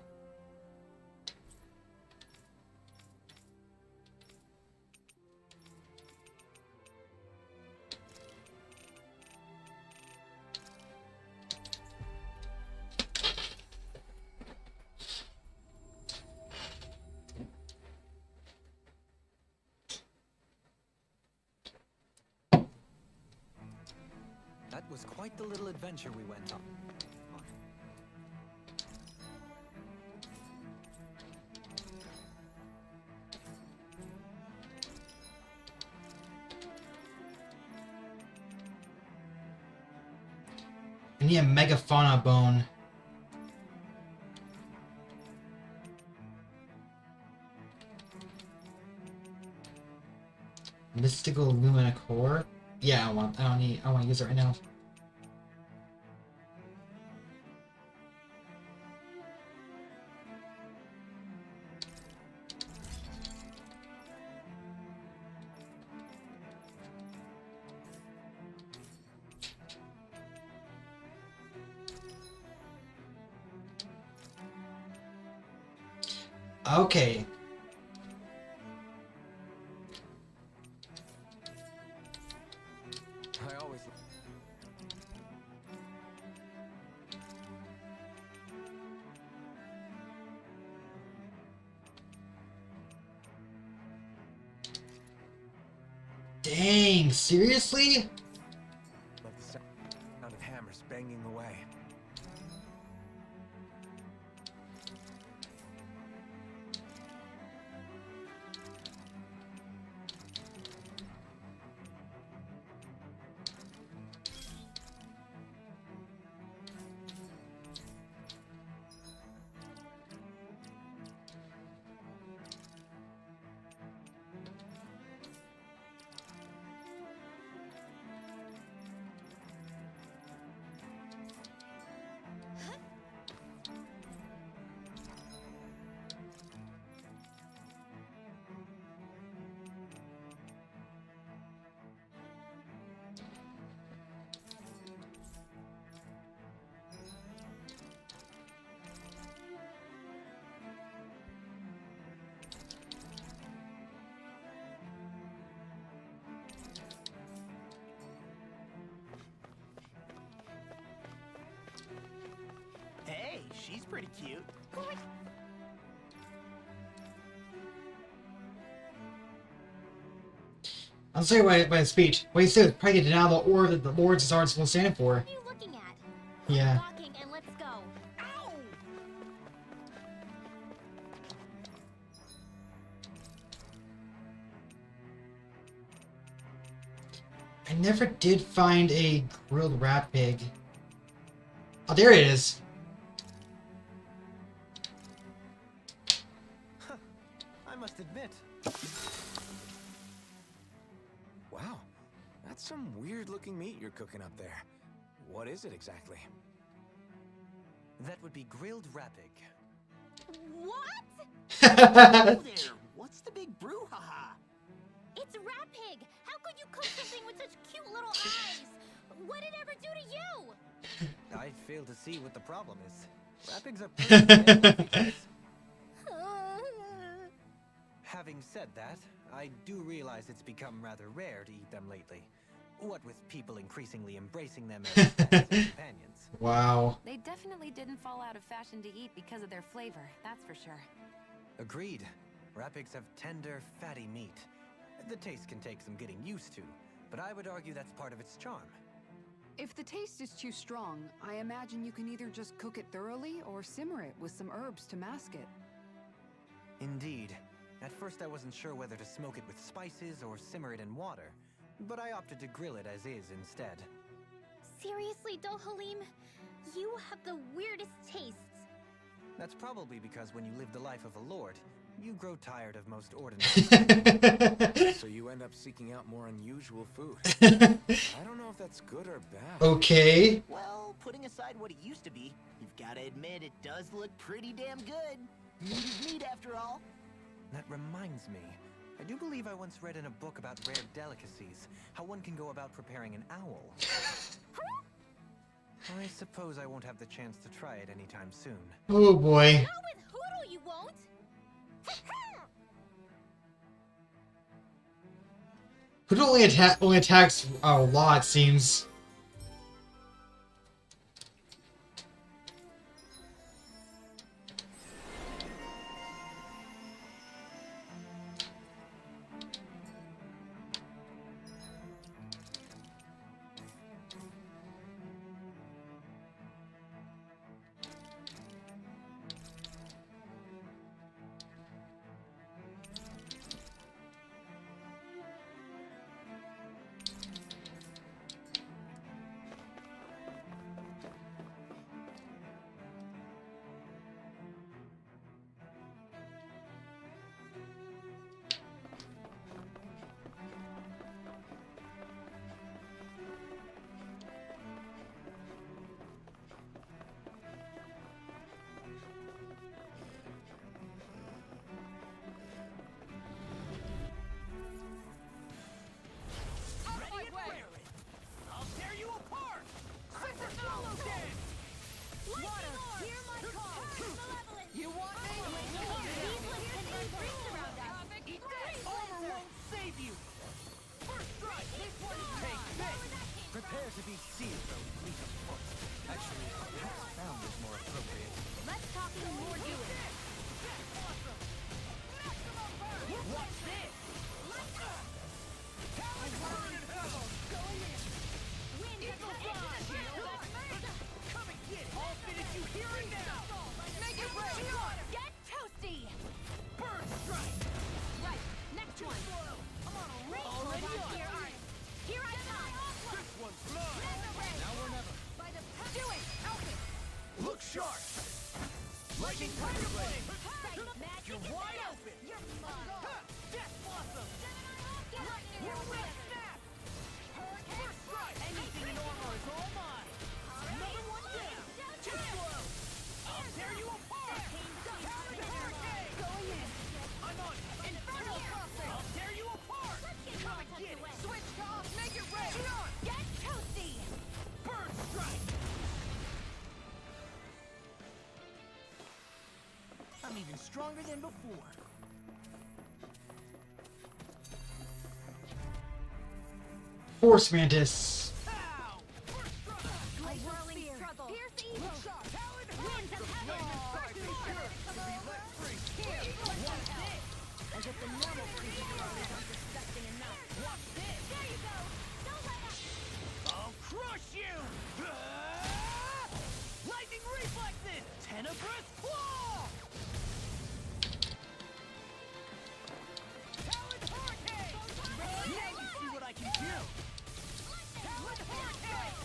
That was quite the little adventure we went on. I need a megafauna bone. Mystical Lumina Core? Yeah, I want to use it right now. Okay. I always. Dang, seriously? Love the sound of hammers banging away. Hey, she's pretty cute. I'll say by his speech. What he said was probably to deny the order that the Lords is already supposed to stand for. What are you looking at? Yeah. Walking and let's go. Ow! I never did find a grilled rat pig. Oh, there it is. I must admit, Wow, that's some weird-looking meat you're cooking up there. What is it exactly? that would be grilled rapig. What? Oh there! What's the big brouhaha? It's rat pig. How could you cook something with such cute little eyes? What did it ever do to you? I fail to see what the problem is. Rapigs are pretty lovely creatures. Having said that, I do realize it's become rather rare to eat them lately. What with people increasingly embracing them as pets and companions. Wow. They definitely didn't fall out of fashion to eat because of their flavor, that's for sure. Agreed. Rapigs have tender, fatty meat. The taste can take some getting used to, but I would argue that's part of its charm. If the taste is too strong, I imagine you can either just cook it thoroughly or simmer it with some herbs to mask it. Indeed. At first I wasn't sure whether to smoke it with spices or simmer it in water, but I opted to grill it as is instead. Seriously, Halim? You have the weirdest tastes. That's probably because when you live the life of a lord, you grow tired of most ordinary. So you end up seeking out more unusual food. I don't know if that's good or bad. Okay. Well, putting aside what it used to be, you've got to admit it does look pretty damn good. Meat is meat, after all. That reminds me. I do believe I once read in a book about rare delicacies, how one can go about preparing an owl. I suppose I won't have the chance to try it anytime soon. Oh boy. Not with Hoodle, you won't. Who only attacks a lot, seems. sharp! Lightning Tiger Blade! You're wide open! You're mine! Death Blossom! Lightning Whirlwind Snap! First strike! Anything in armor is all mine! Another one down! Too slow! I'll tear you apart! Talon Hurricane! Going in! I'm on it! Inferno Crossing! I'll tear you apart! Come and get it! Switch off! Make it red! Get toasty! Bird Strike! I'm even stronger than before. Force Mantis. Pow! First strike! A whirling struggle. Pierce evil! Talon Winds of Heaven! Be let free! Watch this! As if the normal creature is unsuspecting enough. Watch this! There you go. Don't let up. I'll crush you! Lightning reflexes! Tenebrous claw! Talon Hurricane! Now you see what I can do! Talon Hurricane!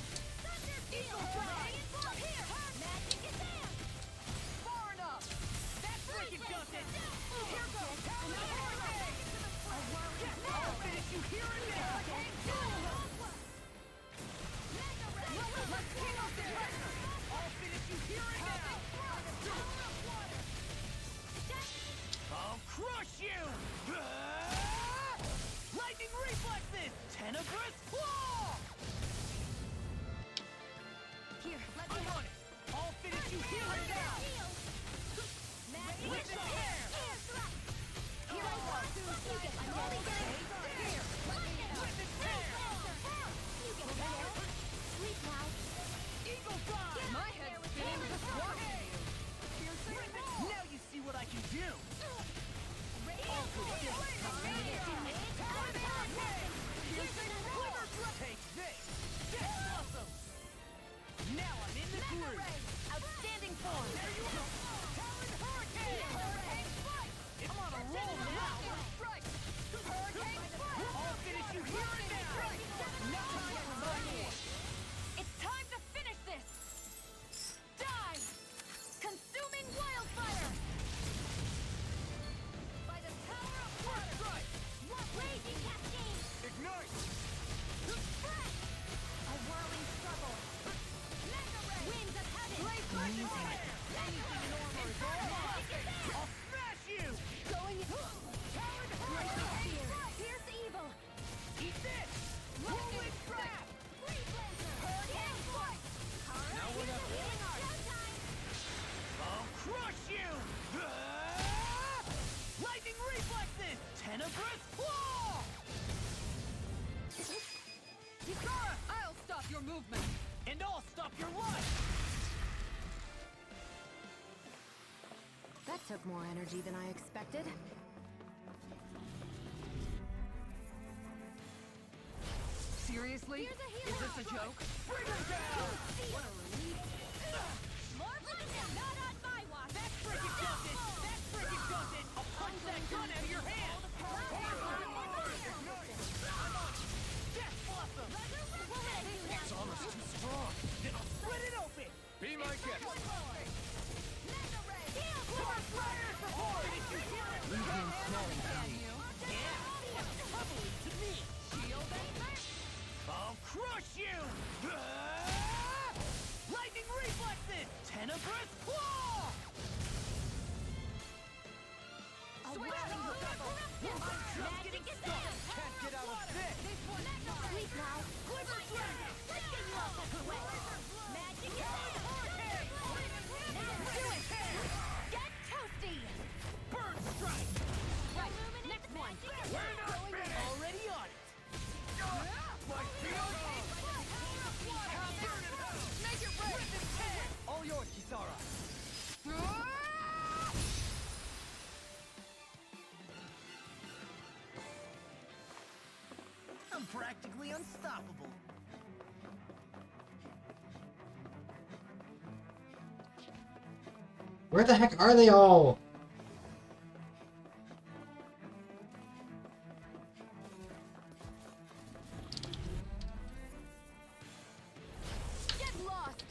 Eagle Drive! Here! Magic is there. Far enough! That freaking does it! Here goes Talon Hurricane! I'll finish you here and now! Let's king off the pressure! I'll finish you here and now! I'll crush you! Lightning reflexes! Tenebrous claw! Here, let me I'm help. on it! I'll finish you here and now! Magic With is the there. hair! Here I go. You get my holy Here! With the hair! You get my hair. Sleep now. Eagle Dive! My head's spinning just watching you. Now you see what I can do! Take this! Death Blossom! Now I'm in the groove! Outstanding form. There you go! Talon Hurricane! I'm on a roll now! Strike! Hurricane strike! I'll finish you here and now! No time for money! It's time to finish this. Die. Consuming wildfire. By the power of First strike! raging cascade. Ignite! A whirling struggle. Winds of heaven. Anything in armor is all mine! I'll smash you! Going in. Talon Hurricane! Here's evil. Eat this! Whirlwind Trap! Now we're not I'll crush you! Lightning reflexes! Tenebrous claw! Kisara, I'll stop your movement. And I'll stop your life! That took more energy than I expected. Seriously? Is this a joke? Bring him down! What a relief. More blessing. Not on my watch. That frickin' does it! That frickin' does it! I'll punch that gun out of your hand! Death Blossom! It's almost too strong! Then I'll split it open! Be my guest! Force Rider support! Leave him smelling to me. Yeah, that's heavily to me! Shield and burst! I'll crush you! Lightning reflexes! Tenebrous claw! Switch double! I'm just getting started! Can't get out of this! Sleep now. Glimmer Dragon! Let's get you off that way. Magic is there. Do it! Get toasty. Bird Strike! Right. Next one. We're not finished! Already on it! My field! Make it red! All yours, Kisara! I'm practically unstoppable. Where the heck are they all? Get lost!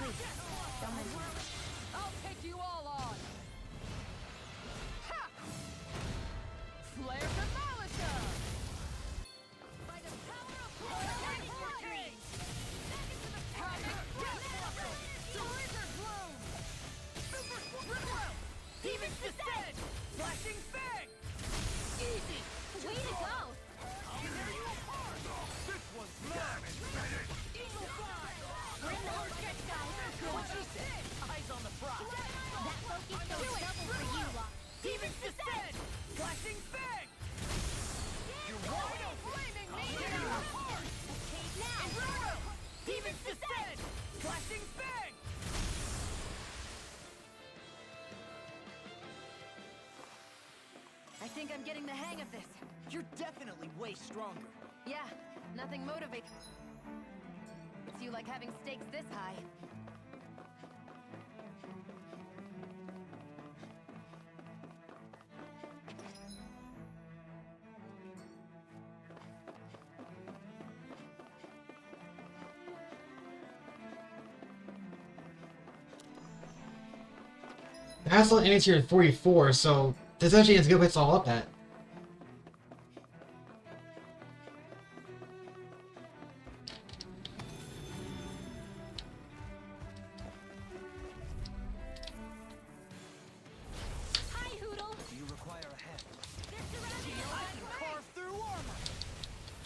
Please, don't mention it. I'll take you all on! Ha! Flare Demolition! By the power of hurricane! Back into the Havoc Deathwalker! Blizzard Bloom! Super Squirrel! Demons Descent! Flashing Fang! Easy! Way to go! I'll tear you apart! This one's mine! Eagle Fly! We're in the home stretch, guys. What she said! Eyes on the prize! That focus goes double for you lot. Demons Descent! Flashing Fang! You're wide open! Flaming Meteor! Escape now! Inferno! Demons Descent! Flashing Fang! I think I'm getting the hang of this. You're definitely way stronger. Yeah, nothing motivates you like having stakes this high. The hassle ends here at 44, so this actually is a good place to all up at. Hi, Hoodle. Do you require a hand? They're surrounding us. I can carve through armor!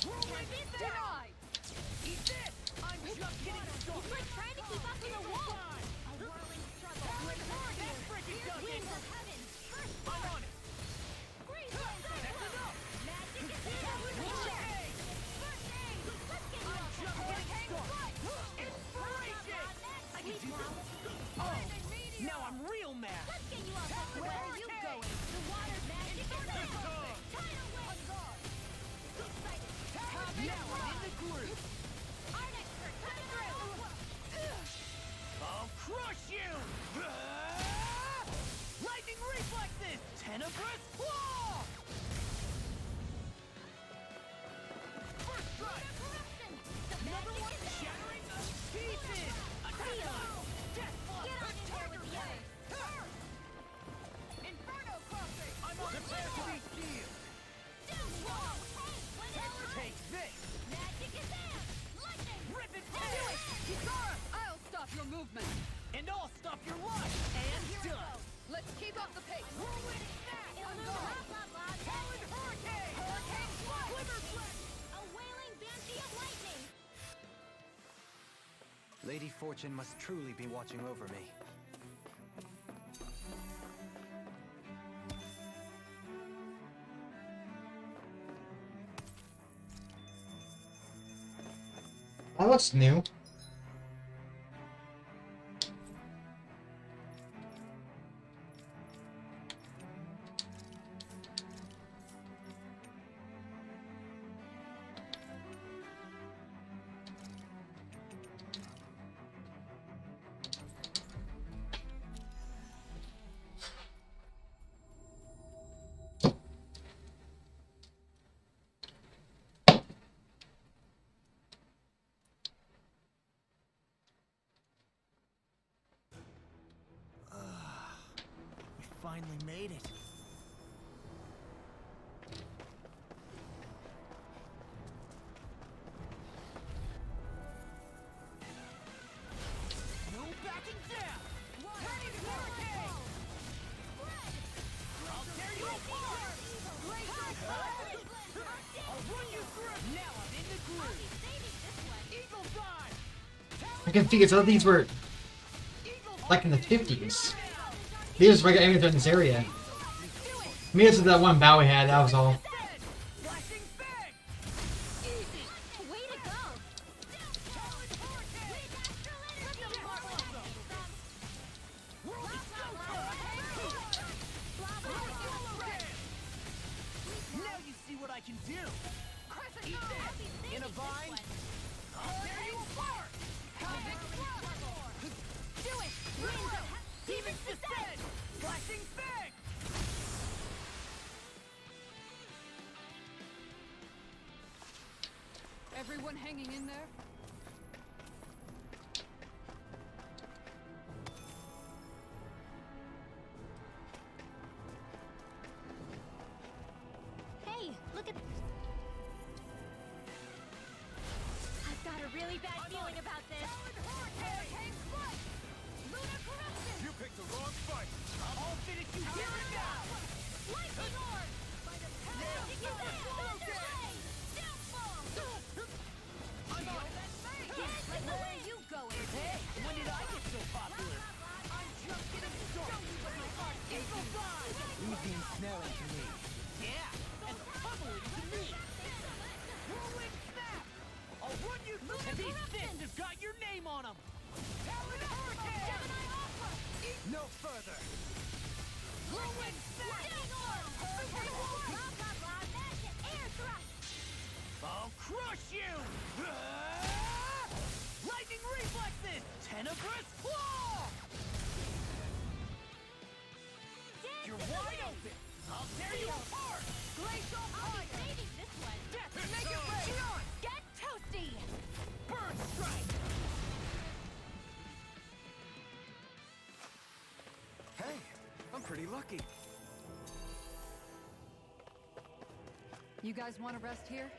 Whirlwind denied! Eat this! I'm just getting started! It's like trying to keep up with a wolf. A whirling struggle. That freaking does it! Winds of heaven. First I'm on it! freeze. That's enough! Magic is here. Hurricane! First aid. Let's get you I'm off. just getting Hurricane started! strike. Inspiration! I can do this. Flaming Meteor! Now I'm real mad! Let's get you off. Where are you going? The water magic is there. Tidal wave. Excited. Now I'm in the groove! Art expert coming through. I'll crush you! Lightning reflexes! Tenebrous claw! First strike! Corruption. The Another magic one is there. shattering the pieces! Attack! Death block! Get on in there with the others. Inferno crossing! I'm on prepare to be sealed! Whoa. Hey, when it Take this! magic is there. Lightning. Rip it Do through! it! Kisara! I'll stop your movement! And I'll stop your life! And done! Let's keep up the pace! Whirlwind snap! It'll move blah blah blah. Talon hurricane! Hurricane strike! Glimmer flash! A wailing banshee of lightning. Lady Fortune must truly be watching over me. That looks new. We finally made it. No backing down! Turning hurricane! I'll tear you apart! I'll run you through! Now I'm in the groove! Eagle dive! I can figure some of these were like in the 50s. These are just regular enemies in this area. Maybe this is that one battle we had, that was all. Flashing Fang! Way to go. Talon hurricane! Now you see what I can do! Eat this! In a vine! I'll tear you apart! Havoc Blood! Do it! Winds of Demons Descent! Flashing Fang! Everyone hanging in there? This has got your name on them! Talon Hurricane! Gemini Aqua! No further! Whirlwind Lightning Orb! Hurricane Warp! Blah blah blah! Magic Air Thrust! I'll crush you! Lightning Reflexes! Tenebrous Claw! You're wide open! I'll tear you apart! Glacial Fire! Saving this one. Death, make it rain! Shion! Get toasty! Burn Strike! Hey, I'm pretty lucky. You guys want to rest here?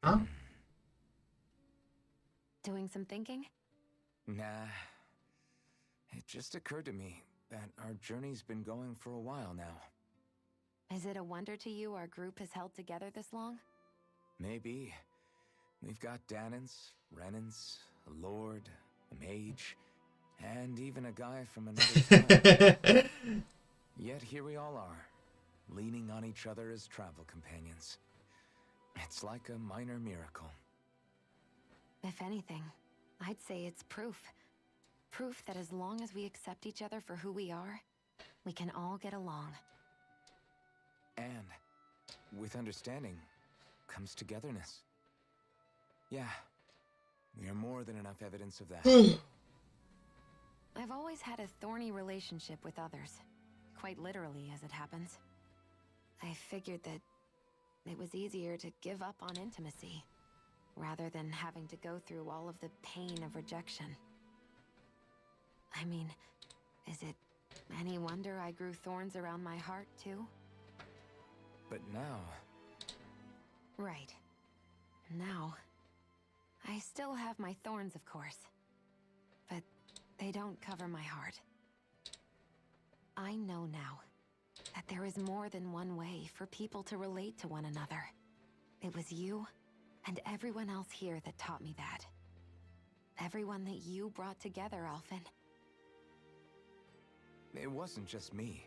Huh? Doing some thinking? Nah. It just occurred to me that our journey's been going for a while now. Is it a wonder to you our group has held together this long? Maybe. We've got Danance, Renance, a lord, a mage, and even a guy from another time. Yet here we all are, leaning on each other as travel companions. It's like a minor miracle. If anything, I'd say it's proof. Proof that as long as we accept each other for who we are, we can all get along. And with understanding comes togetherness. Yeah, we are more than enough evidence of that. I've always had a thorny relationship with others. Quite literally, as it happens. I figured that it was easier to give up on intimacy, rather than having to go through all of the pain of rejection. I mean, is it any wonder I grew thorns around my heart, too? But now... Right. Now... I still have my thorns, of course. But they don't cover my heart. I know now that there is more than one way for people to relate to one another. It was you and everyone else here that taught me that. Everyone that you brought together, Alphen. It wasn't just me.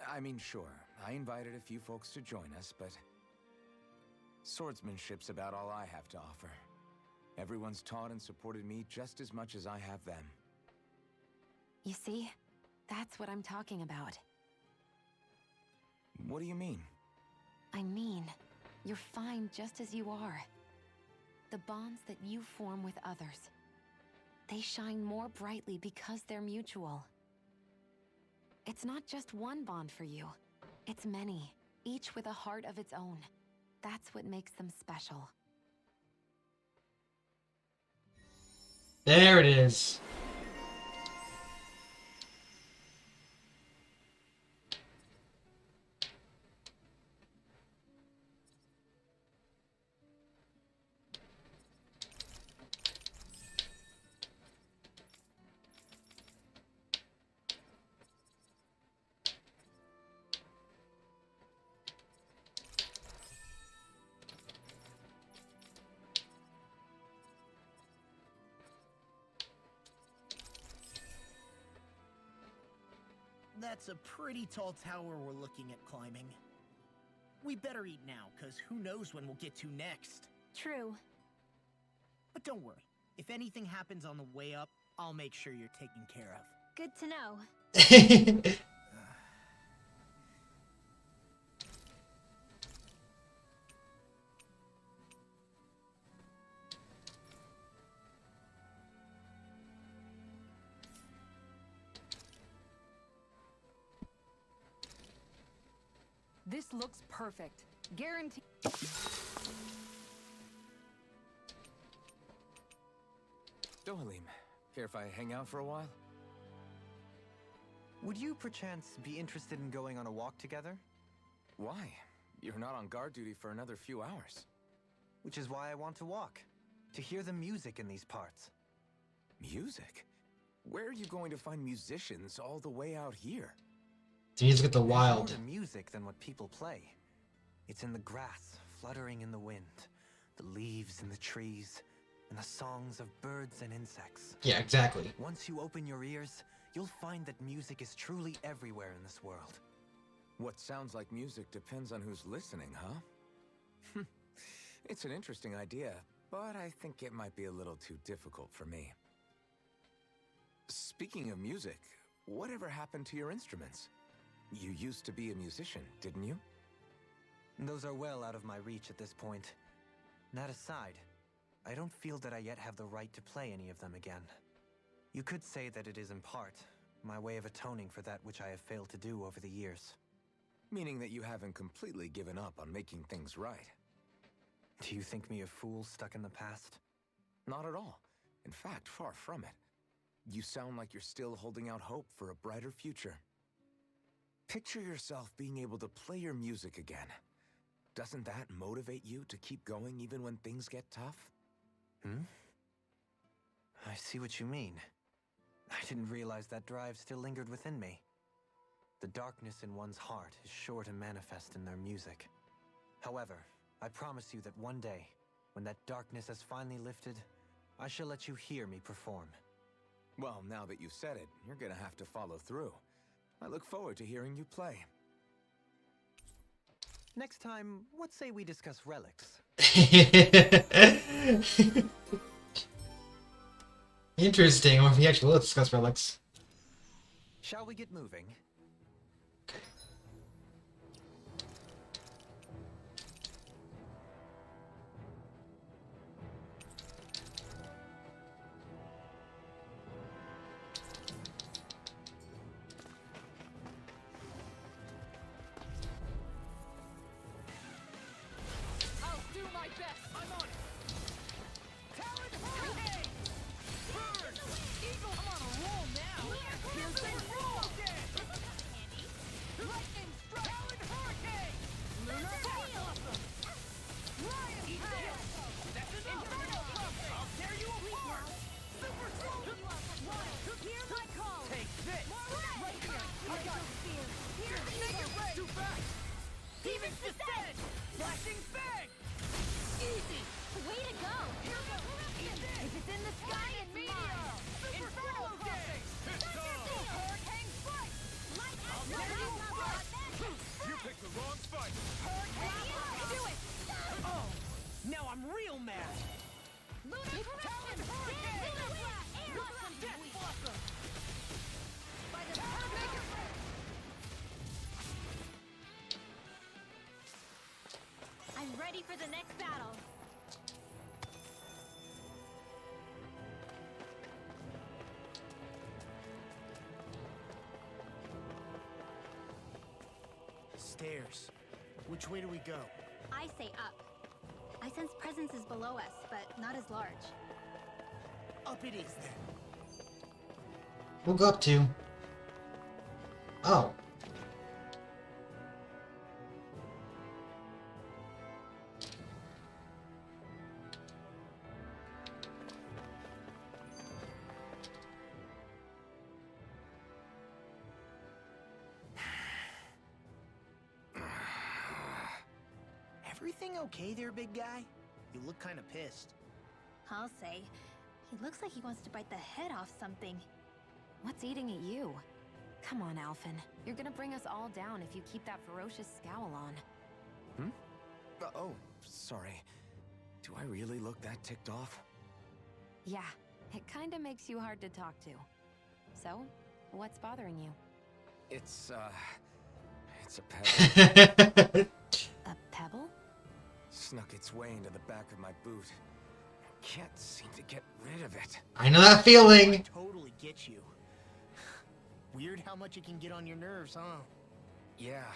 I mean, sure, I invited a few folks to join us, but... swordsmanship's about all I have to offer. Everyone's taught and supported me just as much as I have them. You see? That's what I'm talking about. What do you mean? I mean, you're fine just as you are. The bonds that you form with others, they shine more brightly because they're mutual. It's not just one bond for you. It's many, each with a heart of its own. That's what makes them special. There it is. that's a pretty tall tower we're looking at climbing. We better eat now, cause who knows when we'll get to next. True. But don't worry, if anything happens on the way up, I'll make sure you're taken care of. Good to know. This looks perfect. Guarantee. Dohalim, care if I hang out for a while? Would you perchance be interested in going on a walk together? Why? You're not on guard duty for another few hours. Which is why I want to walk. To hear the music in these parts. Music? Where are you going to find musicians all the way out here? The music at the There's wild. more to music than what people play. It's in the grass, fluttering in the wind, the leaves in the trees, and the songs of birds and insects. Yeah, exactly. Once you open your ears, you'll find that music is truly everywhere in this world. What sounds like music depends on who's listening, huh? It's an interesting idea, but I think it might be a little too difficult for me. Speaking of music, whatever happened to your instruments? You used to be a musician, didn't you? Those are well out of my reach at this point. That aside, I don't feel that I yet have the right to play any of them again. You could say that it is in part my way of atoning for that which I have failed to do over the years. Meaning that you haven't completely given up on making things right. Do you think me a fool stuck in the past? Not at all. In fact, far from it. You sound like you're still holding out hope for a brighter future. Picture yourself being able to play your music again. Doesn't that motivate you to keep going even when things get tough? I see what you mean. I didn't realize that drive still lingered within me. The darkness in one's heart is sure to manifest in their music. However, I promise you that one day, when that darkness has finally lifted, I shall let you hear me perform. Well, now that you've said it, you're gonna have to follow through. I look forward to hearing you play. Next time, what say we discuss relics? Interesting. Or if we actually will discuss relics. Shall we get moving? I'll do my best. I'm on it. Talon Hurricane! Bird! Eagle! I'm on a roll now. Here's the roll again. Lightning strike! Talon Hurricane! Lunar Blossom! Lion Tail! That's Inferno Trumpet! I'll tear you apart! Super Troll! Hear my call! Take this! Right here! I got fear! Here's the Naked Ray! Too fast! Demon's Descent! Flashing Fang! Easy! Way to go! If it's in the sky, it's mine! Inferno Day! Hurricane Strike! I'll tear you apart! You picked the wrong fight! Hurricane! Do it! Oh! Now I'm real mad! Talon Hurricane! Blossom Death Blossom! By the Naked Ray! I'm ready for the next battle. Stairs. Which way do we go? I say up. I sense presences below us, but not as large. Up it is then. We'll go up to. Oh. Everything okay there, big guy? You look kind of pissed. I'll say. He looks like he wants to bite the head off something. What's eating at you? Come on, Alphen. You're gonna bring us all down if you keep that ferocious scowl on. Oh, sorry. Do I really look that ticked off? Yeah, it kinda makes you hard to talk to. So, what's bothering you? It's a pebble. A pebble? Snuck its way into the back of my boot. Can't seem to get rid of it. I know that feeling. I totally get you. Weird how much it can get on your nerves, huh? Yeah,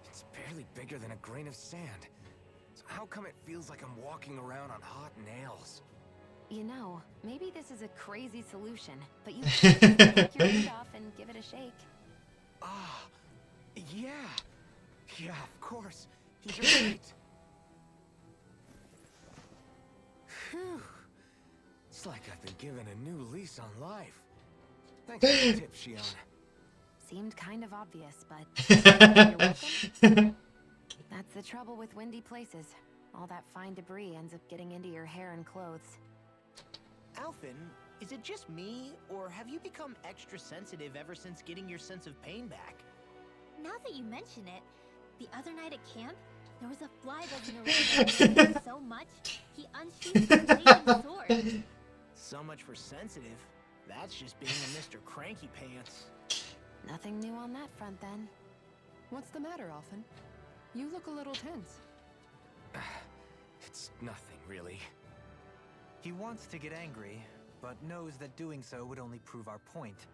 it's barely bigger than a grain of sand. So how come it feels like I'm walking around on hot nails? You know, maybe this is a crazy solution, but you can just take your boot off and give it a shake. Ah, yeah. Yeah, of course. You're right. Phew. It's like I've been given a new lease on life. Thanks for the tip, Shion. Seemed kind of obvious, but you're welcome. That's the trouble with windy places. All that fine debris ends up getting into your hair and clothes. Alphen, is it just me, or have you become extra sensitive ever since getting your sense of pain back? Now that you mention it, the other night at camp, there was a fly buzzing around that made me so much, he unsheathed a blazing sword. So much for sensitive. That's just being a Mr. Cranky Pants. Nothing new on that front, then. What's the matter, Alphen? You look a little tense. It's nothing, really. He wants to get angry, but knows that doing so would only prove our point.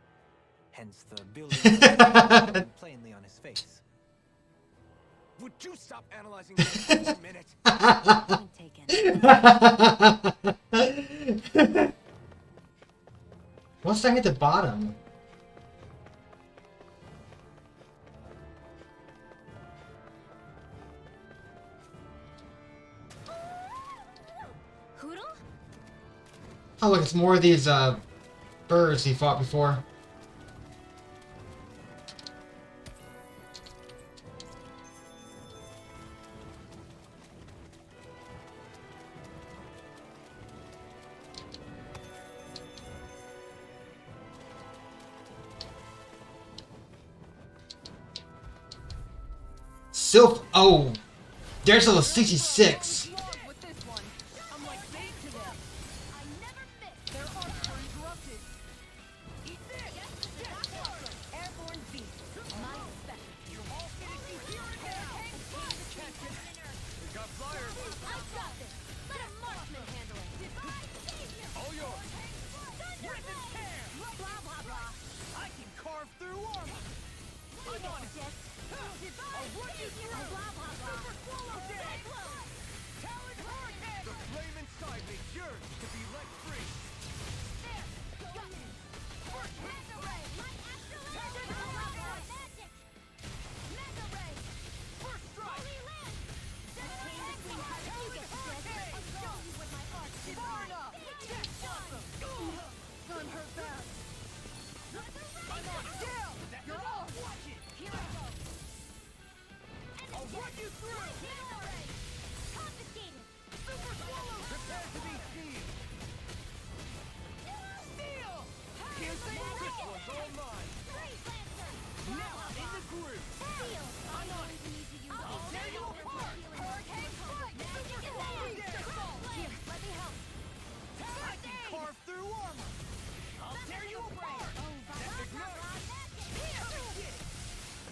Hence the billion plainly on his face. Would you stop analyzing me for a minute? Point taken. What's down at the bottom? Hoodle? Oh look, it's more of these birds he fought before. Sylph. Oh, there's a 66. With this one, I'm like bait to them. I never miss. Their arcs were interrupted. Eat this. Airborne beast. My specialty. You're all finished. You hear it now. We got flyers. I got this. Let a marksman handle it. Divine savior. All yours. Rip and tear. Blah blah blah. I can carve through armor. I'm on it. Just I'll run you through. blah blah blah. Super swallow dead. Talon hurricane. The flame inside me yearns to be let free. There. Got it. First Mega ray. My astral Magic. magic. Mega ray. First strike. Holy land. That came between us. You get this. I'll show you what my art is. Far enough. Get awesome. I'm hurt bad. I'm on it. Down. You're all watch it. Here I go. I'll run you through. Mega ray. Confiscated. Super swallow. Prepare to be seized. Steel. This one's all mine. Freeze lancer. Now I'm in the groove. Seal. I'm on it. I'll tear you apart. Hurricane strike. Here, let me help. I can carve through armor. I'll tear you apart. Here, get it.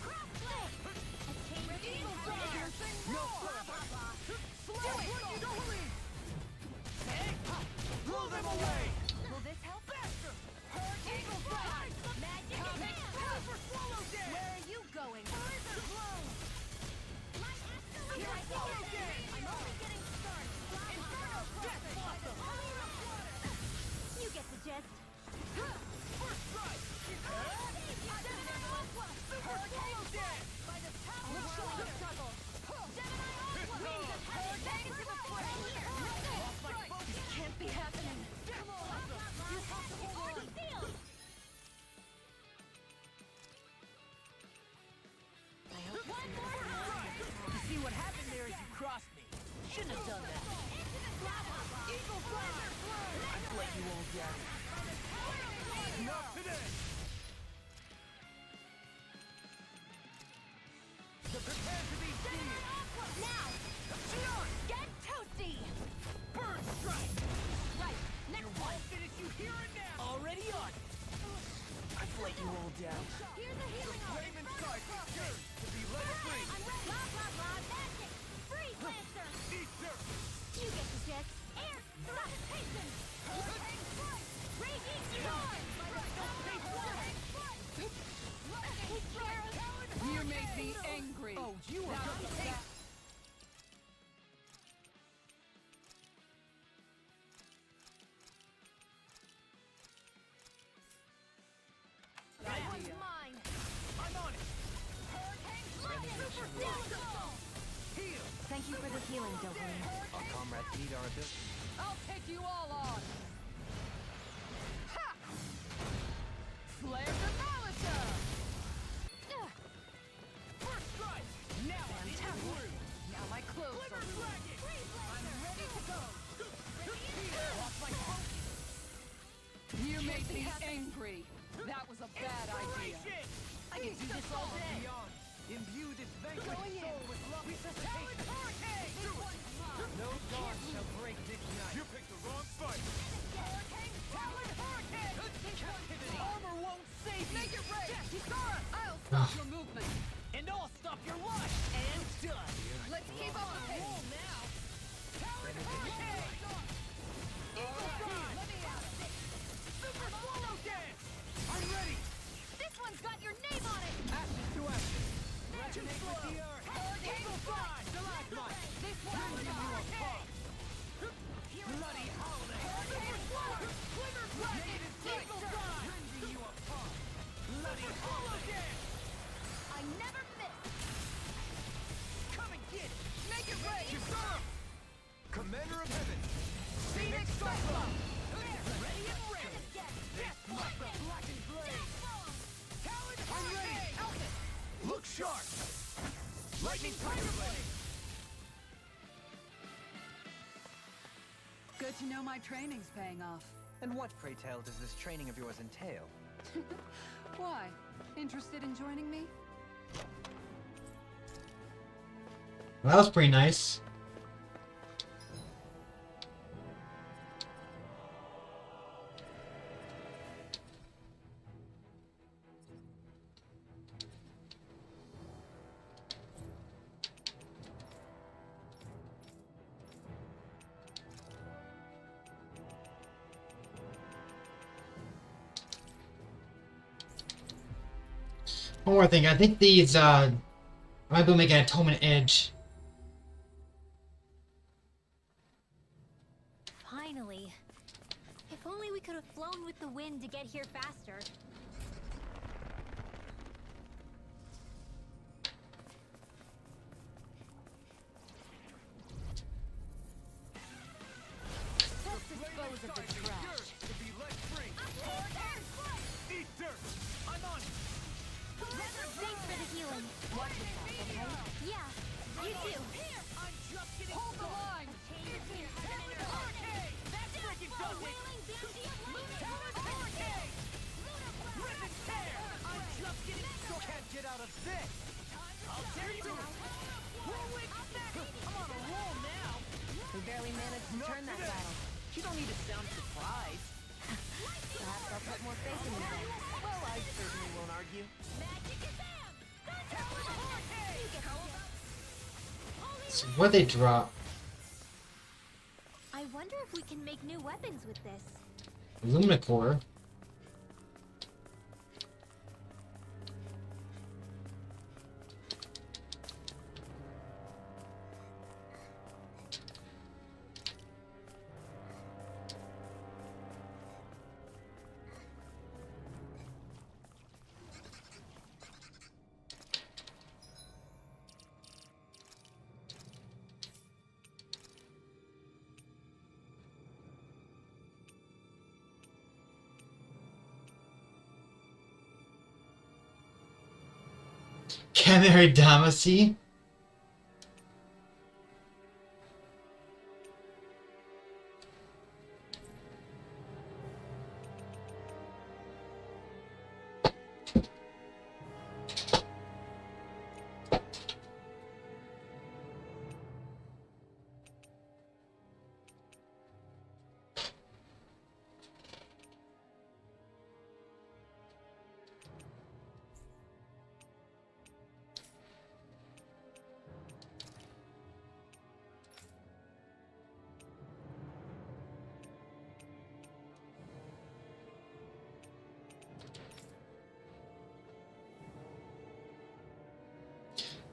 Crossblade. A chain Eagle reveal. flare. No. Blah blah blah. Slow it. Don't leave. Blow them away. Will this help? Faster. Hurricane Eagle fly. Magic Coming. missile. Super swallow dead. Where are you going? Razor blow. My astral Here I go. I'm only getting started. Inferno death blossom. You get the gist. First strike. Hurricane dead. By the power of the struggle. Gemini Aqua. Hurricane into the fray. This can't be happening. You have to hold on. Seal. I hope this One more strike. You see what happened there is you crossed me. Shouldn't have done that. Eagle fly. I'd let you all down. Not today. double down. Here's a healing orb. Flame inside is yours to be let free. I'm ready. Blah, blah, blah. Magic. Freeze, Lancer. Eat dirt. You get the gist. Air. Hasten. Hurricane strike. Raging storm. You made me angry. Oh, you are Now gonna take That one's mine. I'm on it. Super physical. Heal. Thank you for the healing, Dopamine. Our comrades need our ability. I'll take you all on. Ha! Flare the Malata! First strike. Now I'm through. Now my clothes Glimmer are ruined. dragon. I'm ready to go. Lost my focus. You made me angry. That was a bad idea. Inspiration. I can do this all day. Beyond. Imbue this vanquished soul with love. Resuscitation. Hurricane. No dawn shall break this night. You picked the wrong fight. Hurricane. Talon hurricane. Captivity. Armor won't save you. Make it rain. Kisara. I'll stop your movement. And I'll stop your life. And done. Let's keep on the pace. Now. Talon hurricane. Eagle Prime. Let me out. Super swallow dance. I'm ready. This one's got your name on it. Ashes to ashes. Resonate with the earth. Eagle Prime. Stalagmite. This Bringing you one's apart. Bloody howling. Super swallow. Glimmer dragon. Eagle Prime. Bringing you apart. Bloody swallow dance. I never miss. Come and get it. Make it rain. Kisara. Commander of Heaven. Phoenix Cyclone. Ready and ready. Death Blast the blackened blade. Talon I'm ready. Alpha. Look sharp. Lightning Tiger Blade. Good to know my training's paying off. And what, pray tell, does this training of yours entail? Why? Interested in joining me? Well, that was pretty nice. One more thing, I think these, I might be able to make an atonement edge. Finally. If only we could have flown with the wind to get here faster. Let's dispose of the trash. To be let free. Eat dirt. I'm on it. Thanks for the healing. Watch yourself, okay? Yeah, you too. I'm just getting Hold the line. Hurricane. That's freaking done with. Talon hurricane. Rip and tear. I'm just getting. Still can't get out of this. I'll tear you. Whirlwind smack. I'm on a roll now. We barely managed to turn that today. battle. You don't need to sound surprised. Perhaps I'll put more faith in you then. Well, I certainly won't argue. Talon hurricane. So what they drop? I wonder if we can make new weapons with this. Luminicore. Camera Damacy.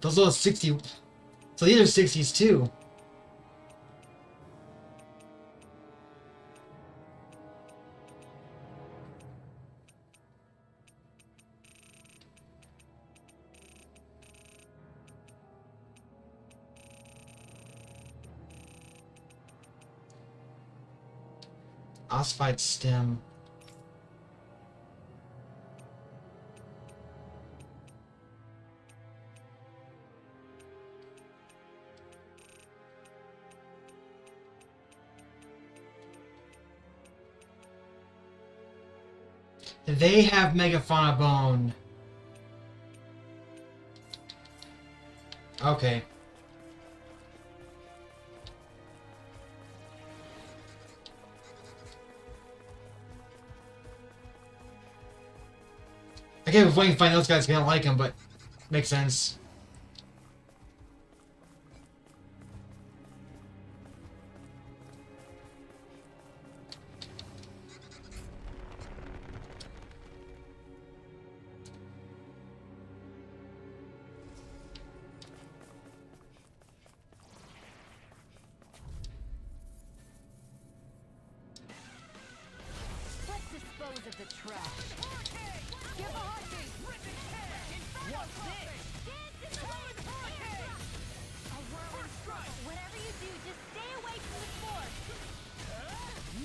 Those little 60. So these are 60s too. Ossified stem. They have Megafauna Bone. Okay. I can't wait to find those guys. I don't like them, but makes sense. Let's dispose of the trash. Give a heartbeat. What's this? Whatever you do, just stay away from the sport.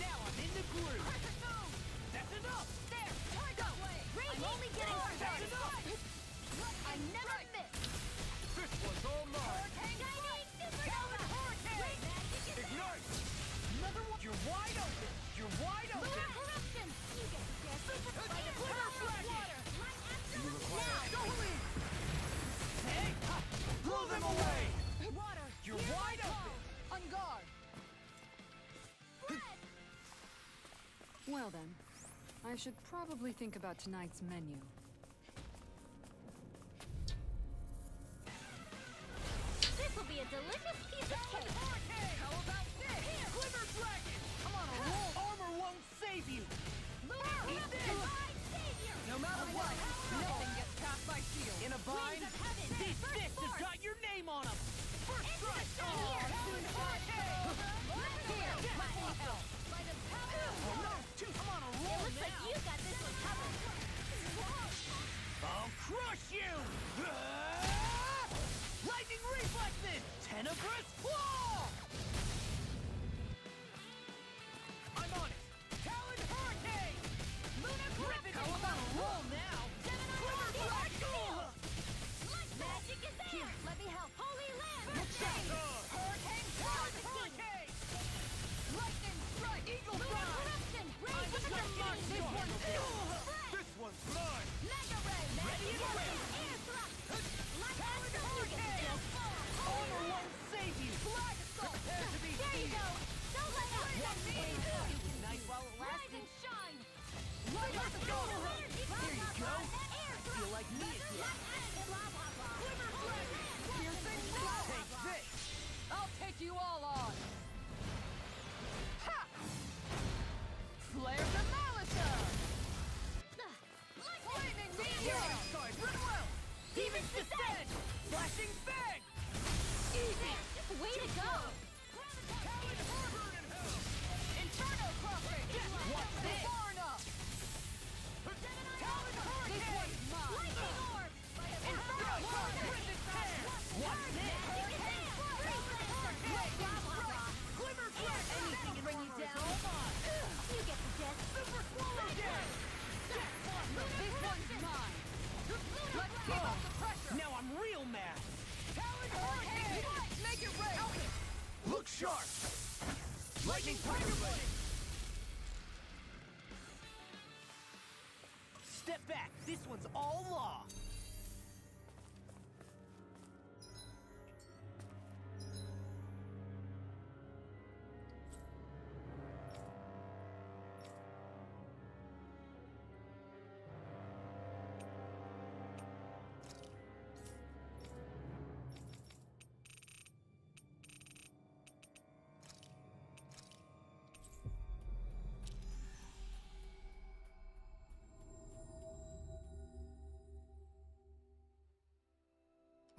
Now I'm in the groove. That's enough. There. Go. I'm only getting started. I never miss. This one's all mine. Shining supernova. Ignite. Another one. You're wide open. You're wide open. Lunar corruption. You get the guess. By the power of water. Go in. Hey, blow them away. Water. You're wide open. On guard. Well then, I should probably think about tonight's menu. This will be a delicious piece of cake. How about this? Glimmer dragon. I'm on a roll. Armor won't save you. Lunar Eat corruption. this. My savior. No matter what, nothing gets past my shield. In a bind. Queens of heaven. These First fists have force. got your name on them. First Into the strike. sun here. Here, let me help. By the power of Oh no, water. I'm on a It roll looks like now. you got this one covered. I'll crush you. Lightning reflexes. Tenebrous claw. I'm on it. Talon hurricane. Lunar corruption. How about a roll now? Glimmer dragon. Magic is there. Here, let me help. Holy land. Hurricane Talon Hurricane. Lightning strike. Eagle Lunar fly. corruption. I'm Raise the just not This sure. one's This one's mine. Mega ray. Ready and ready. air thrust. Like Talon astro, you get the hurricane. guess. Armor won't save you. Flag assault. Prepare to be There you seized. go. Don't let up. Nice while it Rise lasted. and shine. Light up the door. There you go. Air I feel like me again. Blah, blah, blah. Piercing blow. Take this. I'll take you all on. Ha! Flare the Malisa. Flaming meteor. Side run well. Demons descend. Flashing fang. Easy. Way to go. Talon harbor in hell. Inferno crossing. What's this? Far enough. Talon This hurricane. one's mine. Lightning orb. Inferno crossing. What's this? Glimmer dragon. Anything can bring you down. You get the gist. Super swallow gem. This one's mine. Let's keep up the pressure. Now I'm real mad. Talon Hurricane. hurricane. Make it rain. Look sharp. Lightning tiger blade. Step back. This one's all law.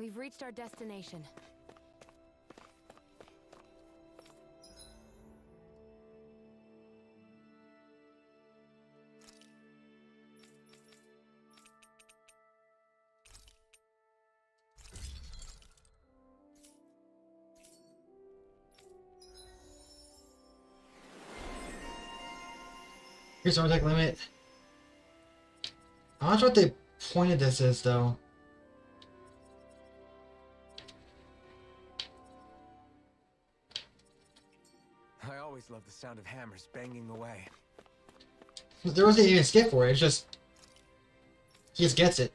We've reached our destination. Here's our attack limit. I'm not sure what the point of this is, though. I always love the sound of hammers banging away. There wasn't even a skip for it. It's just he just gets it.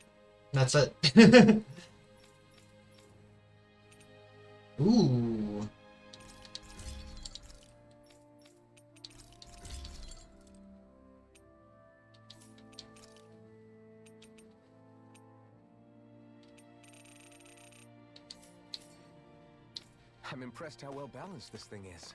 And that's it. Ooh. I'm impressed how well balanced this thing is.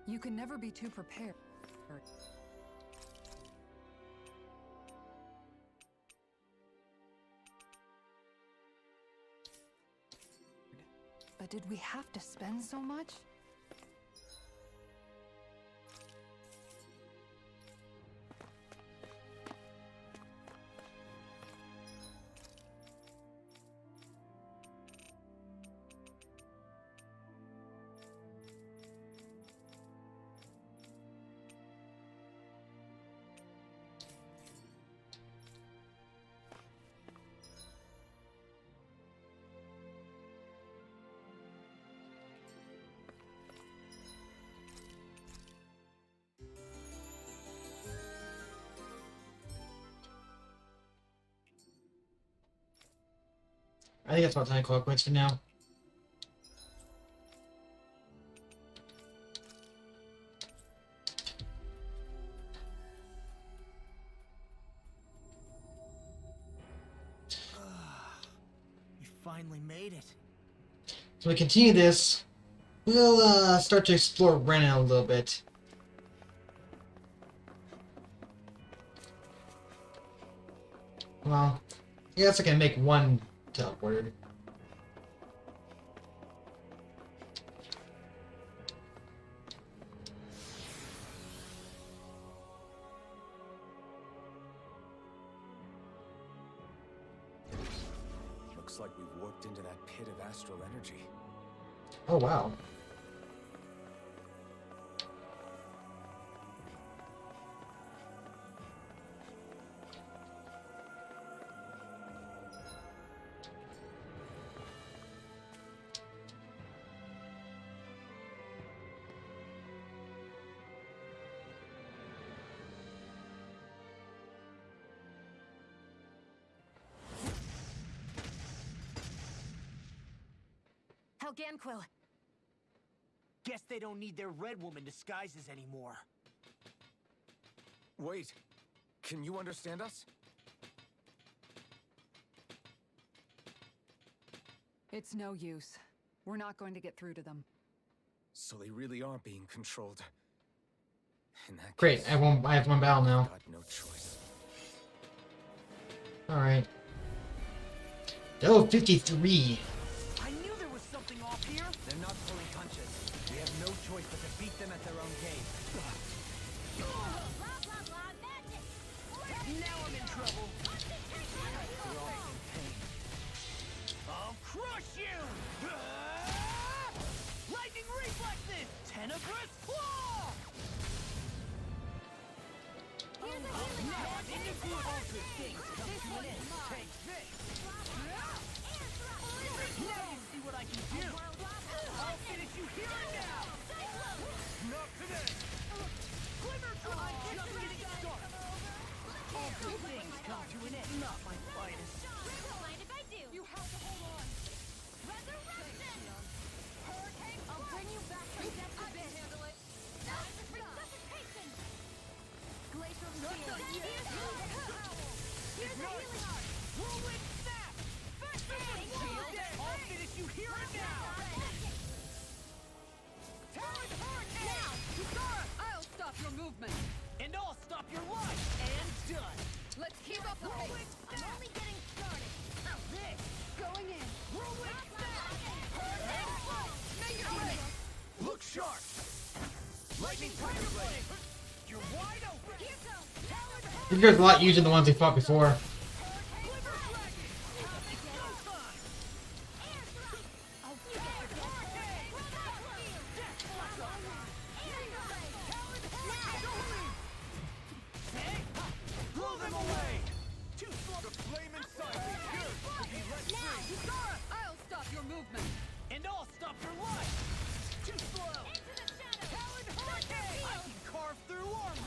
You can never be too prepared. But did we have to spend so much? I think that's about 10 clock points for now. finally made it. So we continue this. We'll start to explore Renan a little bit. Well, I guess I can make one teleporter. Looks like we've warped into that pit of astral energy. Oh wow. Helganquil! Guess they don't need their Red Woman disguises anymore. Wait, can you understand us? It's no use. We're not going to get through to them. So they really are being controlled. In that Great, case, I have one battle now. got no choice. Alright. Oh, 53. I knew there was something off here. They're not pulling punches. We have no choice but to beat them at their own game. Blah, blah, blah, magic! Now I'm in trouble. We're all in pain. I'll crush you! Lightning reflexes! Tenebrous claw! Here's a healing Now spell. I'm into blue ultra things come to an end. Take this! Now you see what I can do! I'll finish you here and now! Not today! Glimmer try! Just getting started! All good things come to an end. Not my finest. Don't mind if I do. You have to hold on. Resurrection! Hurricane, I'll bring you back from death to bit. Handle it. Resuscitation! Glacial Not shield. done yet! Here's a healing art. Whirlwind snap! I'll finish you here and now! Talon hurricane! Kusara, I'll stop your movement. And I'll stop your life! And done! Let's keep up the pace. I'm only getting started. This! Going in. Whirlwind snap! Hurricane flow! Make it break. Look sharp! Lightning tiger blade! You're wide open! Here goes. I think there's a lot easier than the ones we fought before. Glimmer dragon! It's go time! Blow them away! Too slow to flame inside me! Good! To be let free! Kusara, I'll stop your movement. And I'll stop your life! Too slow! Talon hurricane! I can carve through armor!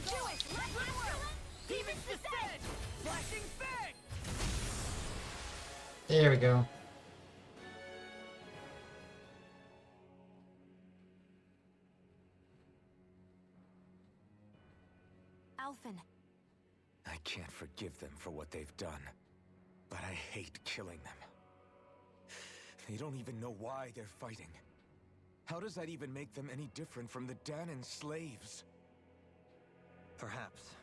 Do it! Let's do it! Demon's descent! Flashing fang! There we go. Alphen, I can't forgive them for what they've done, but I hate killing them. They don't even know why they're fighting. How does that even make them any different from the Danon slaves? Perhaps.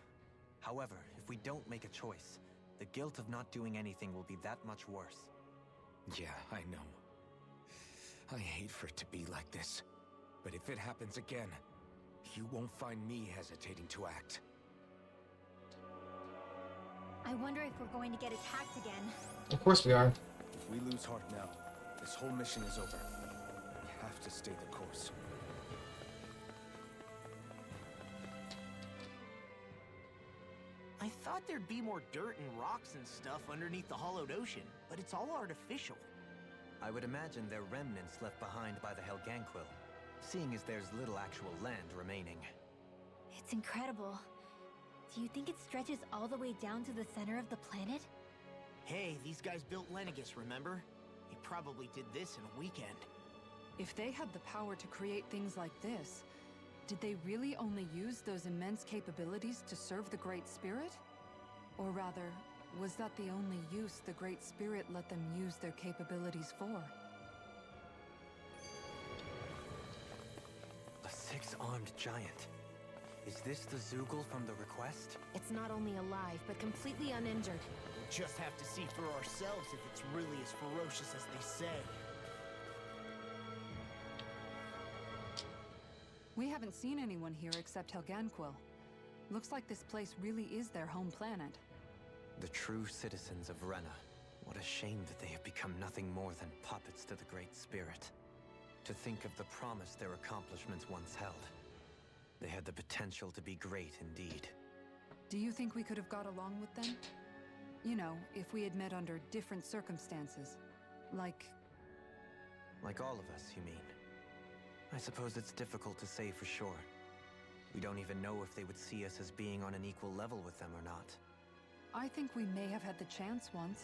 However, if we don't make a choice, the guilt of not doing anything will be that much worse. Yeah, I know. I hate for it to be like this. But if it happens again, you won't find me hesitating to act. I wonder if we're going to get attacked again. Of course we are. If we lose heart now, this whole mission is over. We have to stay the course. I thought there'd be more dirt and rocks and stuff underneath the hollowed ocean, but it's all artificial. I would imagine they're remnants left behind by the Helganquil, seeing as there's little actual land remaining. It's incredible. Do you think it stretches all the way down to the center of the planet? Hey, these guys built Lenegis, remember? He probably did this in a weekend. If they had the power to create things like this, did they really only use those immense capabilities to serve the Great Spirit? Or rather, Was that the only use the Great Spirit let them use their capabilities for? A six-armed giant. Is this the Zoogle from the request? It's not only alive, but completely uninjured. We'll just have to see for ourselves if it's really as ferocious as they say. We haven't seen anyone here except Helganquil. Looks like this place really is their home planet. The true citizens of Rena. What a shame that they have become nothing more than puppets to the Great Spirit. To think of the promise their accomplishments once held. They had the potential to be great indeed. Do you think we could have got along with them? You know, if we had met under different circumstances. Like all of us, you mean? I suppose it's difficult to say for sure. We don't even know if they would see us as being on an equal level with them or not. I think we may have had the chance once,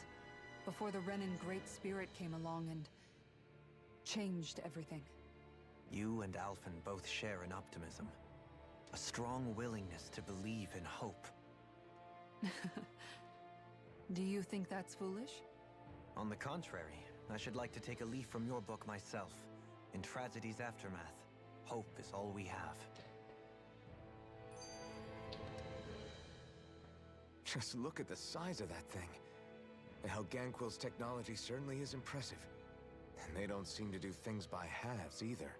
before the Renan Great Spirit came along and changed everything. You and Alphen both share an optimism. A strong willingness to believe in hope. Do you think that's foolish? On the contrary, I should like to take a leaf from your book myself. In tragedy's aftermath, hope is all we have. Just look at the size of that thing. The Helganquil's technology certainly is impressive. And they don't seem to do things by halves either.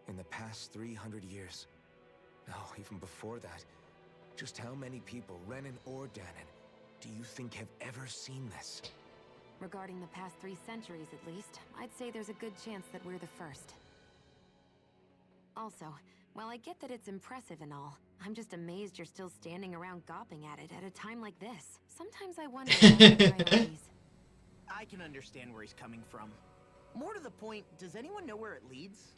In the past 300 years, no, even before that, just how many people, Renan or Danon, do you think have ever seen this? Regarding the past 3 centuries at least, I'd say there's a good chance that we're the first. Also, while I get that it's impressive and all, I'm just amazed you're still standing around gawping at it at a time like this. Sometimes I wonder about your priorities. I can understand where he's coming from. More to the point, does anyone know where it leads?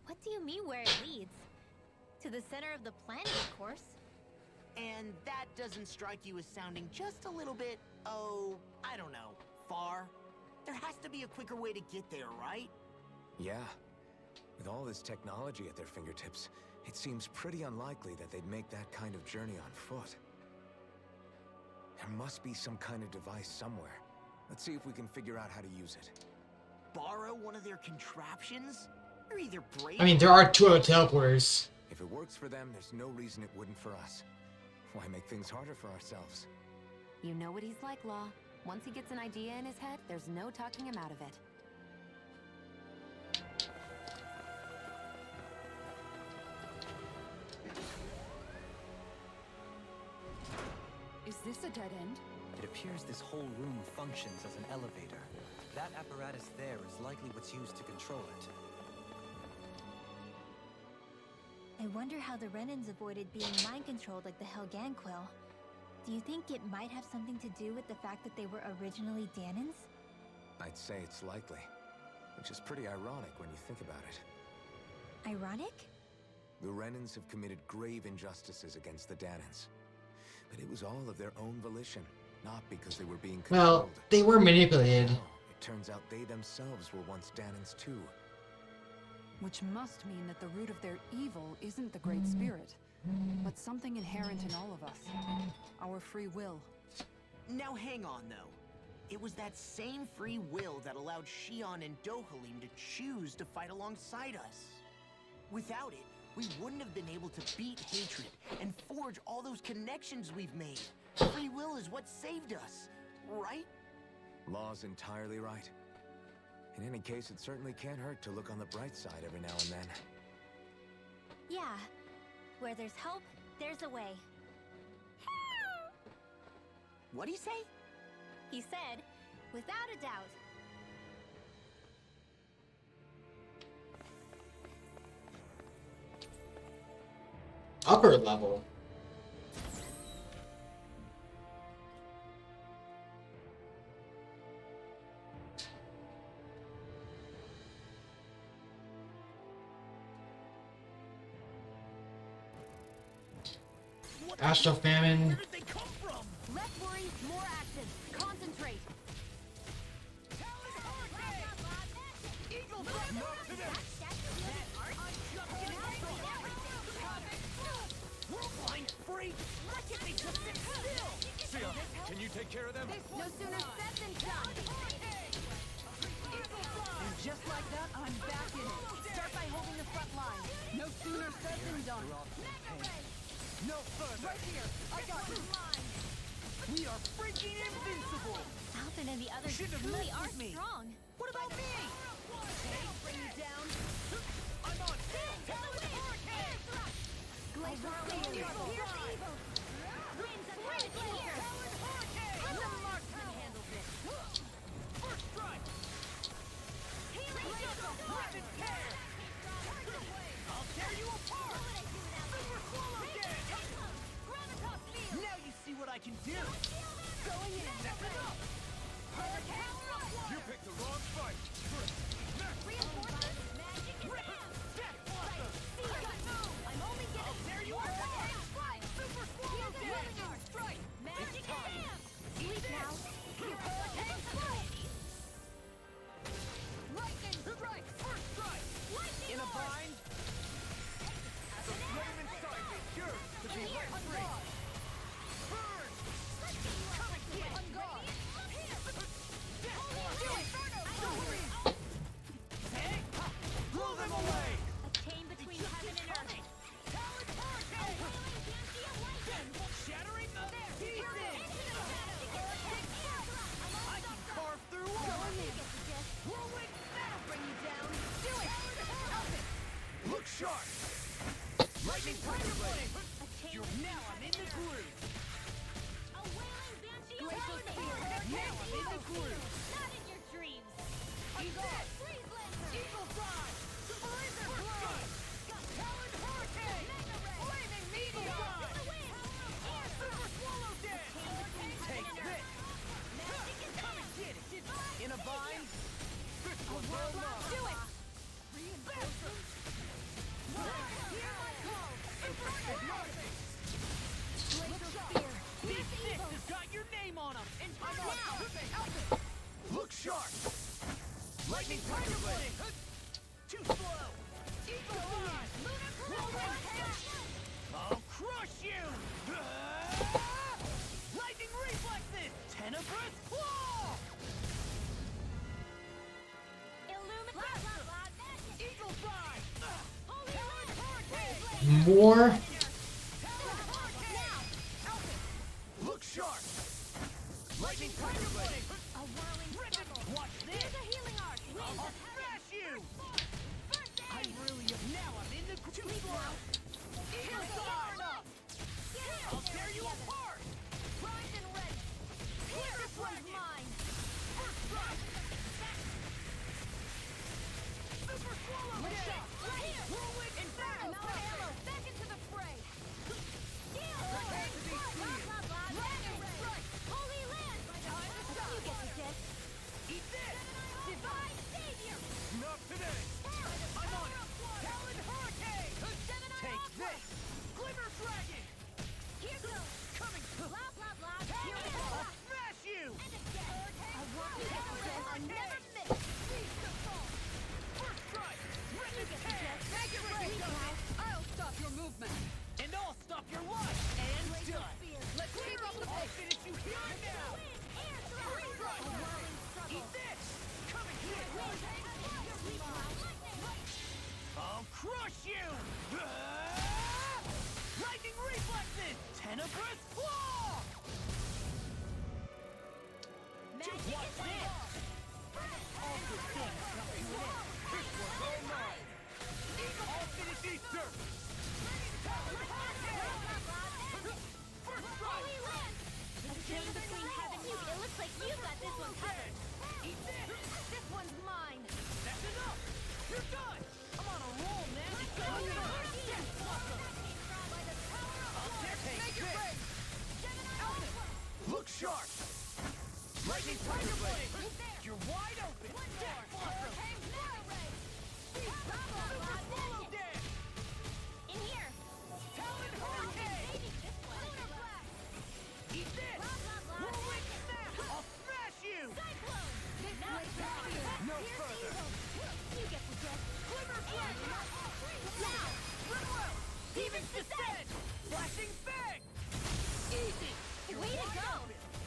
What do you mean where it leads? To the center of the planet, of course. And that doesn't strike you as sounding just a little bit, oh, I don't know, far? There has to be a quicker way to get there, right? Yeah. With all this technology at their fingertips, it seems pretty unlikely that they'd make that kind of journey on foot. There must be some kind of device somewhere. Let's see if we can figure out how to use it. Borrow one of their contraptions? They're either brave. I mean, there are 2 other teleporters. If it works for them, there's no reason it wouldn't for us. Why make things harder for ourselves? You know what he's like, Law. Once he gets an idea in his head, there's no talking him out of it. Is this a dead end? It appears this whole room functions as an elevator. That apparatus there is likely what's used to control it. I wonder how the Renans avoided being mind-controlled like the Helganquil. Do you think it might have something to do with the fact that they were originally Danons? I'd say it's likely, which is pretty ironic when you think about it. Ironic? The Renans have committed grave injustices against the Danons. But it was all of their own volition, not because they were being controlled. Well, they were manipulated. No, it turns out they themselves were once Danons too. Which must mean that the root of their evil isn't the Great Spirit, but something inherent in all of us. Our free will. Now hang on, though. It was that same free will that allowed Shion and Dohalim to choose to fight alongside us. Without it, we wouldn't have been able to beat hatred and forge all those connections we've made. Free will is what saved us, right? Law's entirely right. In any case, it certainly can't hurt to look on the bright side every now and then. Yeah. Where there's hope, there's a way. What'd he say? He said, without a doubt. Upper level. Astral Famine. Where did they come from? Less worry, more action. Concentrate. Eagle Breath! Not today! Whirlwind, freak! Why can't they just sit still? Sia, can you No further. Right here. I got you. We are freaking invincible. Alvin and the others Shouldn't have really messed are with me. strong. What about me? I'll bring you down. I'm on Talon Hurricane. Glacial Spear. Here's the evil. Winds of Hurricane. Talon Hurricane. Let the marksman handle this. First strike. Rapid tear. I'll tear you apart. Super swallow dance. Now you see what I can do. Going in. That's enough. You picked the wrong fight. Reinforcements. Magic is Death Blossom. I'm only getting. I'll tear you apart. Super swallow dance. Strike. Magic It's time. is Sleep now. Lightning strike. First strike. In a bind. The flame inside me yearns to be let free. Burn. Come and get. On guard. Death Blossom. Hey. Blow them away. A chain between heaven and earth. Talon Hurricane. Shattering the pieces. I can carve through walls. Whirlwind That'll bring you down. Do it. Look sharp. Lightning Thunder Blade. Now I'm in the groove. Glacial Spear. Now I'm in the groove. Not in your dreams. Eat this. Eagle Fly. Razor Blow. Talon Hurricane. Flaming Meteor. Super Swallow Dance. Take this. Come and get it. In a bind. This one's all love. Do it. Hear my call. Super Hypnosis. Glacial Spear. These six has got your name on them. And I'm on. Look sharp. Lightning Thunder Blade. Too slow. Eagle Fly. I'll crush you. Lightning Reflexes. Tenebrous Claw. Eagle Fly. Talon Hurricane. More. Look sharp. Lightning Thunder Blade. Watch this. I'll smash you. I really am. Now I'm in the too slow. Eagle Fly. I'll tear you apart. Primed and ready. This one's mine. First strike. Super Swallow Dance. Whirlwind and I'm out of ammo. Back into the fray. Prepare to be clear. Holy land! You get the gist. Eat this. Divine Savior. Not today. I'm on it. Talon Hurricane. Take this. Glimmer Dragon. Here goes. Coming. Blah, blah, blah. Here it is. I'll smash you. I want you to I never miss. First strike. Rip and tear. Make it rain. I'll stop your movement. And I'll stop your life. And done. Let's keep up the I'll pace. finish you here and now. First strike. Eat this. Come and get it. I'll crush you. Lightning Reflexes. Tenebrous Claw. Just watch this. All good things come to an end. This one's all mine. I'll finish these dirt. Talon Hurricane. First strike. A chain between heaven. It looks like you got this one covered. Eat this. This one's mine. That's enough. You're done. I'm on a roll, man. It's going on. Death Blossom. I'll take Make it this. rain. Look sharp. Lightning Thunder Blade. You're wide open. Death Blossom. Super Swallow Dance. In here. Talon Hurricane. Eat this. Whirlwind Snap. I'll smash you. No further. You get the gist. Glimmer Dragon. Now. Rimwell. Demon's Descent. Flashing Fang. Easy. Way to go.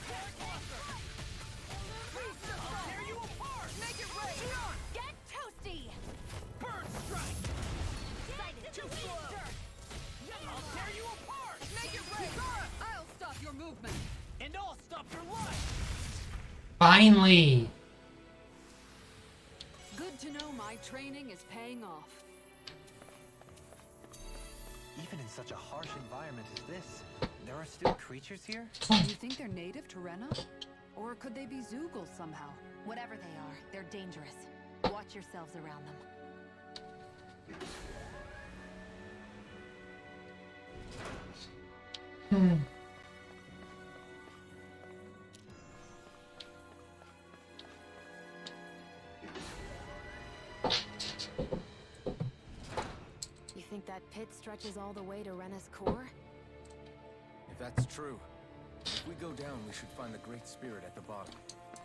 Death Blossom. Finally! Good to know my training is paying off. Even in such a harsh environment as this, there are still creatures here? Do you think they're native to Rena? Or could they be Zoogles somehow? Whatever they are, they're dangerous. Watch yourselves around them. You think that pit stretches all the way to Rena's core? If that's true, if we go down, we should find the Great Spirit at the bottom.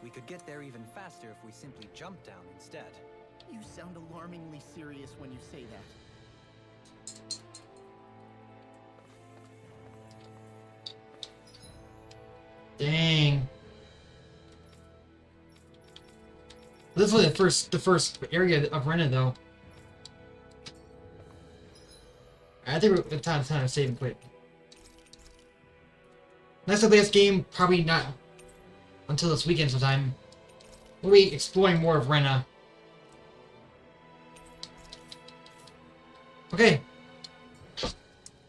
We could get there even faster if we simply jump down instead. You sound alarmingly serious when you say that. Dang. This was the first area of Rena, though. I think we're time to save and quit. Next up, this game probably not until this weekend sometime. We'll be exploring more of Rena. Okay,